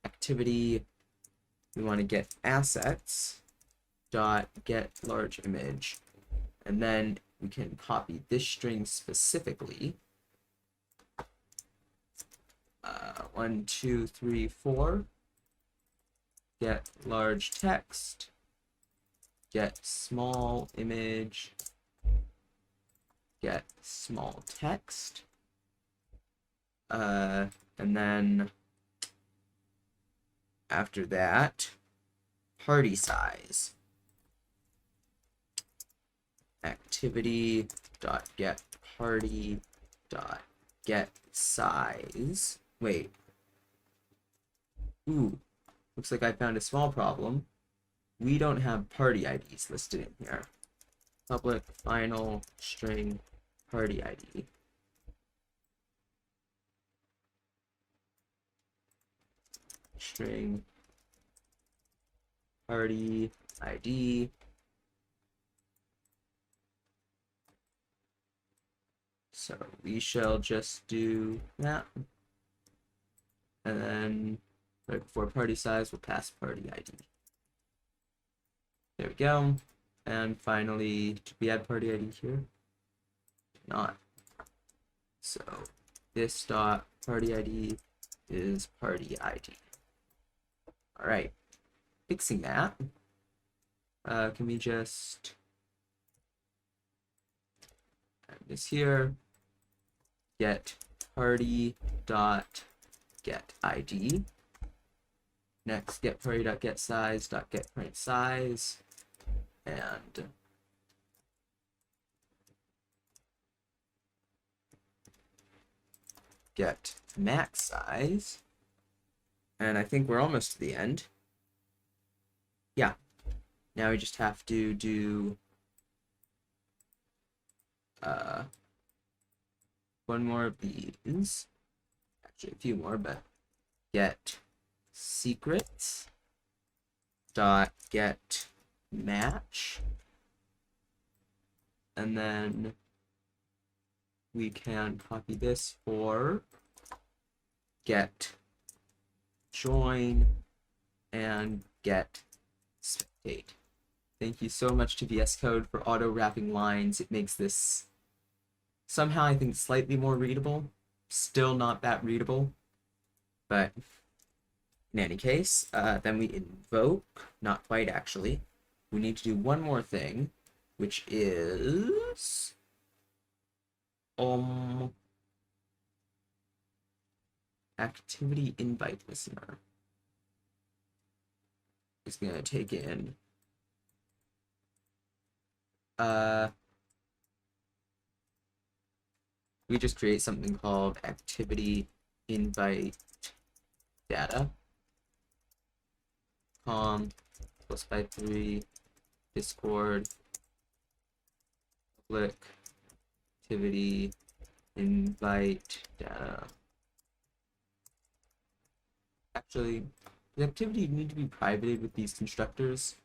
[SPEAKER 1] Activity, we want to get assets dot get large image, and then we can copy this string specifically. 1, 2, 3, 4 get large text, get small image, get small text, and then after that, party size. Activity dot get party dot get size. Wait. Ooh, looks like I found a small problem. We don't have party IDs listed in here. Public final string party ID. String party ID. So we shall just do that. And then right before party size, we'll pass party ID. There we go. And finally, did we add party ID here? Not. So this dot party ID is party ID. All right, fixing that. Can we just add this here? Get party dot get ID. Next, get priority.getSize.getPrintSize, and get max size. And I think we're almost to the end. Yeah. Now we just have to do one more of these. Actually, a few more, but get secrets dot get match, and then we can copy this for get join and get spectate. Thank you so much to VS Code for auto wrapping lines. It makes this somehow, I think, slightly more readable. Still not that readable, but in any case, then we invoke, not quite actually. We need to do one more thing, which is activity invite listener. It's gonna take in we just create something called ActivityInvite data CoolSpyCodes Discord public activity invite data. Actually, does activity need to be privated with these constructors?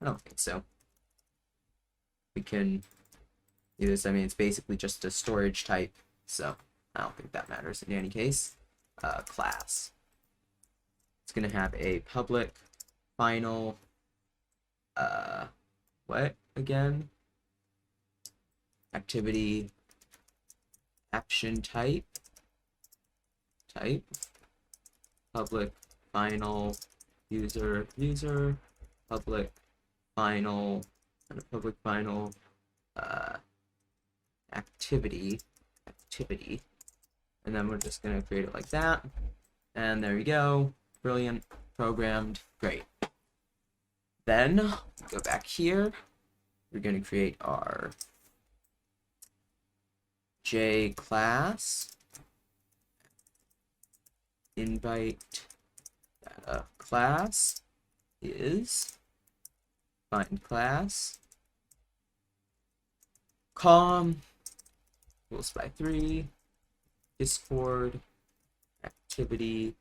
[SPEAKER 1] I don't think so. We can do this. I mean, it's basically just a storage type, so I don't think that matters in any case. Class. It's gonna have a public final what again? Activity action type public final user public final and a public final activity, and then we're just going to create it like that, and there we go. Brilliant, programmed, great. Then go back here, we're going to create our J class invite data class is find class CoolSpy3 Discord activity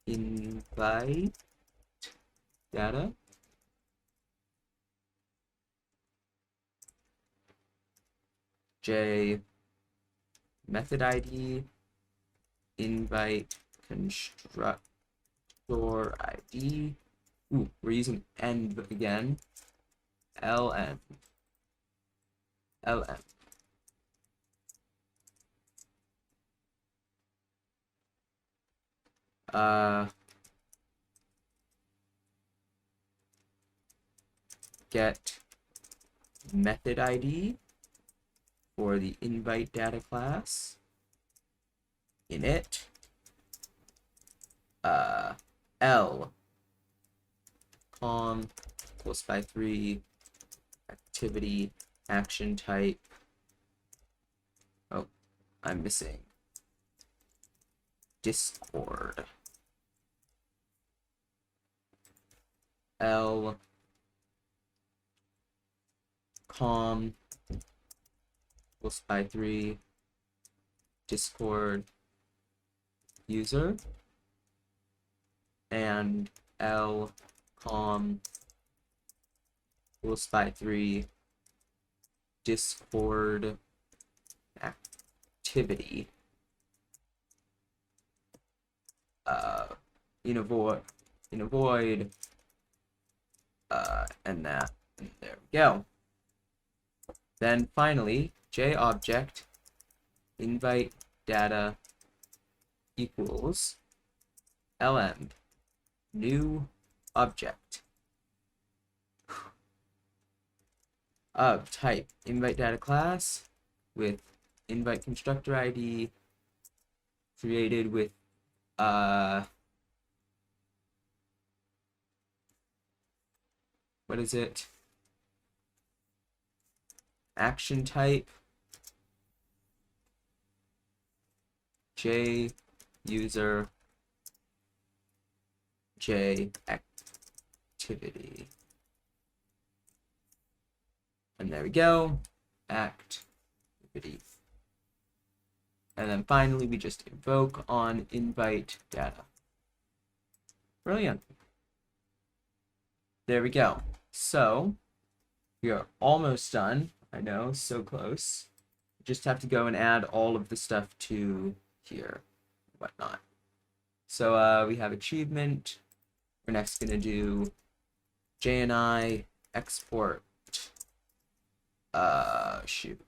[SPEAKER 1] invite data J method ID invite constructor ID. Ooh, we're using end again. ln get method ID for the invite data class init L CoolSpy3 activity action type. Oh, I'm missing Discord. L CoolSpy3 Discord user and L CoolSpy3 Discord activity in a void and that, and there we go. Then finally JObject invite data equals lm new object of type invite data class with invite constructor ID created with what is it? Action type J user J activity. And there we go. Activity. And then finally we just invoke on invite data. Brilliant. There we go. So we are almost done. I know, so close. Just have to go and add all of the stuff to here, whatnot. So we have achievement. We're next gonna do JNI export. Shoot.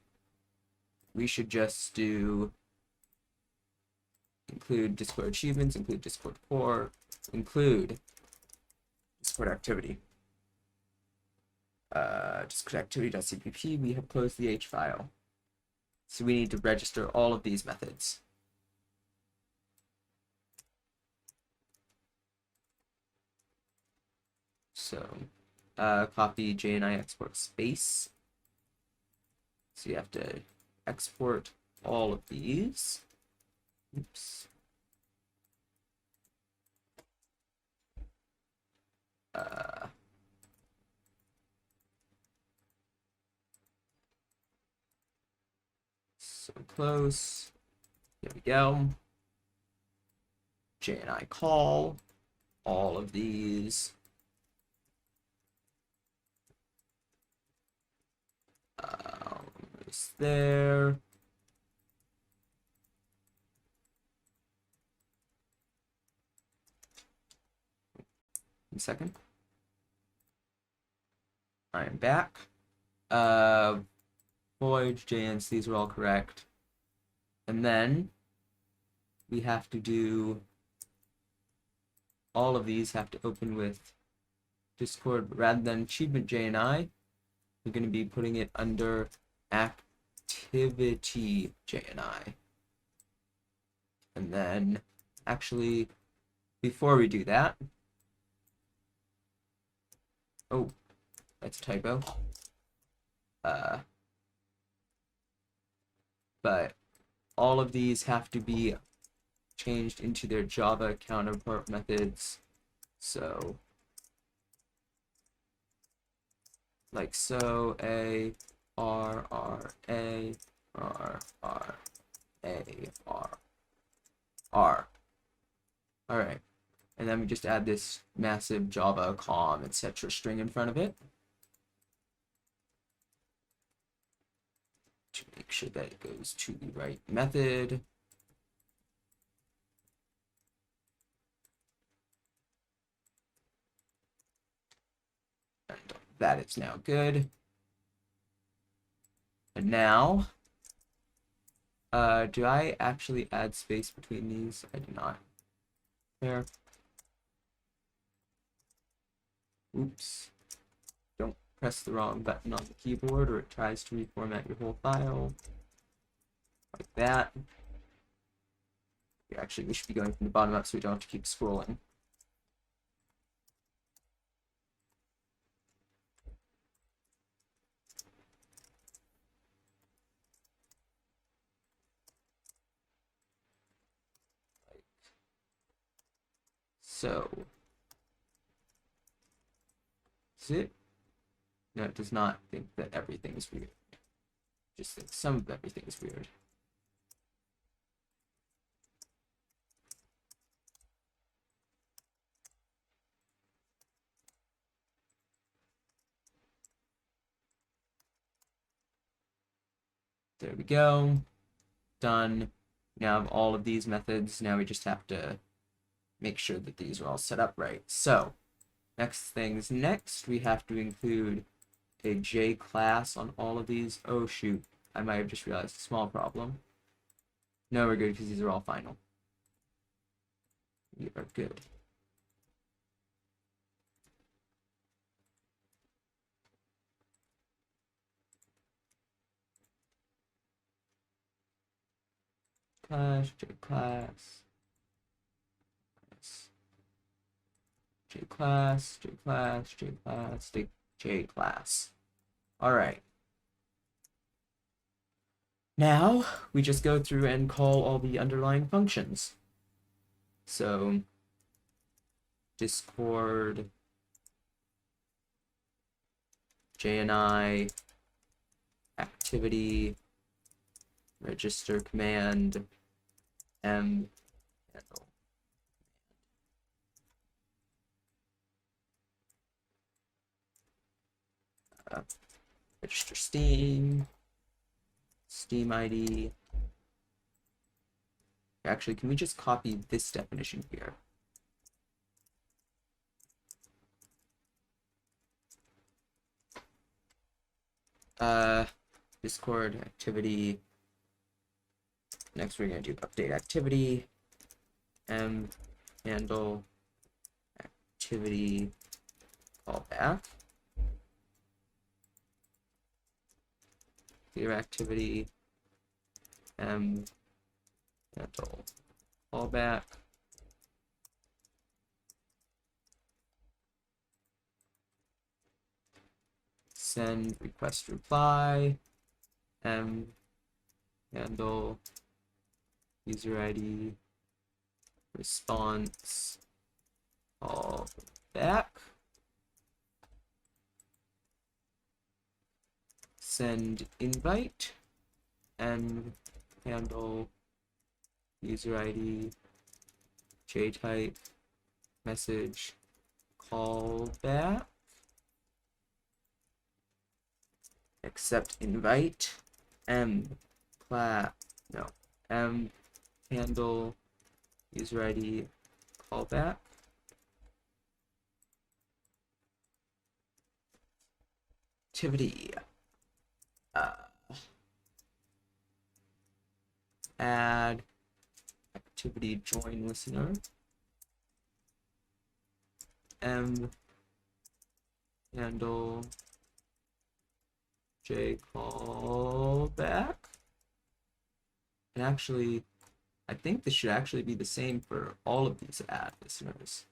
[SPEAKER 1] We should just do include Discord achievements, include Discord core, include Discord activity. Discord activity.cpp, we have closed the H file. So we need to register all of these methods. So copy JNI export space. So you have to export all of these. Oops. So close. There we go. JNI call all of these. It's there. One second. I am back. Void, JNs, these are all correct. And then we have to do all of these have to open with Discord, but rather than achievement JNI, we're going to be putting it under ActivityJNI. And then, actually, before we do that, oh, that's a typo. But all of these have to be changed into their Java counterpart methods. So, like so, A, R, R, A, R, R, A, R, R. All right. And then we just add this massive Java, com, etc. string in front of it to make sure that it goes to the right method. And that is now good. And now, do I actually add space between these? I do not. There. Oops. Don't press the wrong button on the keyboard or it tries to reformat your whole file. Like that. Actually, we should be going from the bottom up so we don't have to keep scrolling. So, is it? No, it does not think that everything is weird. Just thinks some of everything is weird. There we go. Done. Now have all of these methods. Now we just have to make sure that these are all set up right. So, next, we have to include a J class on all of these. Oh shoot, I might have just realized a small problem. No, we're good because these are all final. We are good. Class, J class. J class, J class, J class, J class. All right. Now we just go through and call all the underlying functions. So Discord, JNI, activity, RegisterCommand, handle. RegisterSteam, Steam ID. Actually, can we just copy this definition here? Discord activity. Next, we're going to do UpdateActivity, handle activity callback, ClearActivity, handle callback, SendRequestReply, handle user ID response callback, SendInvite, handle user ID JType message callback, AcceptInvite, handle user ID callback, activity, add activity join listener, handle J callback. And actually, I think this should actually be the same for all of these add listeners.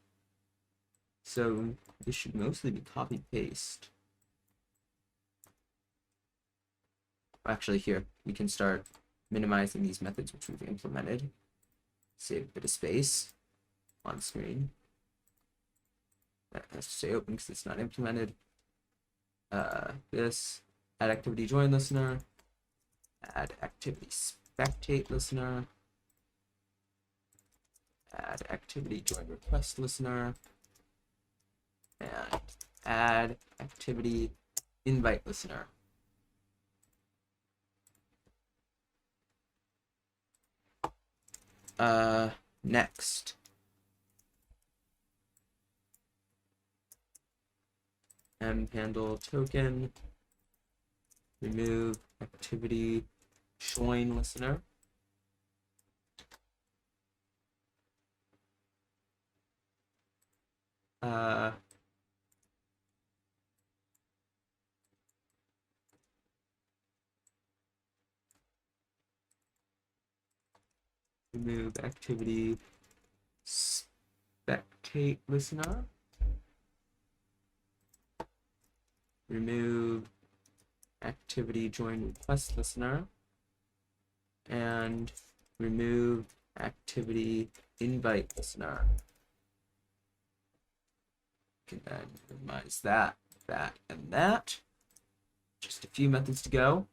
[SPEAKER 1] So this should mostly be copy paste. Actually, here we can start minimizing these methods which we've implemented. Save a bit of space on screen. That has to stay open because it's not implemented. This add activity join listener, add activity spectate listener, add activity join request listener, and add activity invite listener. Next, handle token, remove activity join listener, remove activity spectate listener, remove activity join request listener, and remove activity invite listener. Can then minimize that, and that. Just a few methods to go.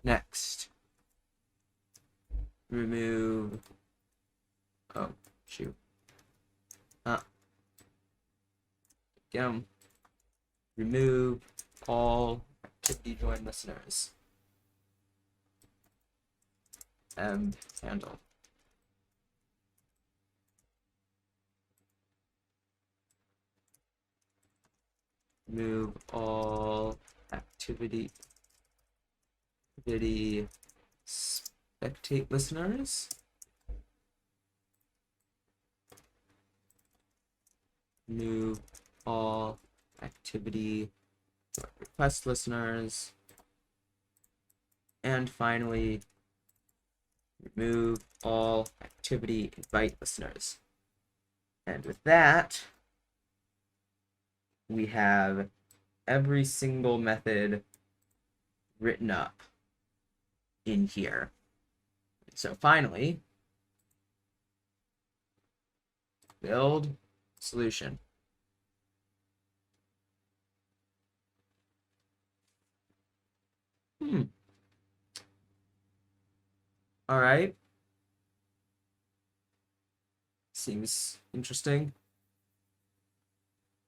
[SPEAKER 1] Next, remove, oh shoot, again, remove all activity join listeners, and handle. Remove all activity spectate listeners. Remove all activity request listeners. And finally, remove all activity invite listeners. And with that, we have every single method written up in here. So finally, build solution. All right. Seems interesting.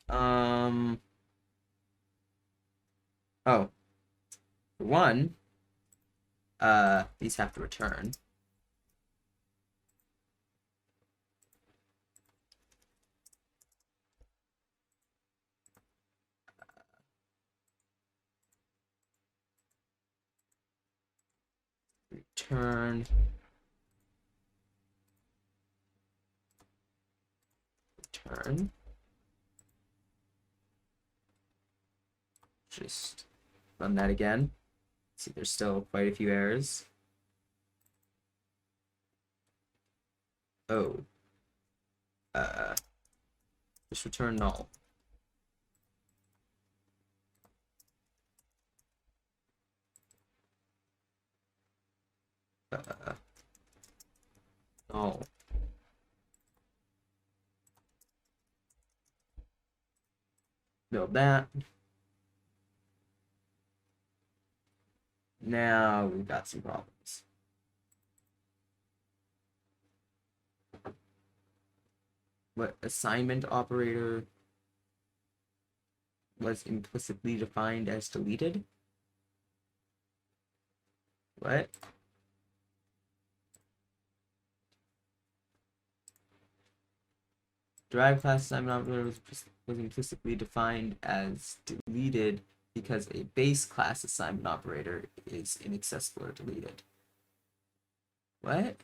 [SPEAKER 1] Oh, for one, these have to return. Return. Return. Just run that again. See, there's still quite a few errors. Oh. Just return null. Null. Build that. Now we've got some problems. What assignment operator was implicitly defined as deleted? What? Derived class assignment operator was implicitly defined as deleted because a base class assignment operator is inaccessible or deleted. What?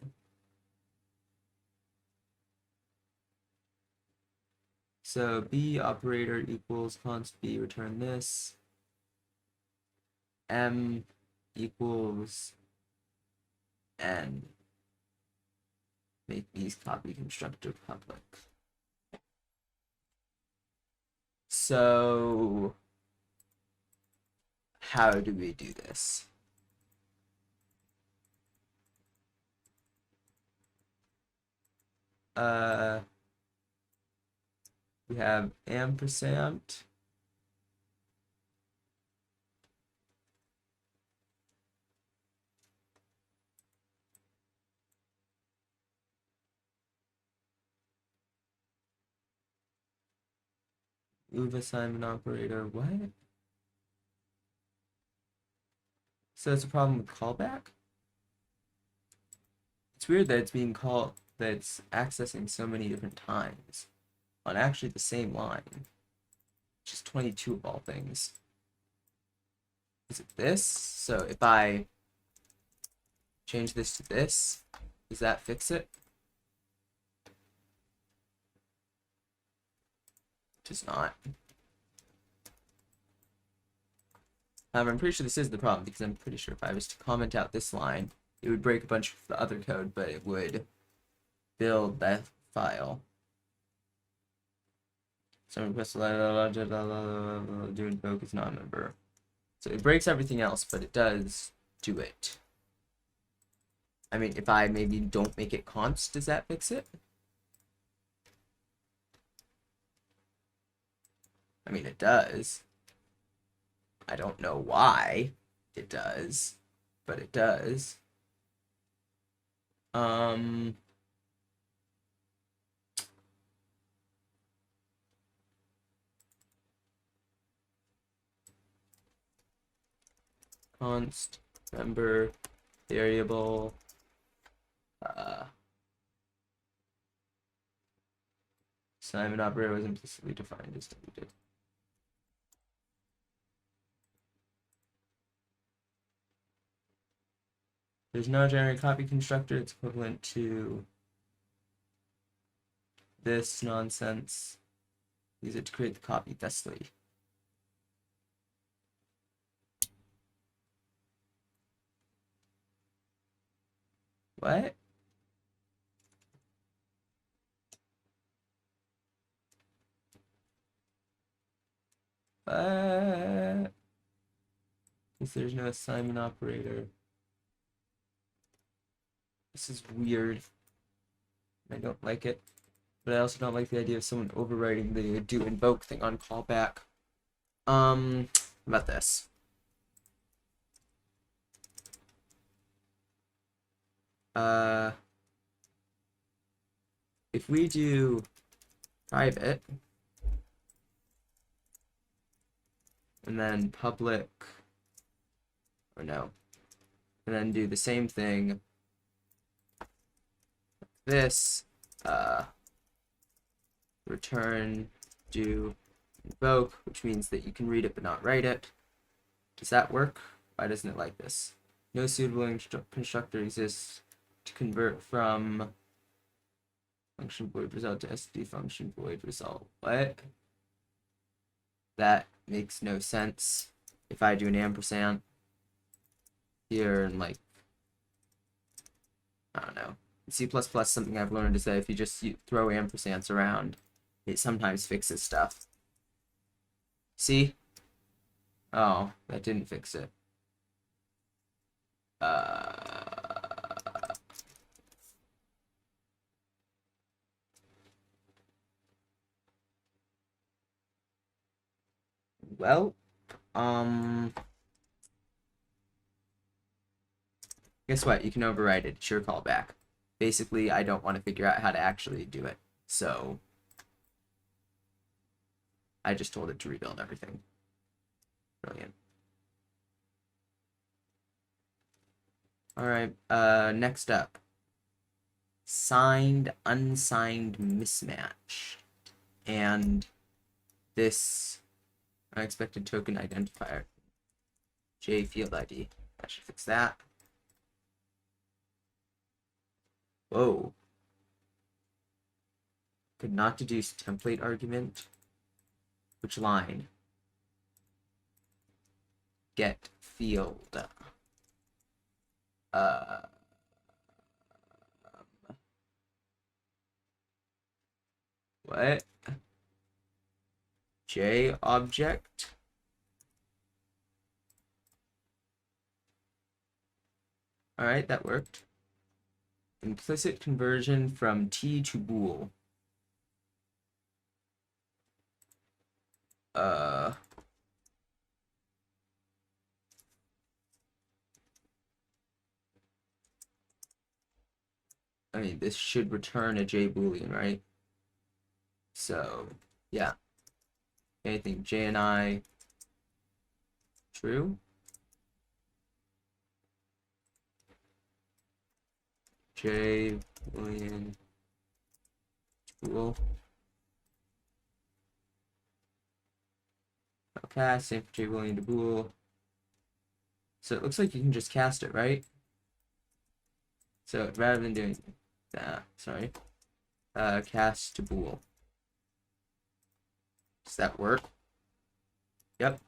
[SPEAKER 1] So B operator equals const B, return this. M equals N. Make these copy constructor public. So how do we do this? We have ampersand. Move assignment operator, what? So it's a problem with callback? It's weird that it's being called, that it's accessing so many different times on actually the same line. Just 22 of all things. Is it this? So if I change this to this, does that fix it? It does not. I'm pretty sure this is the problem, because I'm pretty sure if I was to comment out this line, it would break a bunch of the other code, but it would build that file. Some request do invoke is not a member. So it breaks everything else, but it does do it. I mean, if I maybe don't make it const, does that fix it? I mean, it does. I don't know why it does, but it does. Const member variable assignment operator was implicitly defined as deleted. There's no generate copy constructor. It's equivalent to this nonsense. Use it to create the copy thusly. What? Because there's no assignment operator. This is weird. I don't like it. But I also don't like the idea of someone overwriting the do invoke thing on callback. How about this? If we do private and then public, or no, and then do the same thing, this, return do invoke, which means that you can read it but not write it. Does that work? Why doesn't it like this? No suitable constructor exists to convert from function void result to SD function void result. What? That makes no sense. If I do an ampersand here and like, I don't know. In C++, something I've learned is that if you just throw ampersands around, it sometimes fixes stuff. See? Oh, that didn't fix it. Well, guess what? You can override it. It's your callback. Basically, I don't want to figure out how to actually do it. So I just told it to rebuild everything. Brilliant. All right, next up. Signed, unsigned mismatch. And this unexpected token identifier. J field ID. I should fix that. Whoa. Could not deduce template argument. Which line? Get field. What? J object. All right, that worked. Implicit conversion from T to bool. I mean, this should return a J boolean, right? So, yeah. Anything JNI true? J boolean bool. Okay, same for J boolean to bool. So it looks like you can just cast it, right? So rather than doing that, sorry, cast to bool. Does that work? Yep.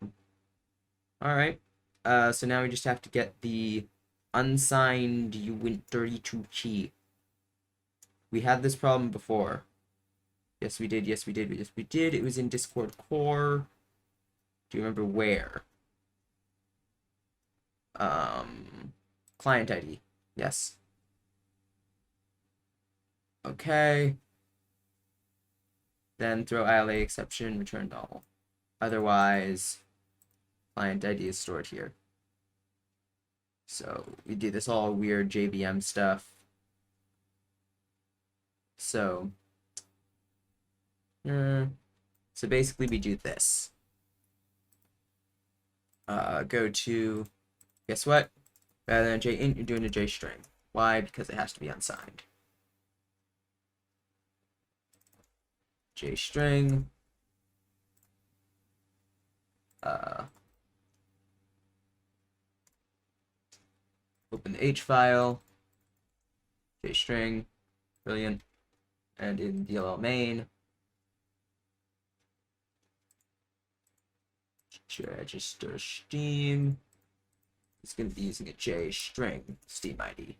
[SPEAKER 1] All right. So now we just have to get the unsigned uint32 key. We had this problem before. Yes, we did. Yes, we did. Yes, we did. It was in Discord core. Do you remember where? Client ID. Yes. Okay. Then throw ILA exception, return null. Otherwise, client ID is stored here. So we do this all weird JVM stuff. So basically we do this. Go to, guess what? Rather than JInt, you're doing a JString. Why? Because it has to be unsigned. JString. Open the H file. JString. Brilliant. And in DLL main, RegisterSteam. It's going to be using a JString Steam ID.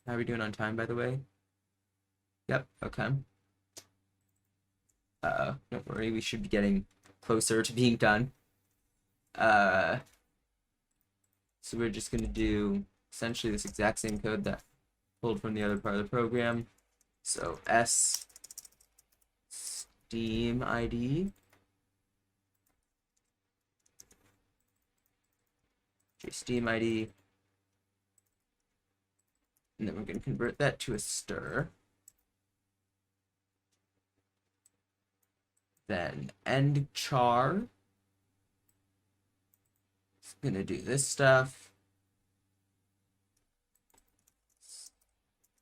[SPEAKER 1] How are we doing on time, by the way? Yep, okay. Don't worry, we should be getting closer to being done. So we're just going to do essentially this exact same code that pulled from the other part of the program. So SDeam ID, JSteam ID, and then we're going to convert that to a stir. Then end char. It's going to do this stuff.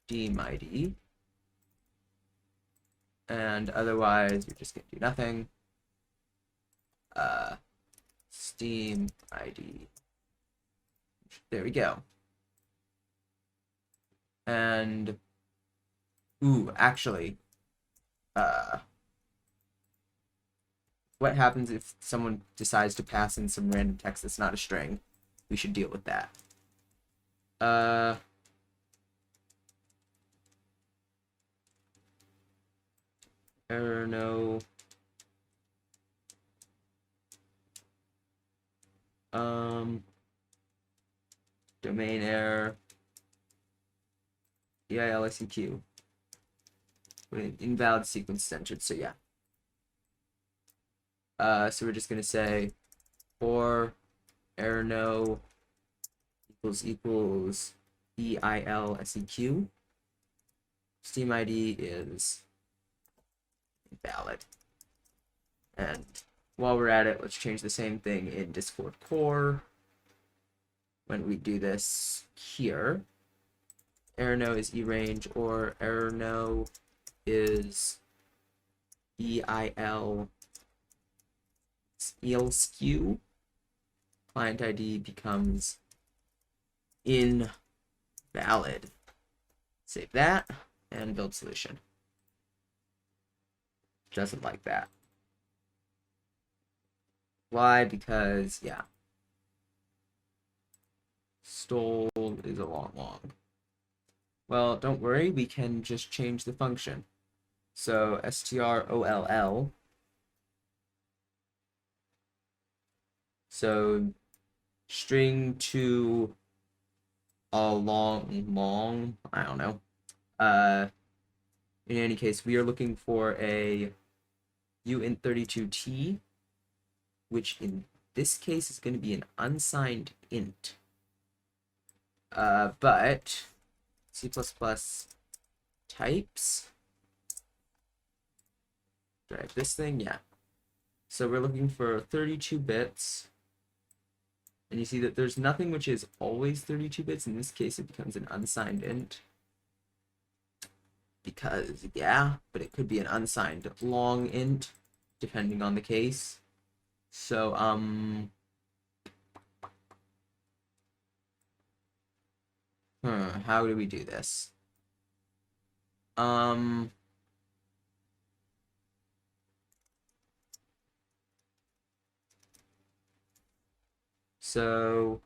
[SPEAKER 1] Steam ID. And otherwise, we're just going to do nothing. Steam ID. There we go. And, ooh, actually, what happens if someone decides to pass in some random text that's not a string? We should deal with that. Error no. Domain error. EILSEQ. Invalid sequence entered, so yeah. So we're just gonna say for error no equals EILSEQ. Steam ID is invalid. And while we're at it, let's change the same thing in Discord core. When we do this here, error no is eRange or error no is EILSEQ. Client ID becomes invalid. Save that and build solution. Doesn't like that. Why? Because, yeah. Stole is a long. Well, don't worry, we can just change the function. So STROLL. So string to a long, I don't know. In any case, we are looking for a uint32t, which in this case is going to be an unsigned int. But C++ types, drive this thing, yeah. So we're looking for 32 bits. And you see that there's nothing which is always 32 bits. In this case, it becomes an unsigned int. Because, yeah, but it could be an unsigned long int, depending on the case. So, how do we do this? So,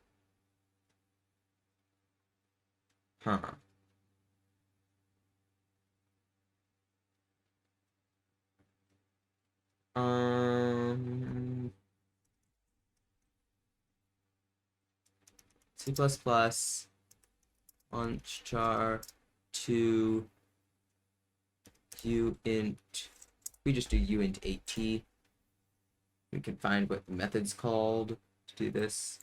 [SPEAKER 1] C++ launch char to uint. We just do uint8t. We can find what the method's called to do this.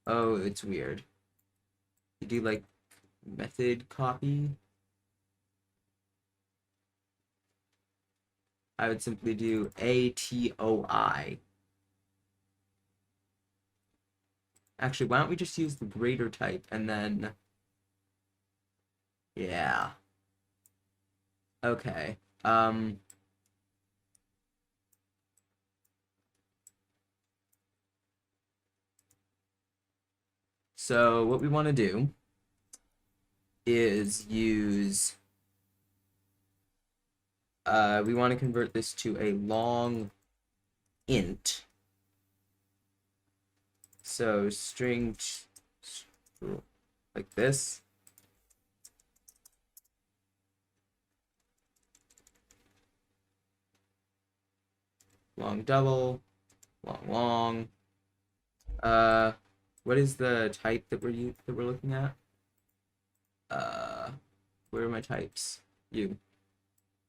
[SPEAKER 1] Oh, it's weird. You do like method copy. I would simply do ATOI. Actually, why don't we just use the greater type and then, yeah. Okay. So what we want to do is use, we want to convert this to a long int. So string like this. long double, long. What is the type that we're looking at? Where are my types?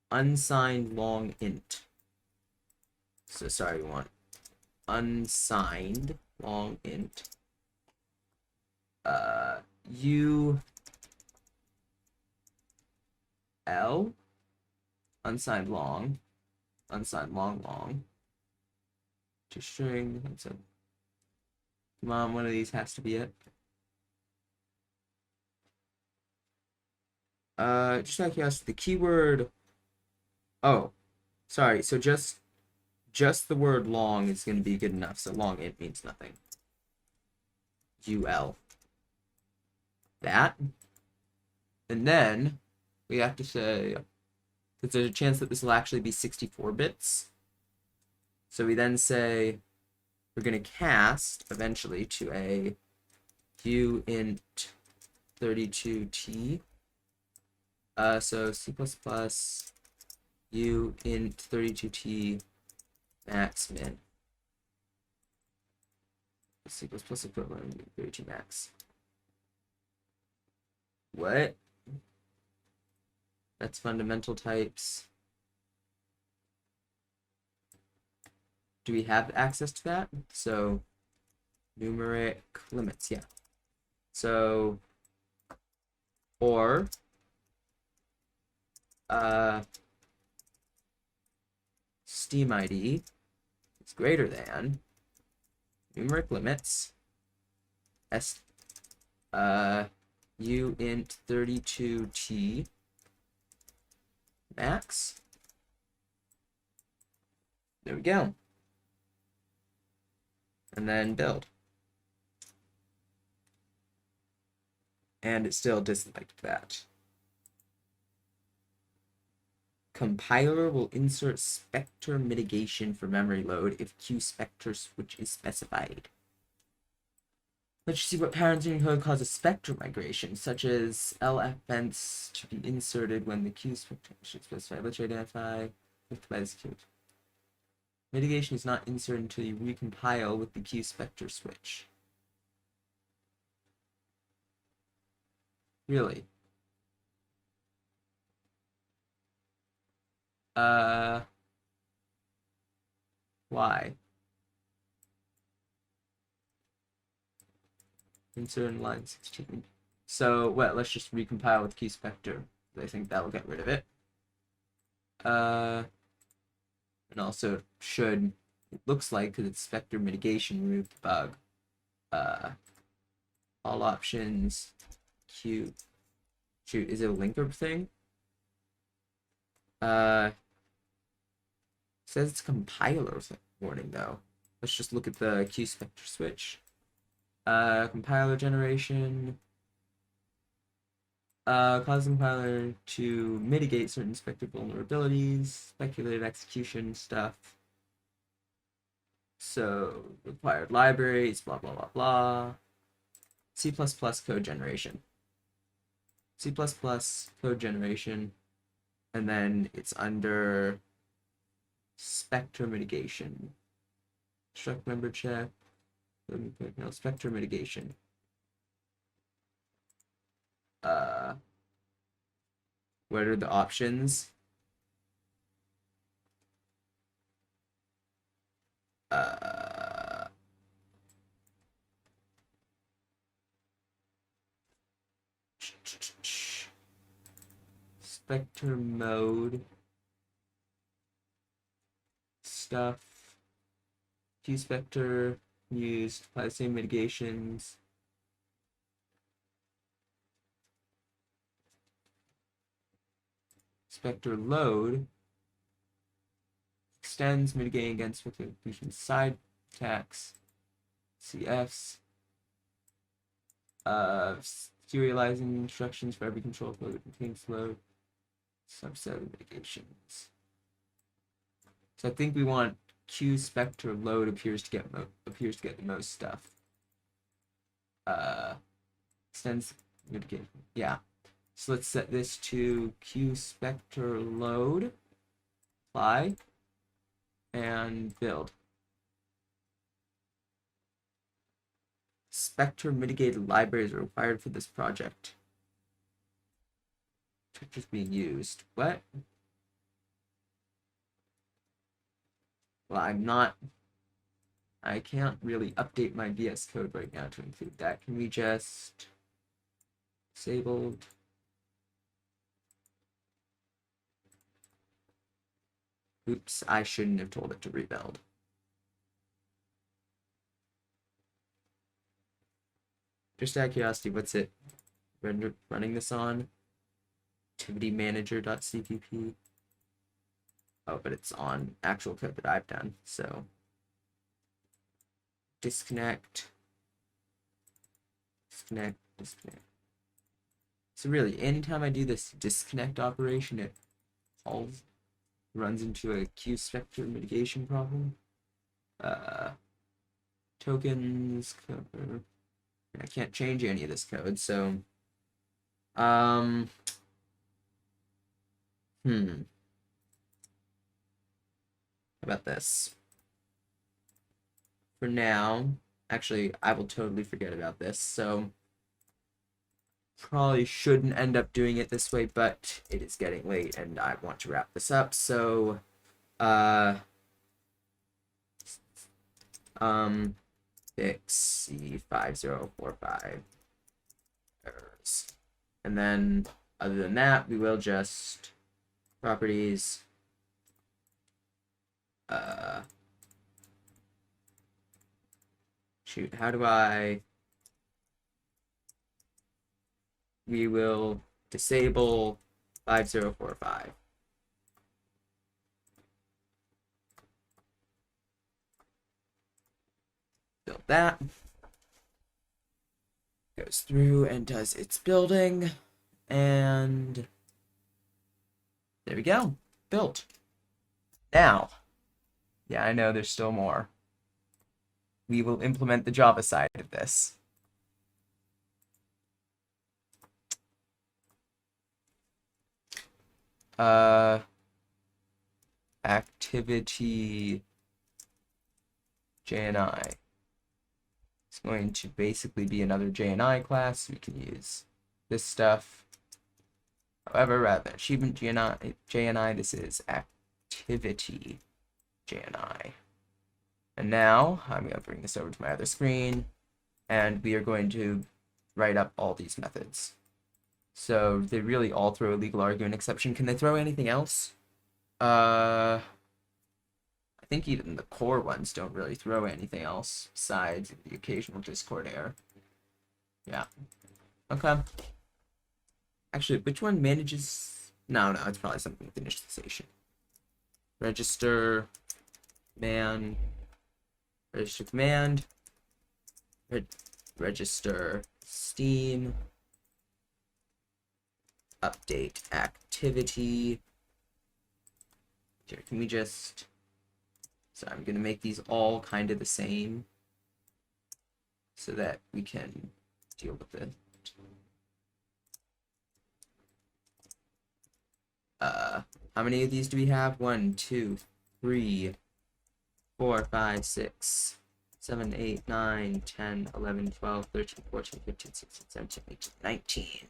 [SPEAKER 1] Unsigned long int. So sorry, we want unsigned long int. UL unsigned long to string. Come on, one of these has to be it. Just out of curiosity, the keyword. Oh, sorry. So just the word long is going to be good enough. So long int means nothing. UL. That. And then we have to say, because there's a chance that this will actually be 64 bits. So we then say we're going to cast eventually to a uint32t. So C++ uint32t max min. C++ equivalent 32 max. What? That's fundamental types. Do we have access to that? So numeric limits, yeah. So or Steam ID is greater than numeric limits uint32t max. There we go. And then build. And it still disliked that. Compiler will insert spectre mitigation for memory load if QSpectre switch is specified. Let's see what parenting code causes spectre migration, such as lfents to be inserted when the QSpectre should specify. Let's identify by this code. Mitigation is not inserted until you recompile with the QSpectre switch. Really? Why? Insert in line 16. So, well, let's just recompile with QSpectre. I think that'll get rid of it. And also should, it looks like, because it's spectre mitigation, remove the bug. All options, Q. Shoot, is it a linker thing? Says it's compiler warning though. Let's just look at the QSpectre switch. Compiler generation. Cause compiler to mitigate certain spectre vulnerabilities, speculative execution stuff. So required libraries, blah blah blah blah. C++ code generation. C++ code generation, and then it's under spectre mitigation. Struct member check. No, spectre mitigation. What are the options? Spectre mode stuff. QSpectre used, apply the same mitigations. Spectre load extends mitigating against spectre side attacks. CFs. Serializing instructions for every control flow that contains load. Subset of mitigations. So I think we want QSpectre load appears to get the most stuff. Extends mitigation. Yeah. So let's set this to QSpectre load. Apply. and build. Spectre mitigated libraries are required for this project. Spectre's being used. What? Well, I can't really update my VS Code right now to include that. Can we just disabled? Oops, I shouldn't have told it to rebuild. Just out of curiosity, what's it running this on? ActivityManager.cpp. Oh, but it's on actual code that I've done, so disconnect. So really, anytime I do this disconnect operation, it all runs into a Q-Spectre mitigation problem. Tokens, cover. I can't change any of this code, so how about this? For now, actually, I will totally forget about this, so probably shouldn't end up doing it this way, but it is getting late and I want to wrap this up, so fix C5045 errors. And then other than that, we will just properties shoot, how do we will disable 5045. Build that. Goes through and does its building. And there we go. Built. Now, yeah, I know there's still more. We will implement the Java side of this. Activity JNI. It's going to basically be another JNI class. We can use this stuff. However, rather than achievement JNI, this is activity JNI. And now I'm going to bring this over to my other screen, and we are going to write up all these methods. So they really all throw a legal argument exception. Can they throw anything else? I think even the core ones don't really throw anything else besides the occasional Discord error. Yeah. Okay. Actually, which one manages? No, it's probably something with initialization. Register command, register Steam, update activity. Here, can we just? So I'm going to make these all kind of the same so that we can deal with it. How many of these do we have? 1, 2, 3, 4, 5, 6, 7, 8, 9, 10, 11, 12, 13, 14, 15, 16, 17, 18, 19.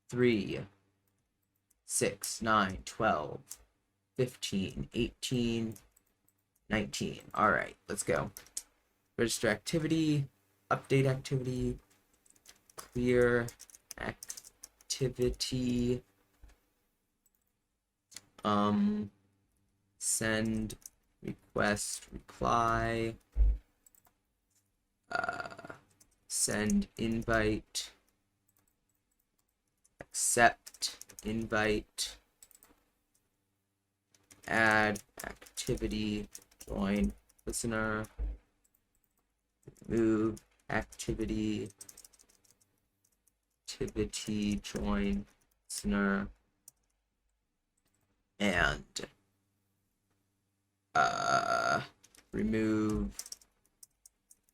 [SPEAKER 1] 3, 6, 9, 12, 15, 18, 19. All right, let's go. Register activity, update activity, clear activity, send request reply, send invite, accept invite, add activity join listener, remove activity join listener, and remove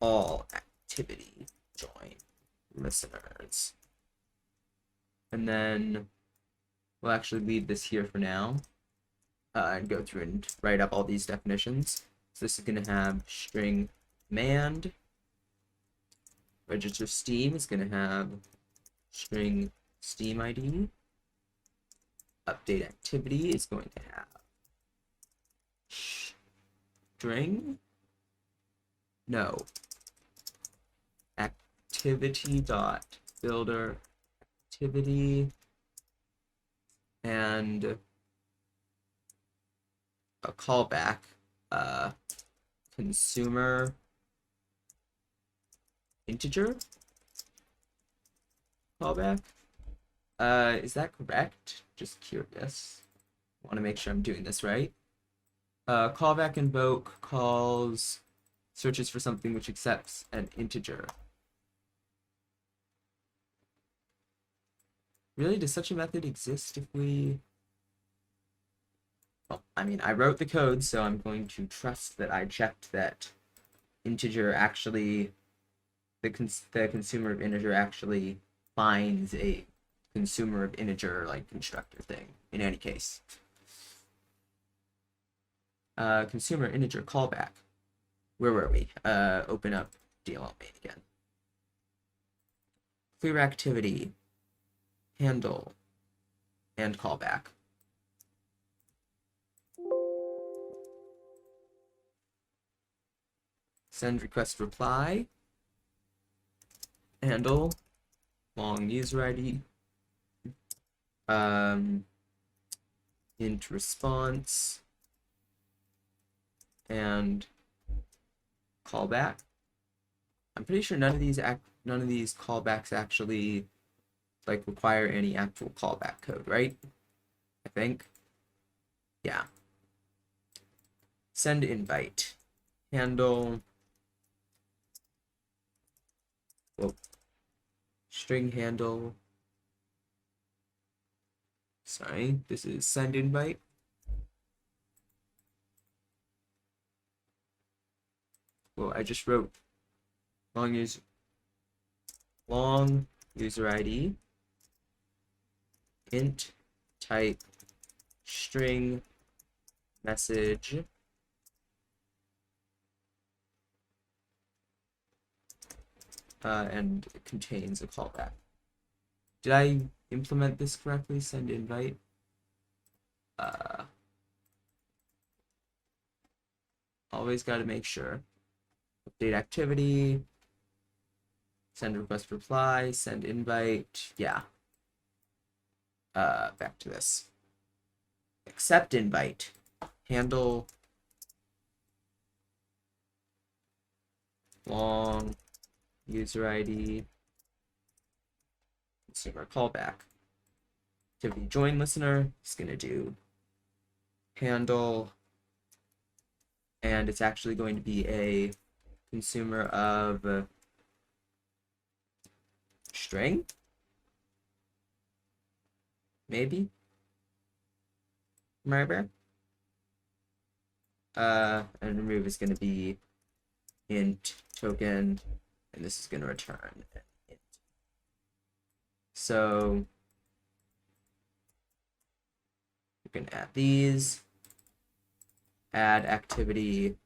[SPEAKER 1] all activity join listeners. And then we'll actually leave this here for now. and go through and write up all these definitions. So this is going to have string mand. RegisterSteam is going to have string Steam ID. UpdateActivity is going to have string. No. Activity.builder activity and a callback, consumer integer callback. Is that correct? Just curious. Want to make sure I'm doing this right. Callback invoke calls, searches for something which accepts an integer. Really, does such a method exist if we... Well, I mean, I wrote the code, so I'm going to trust that I checked that integer actually, the consumer of integer actually finds a consumer of integer, like, constructor thing, in any case. Consumer integer callback. Where were we? Open up DLL main again. ClearActivity, handle, and callback. SendRequestReply, handle, long user ID, int response, and callback. I'm pretty sure none of these callbacks actually like require any actual callback code, right? I think. Yeah. SendInvite, handle, well, string handle. Sorry, this is SendInvite. Well, I just wrote long user ID, int type string message and it contains a callback. Did I implement this correctly? SendInvite. Always got to make sure. UpdateActivity, SendRequestReply, SendInvite. Yeah. Back to this. AcceptInvite, handle, long user ID, consumer callback. ActivityJoinListener is going to do handle, and it's actually going to be a consumer of string, maybe. Remember? And remove is going to be int token, and this is going to return an int. So you can add these, add activity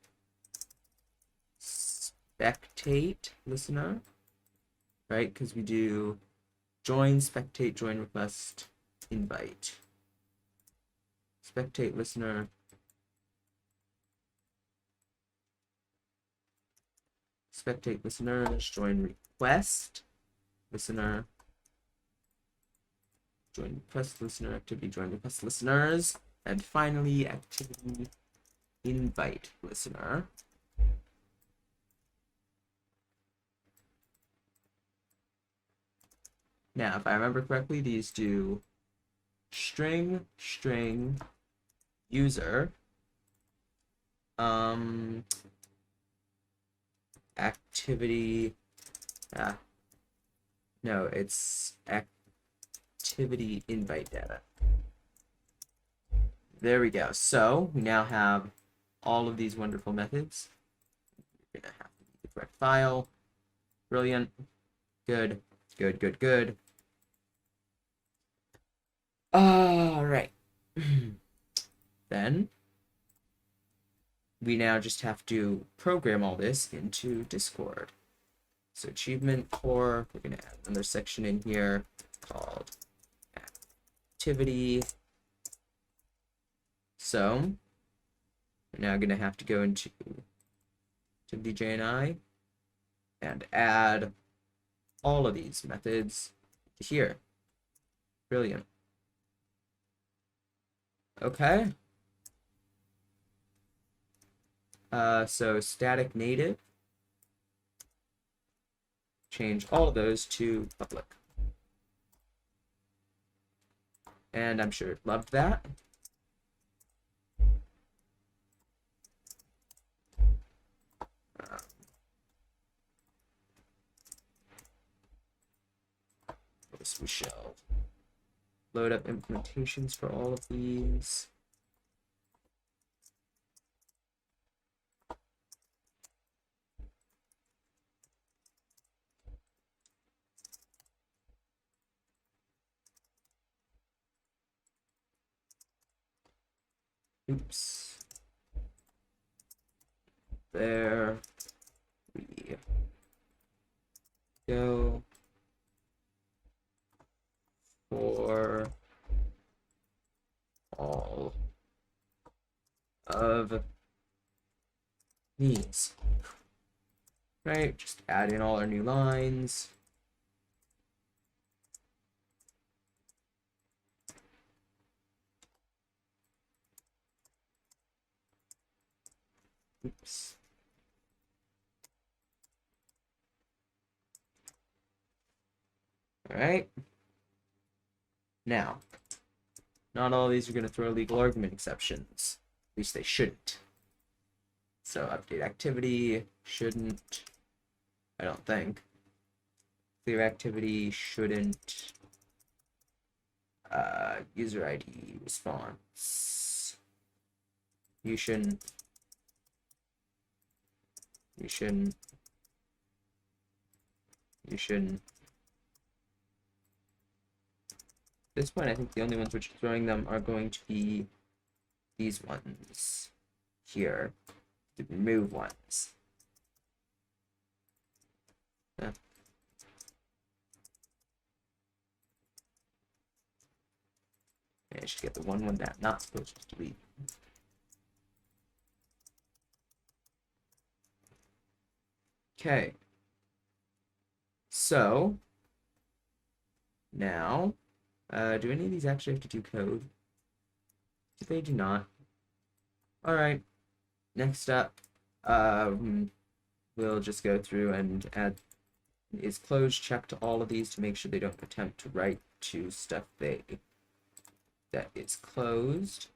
[SPEAKER 1] spectate listener, right? Because we do join, spectate, join request, invite. Spectate listener, spectate listeners, join request listener, join request listener, activity join request listeners, and finally activity invite listener. Now, if I remember correctly, these do string user activity no, it's activity invite data. There we go. So we now have all of these wonderful methods. You're gonna have to be the correct file. Brilliant. Good. All right. Then we now just have to program all this into Discord. So achievement core, we're going to add another section in here called activity. So we're now going to have to go into ActivityJNI and add all of these methods here. Brilliant. Okay. So static native, change all of those to public. And I'm sure it loved that. We shall load up implementations for all of these. Oops. There we go. For all of these. Right, just add in all our new lines. Oops. All right. Now, not all of these are going to throw legal argument exceptions. At least they shouldn't. So UpdateActivity shouldn't. I don't think. ClearActivity shouldn't. User ID response. You shouldn't. You shouldn't. You shouldn't. At this point, I think the only ones which are throwing them are going to be these ones here, the remove ones. Yeah. I should get the one that I'm not supposed to delete. Okay. So now, do any of these actually have to do code? They do not. All right. Next up, we'll just go through and add is closed check to all of these to make sure they don't attempt to write to stuff that is closed.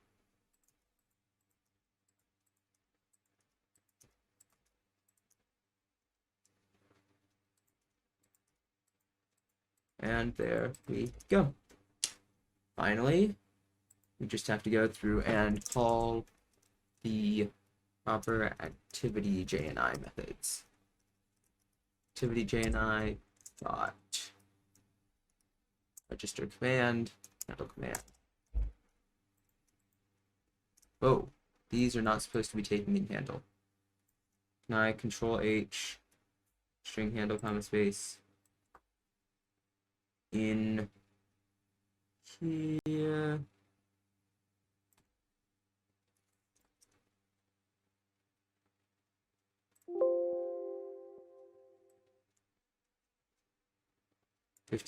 [SPEAKER 1] And there we go. Finally, we just have to go through and call the proper ActivityJNI methods. ActivityJNI dot RegisterCommand, handle command. Oh, these are not supposed to be taken in handle. Can I Control H, string handle, comma space, in here.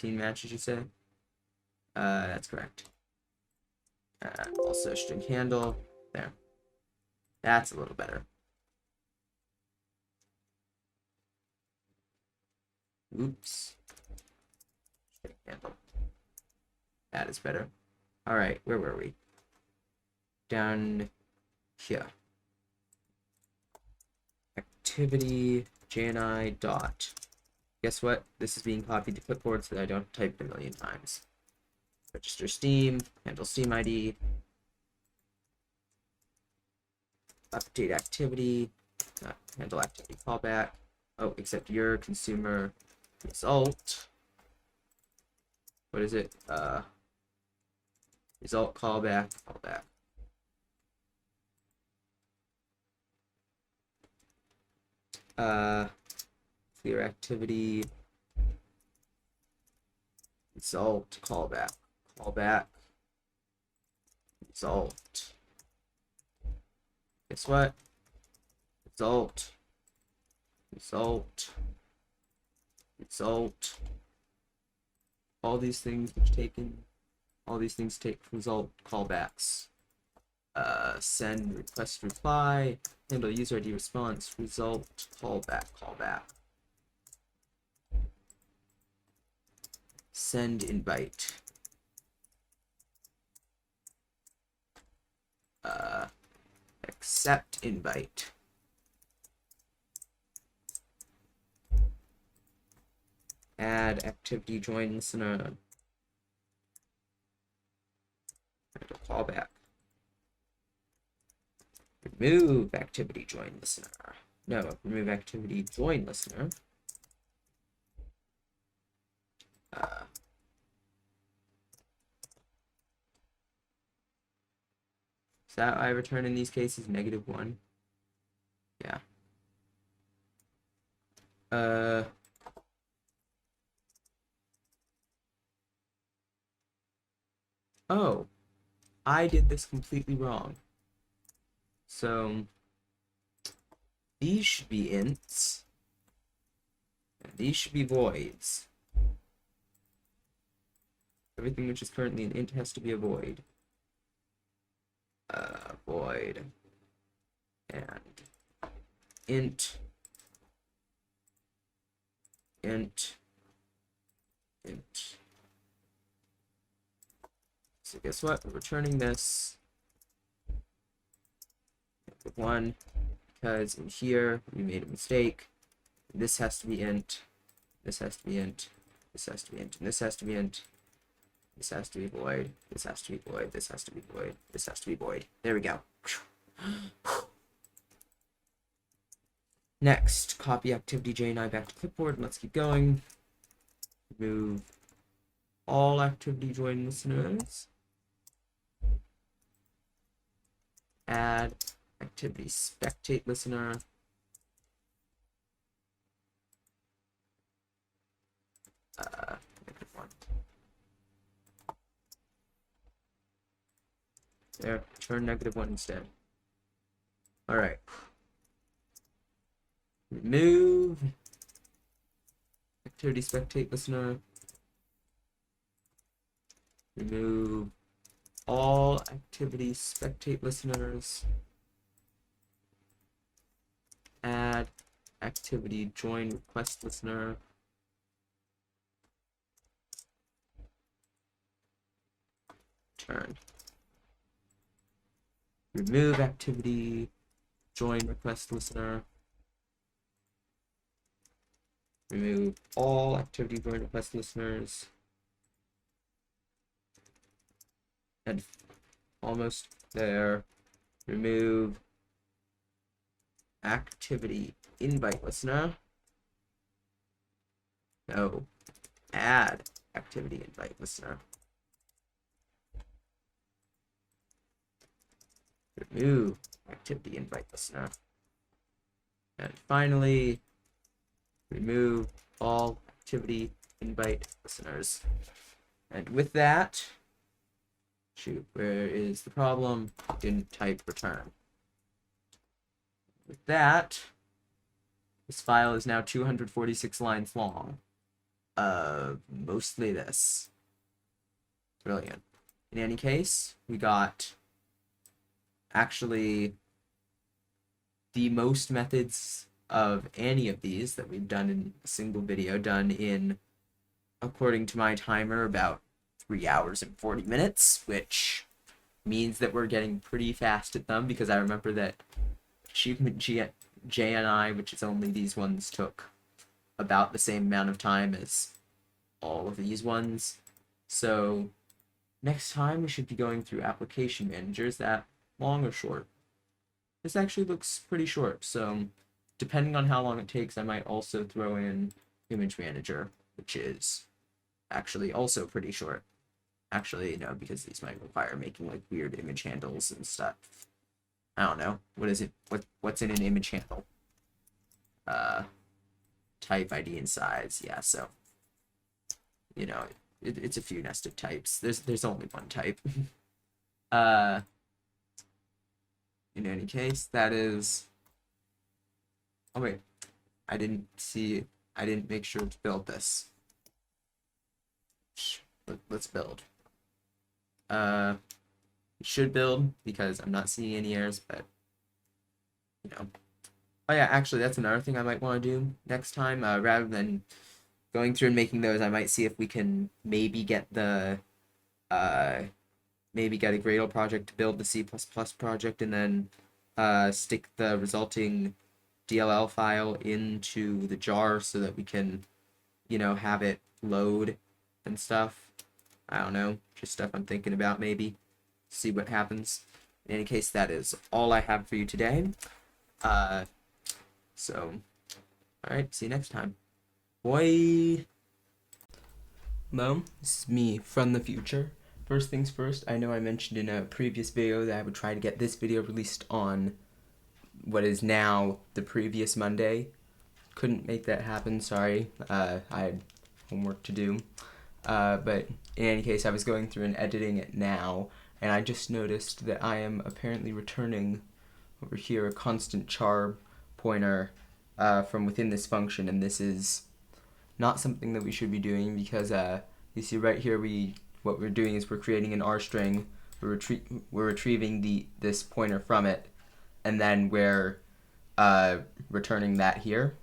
[SPEAKER 1] matches, you say? That's correct. Also string handle. There. That's a little better. Oops. String handle. That is better. All right, where were we? Down here. ActivityJNI dot. Guess what? This is being copied to clipboard so that I don't type it a million times. RegisterSteam, handle Steam ID, UpdateActivity, handle activity callback. Oh, except your consumer result. What is it? Result callback. ClearActivity, result, callback, callback, result. Guess what? Result, result, result. All these things are taken. All these things take result callbacks. Send request reply, handle user ID response, result, callback, callback. Send invite. Accept invite. Add activity join listener. Callback. Remove activity join listener. No, remove activity join listener. Is that I return in these cases -1? Yeah. Oh, I did this completely wrong. So these should be ints, and these should be voids. Everything which is currently an int has to be a void. Void and int, int. So guess what? We're returning this with 1 because in here we made a mistake. This has to be int. This has to be int. This has to be int. And this has to be int. This has to be void. This has to be void. This has to be void. This has to be void. There we go. Next, copy activity JNI back to clipboard. Let's keep going. Remove all activity join listeners. Add activity spectate listener. -1. There, turn -1 instead. All right. Remove activity spectate listener. Remove all activity spectate listeners. Add activity join request listener. Turn. Remove activity join request listener. Remove all activity join request listeners. And almost there. Remove activity invite listener. No. Add activity invite listener. Remove activity invite listener. And finally, remove all activity invite listeners. And with that, shoot, where is the problem? Didn't type return. With that, this file is now 246 lines long. Mostly this. Brilliant. In any case, we got actually the most methods of any of these that we've done in a single video, done in, according to my timer, about 3 hours and 40 minutes, which means that we're getting pretty fast at them, because I remember that Achievement JNI, which is only these ones, took about the same amount of time as all of these ones. So next time we should be going through application managers. That long or short? This actually looks pretty short, so depending on how long it takes, I might also throw in image manager, which is actually also pretty short. Actually, no, because these might require making like weird image handles and stuff. I don't know. What is it? What's in an image handle? type ID and size. Yeah, so you know, it's a few nested types. There's only one type. In any case, that is. Oh wait, I didn't make sure to build this. Let's build. It should build because I'm not seeing any errors, but you know. Oh yeah, actually that's another thing I might want to do next time. Rather than going through and making those, I might see if we can maybe get the maybe get a Gradle project to build the C++ project, and then stick the resulting DLL file into the jar so that we can, you know, have it load and stuff. I don't know, just stuff I'm thinking about, maybe. See what happens. In any case, that is all I have for you today. So, alright, see you next time. Bye! Hello, this is me from the future. First things first, I know I mentioned in a previous video that I would try to get this video released on what is now the previous Monday. Couldn't make that happen, sorry. I had homework to do. But in any case, I was going through and editing it now, and I just noticed that I am apparently returning over here a constant char pointer from within this function, and this is not something that we should be doing because you see right here what we're doing is we're creating an R string, we're retrieving this pointer from it, and then we're returning that here.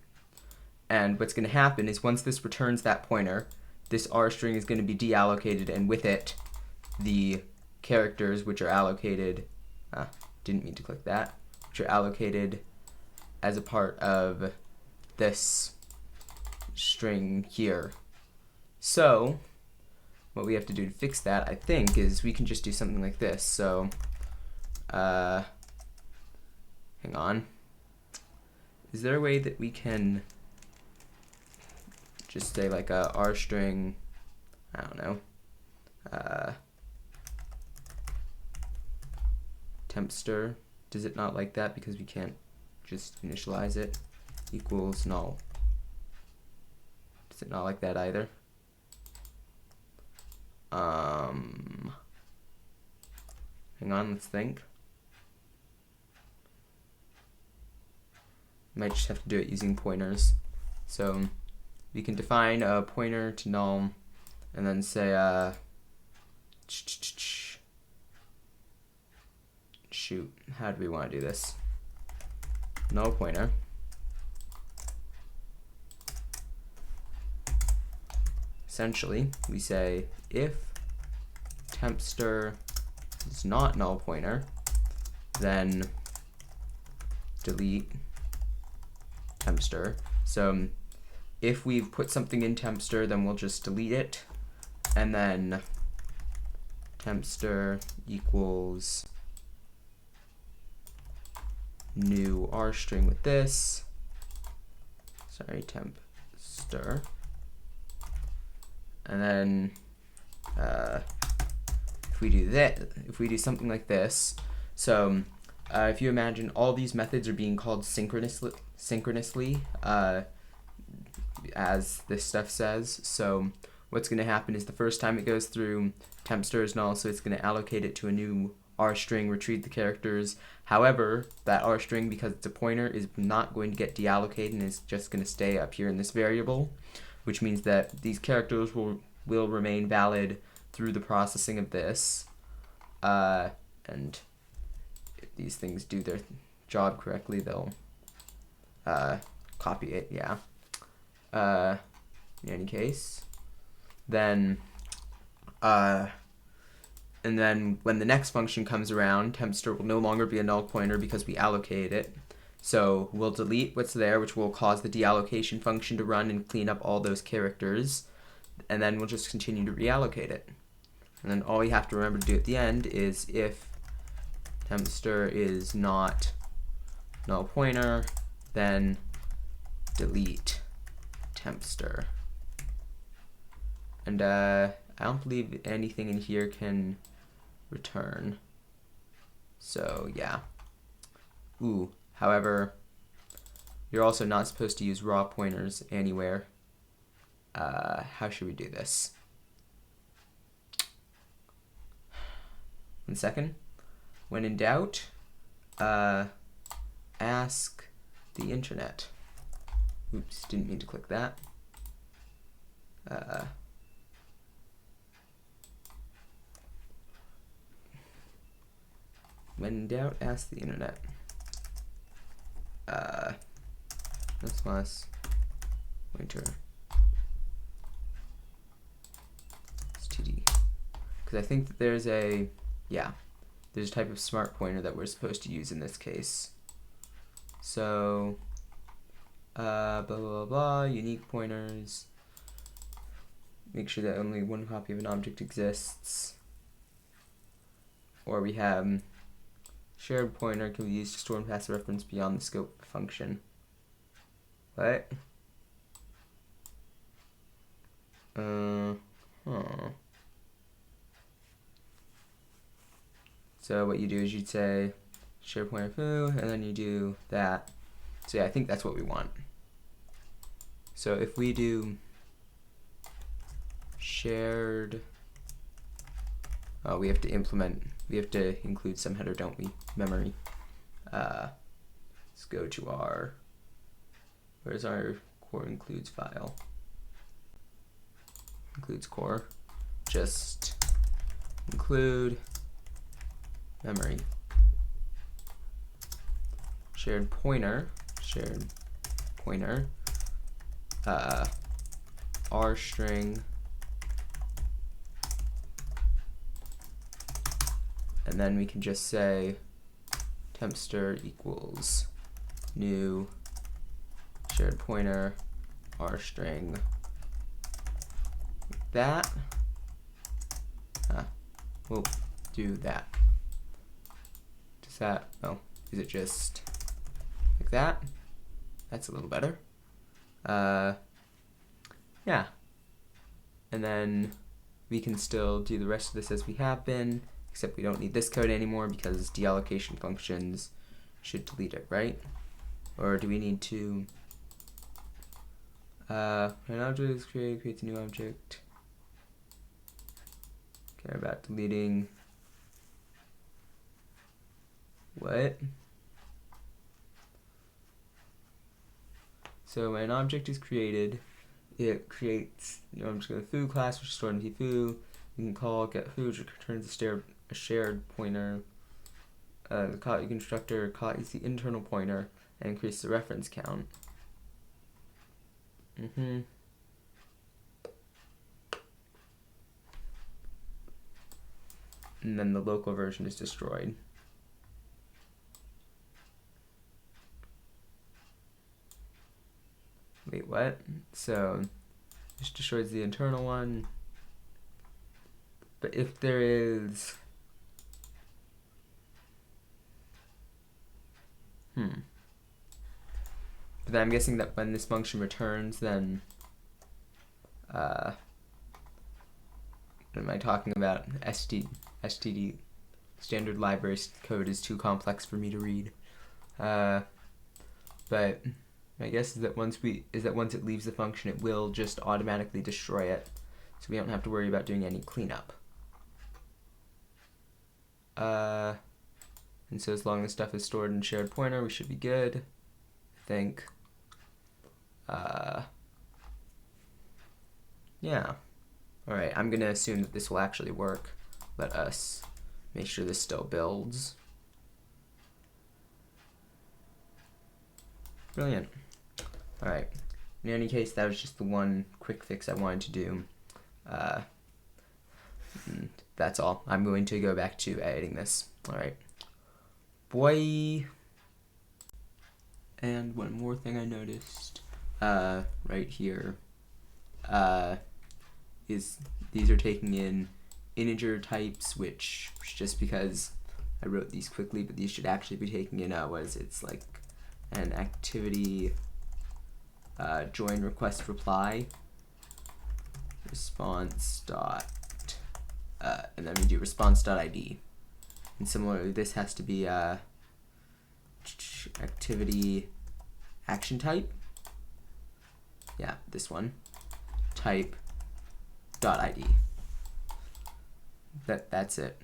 [SPEAKER 1] And what's going to happen is once this returns that pointer, this R string is going to be deallocated, and with it the characters which are allocated, didn't mean to click that, which are allocated as a part of this string here. So what we have to do to fix that, I think, is we can just do something like this. So hang on, is there a way that we can just say like a R string, I don't know, tempster? Does it not like that because we can't just initialize it? Equals null. Does it not like that either? Hang on, let's think. Might just have to do it using pointers. So we can define a pointer to null and then say shoot, how do we want to do this? Null pointer. Essentially, we say if tempster is not null pointer, then delete tempster. So if we've put something in tempster, then we'll just delete it, and then tempster equals new R string with this. Sorry, tempster. And then if we do that, if we do something like this, so if you imagine all these methods are being called synchronously, as this stuff says. So what's going to happen is the first time it goes through, tempster is null, so it's going to allocate it to a new R string, retrieve the characters. However, that R string, because it's a pointer, is not going to get deallocated and is just going to stay up here in this variable, which means that these characters will remain valid through the processing of this. And if these things do their job correctly, they'll copy it, yeah. In any case, then and then when the next function comes around, tempster will no longer be a null pointer because we allocated it. So we'll delete what's there, which will cause the deallocation function to run and clean up all those characters, and then we'll just continue to reallocate it. And then all you have to remember to do at the end is if tempster is not null pointer, then delete tempster. And I don't believe anything in here can return. So yeah. However, You're also not supposed to use raw pointers anywhere. How should we do this? 1 second. When in doubt, ask the internet. Oops, didn't mean to click that. When in doubt, ask the internet. plus pointer std. Because I think that there's a type of smart pointer that we're supposed to use in this case. So blah blah blah, unique pointers. Make sure that only one copy of an object exists. Or we have shared pointer can be used to store and pass a reference beyond the scope of the function. What? So what you do is you'd say shared pointer foo, and then you do that. So yeah, I think that's what we want. So if we do shared, we have to include some header, don't we? Memory. Let's go to our, where's our core includes file? Includes core. Just include memory. Shared pointer, R string, and then we can just say tempster equals new shared pointer R string. That we'll do that. Does that, oh, is it just like that? That's a little better. Yeah, and then we can still do the rest of this as we have been, except we don't need this code anymore because deallocation functions should delete it, right? Or do we need to when an object is created, creates a new object. Care about deleting what? So when an object is created, it creates, I'm just going to foo class, which is stored in foo. You can call get foo, which returns a shared pointer. The constructor calls the internal pointer and increase the reference count. And then the local version is destroyed. Wait, what? So this destroys the internal one. But if there is but then I'm guessing that when this function returns, then what am I talking about? STD standard library code is too complex for me to read. But my guess is that once it leaves the function, it will just automatically destroy it, so we don't have to worry about doing any cleanup. And so as long as stuff is stored in shared pointer, we should be good, I think. Yeah. Alright, I'm gonna assume that this will actually work. Let us make sure this still builds. Brilliant. Alright, in any case, that was just the one quick fix I wanted to do. That's all. I'm going to go back to editing this. Alright. Boy. And one more thing I noticed right here is these are taking in integer types, which just because I wrote these quickly, but these should actually be taking in it's like an activity join request reply response dot and then we do response.id, and similarly this has to be activity action type. Yeah, this one. Type.id. That's it.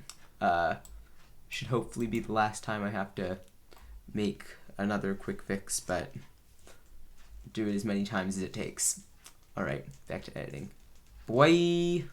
[SPEAKER 1] Should hopefully be the last time I have to make another quick fix, but do it as many times as it takes. Alright, back to editing. Bye!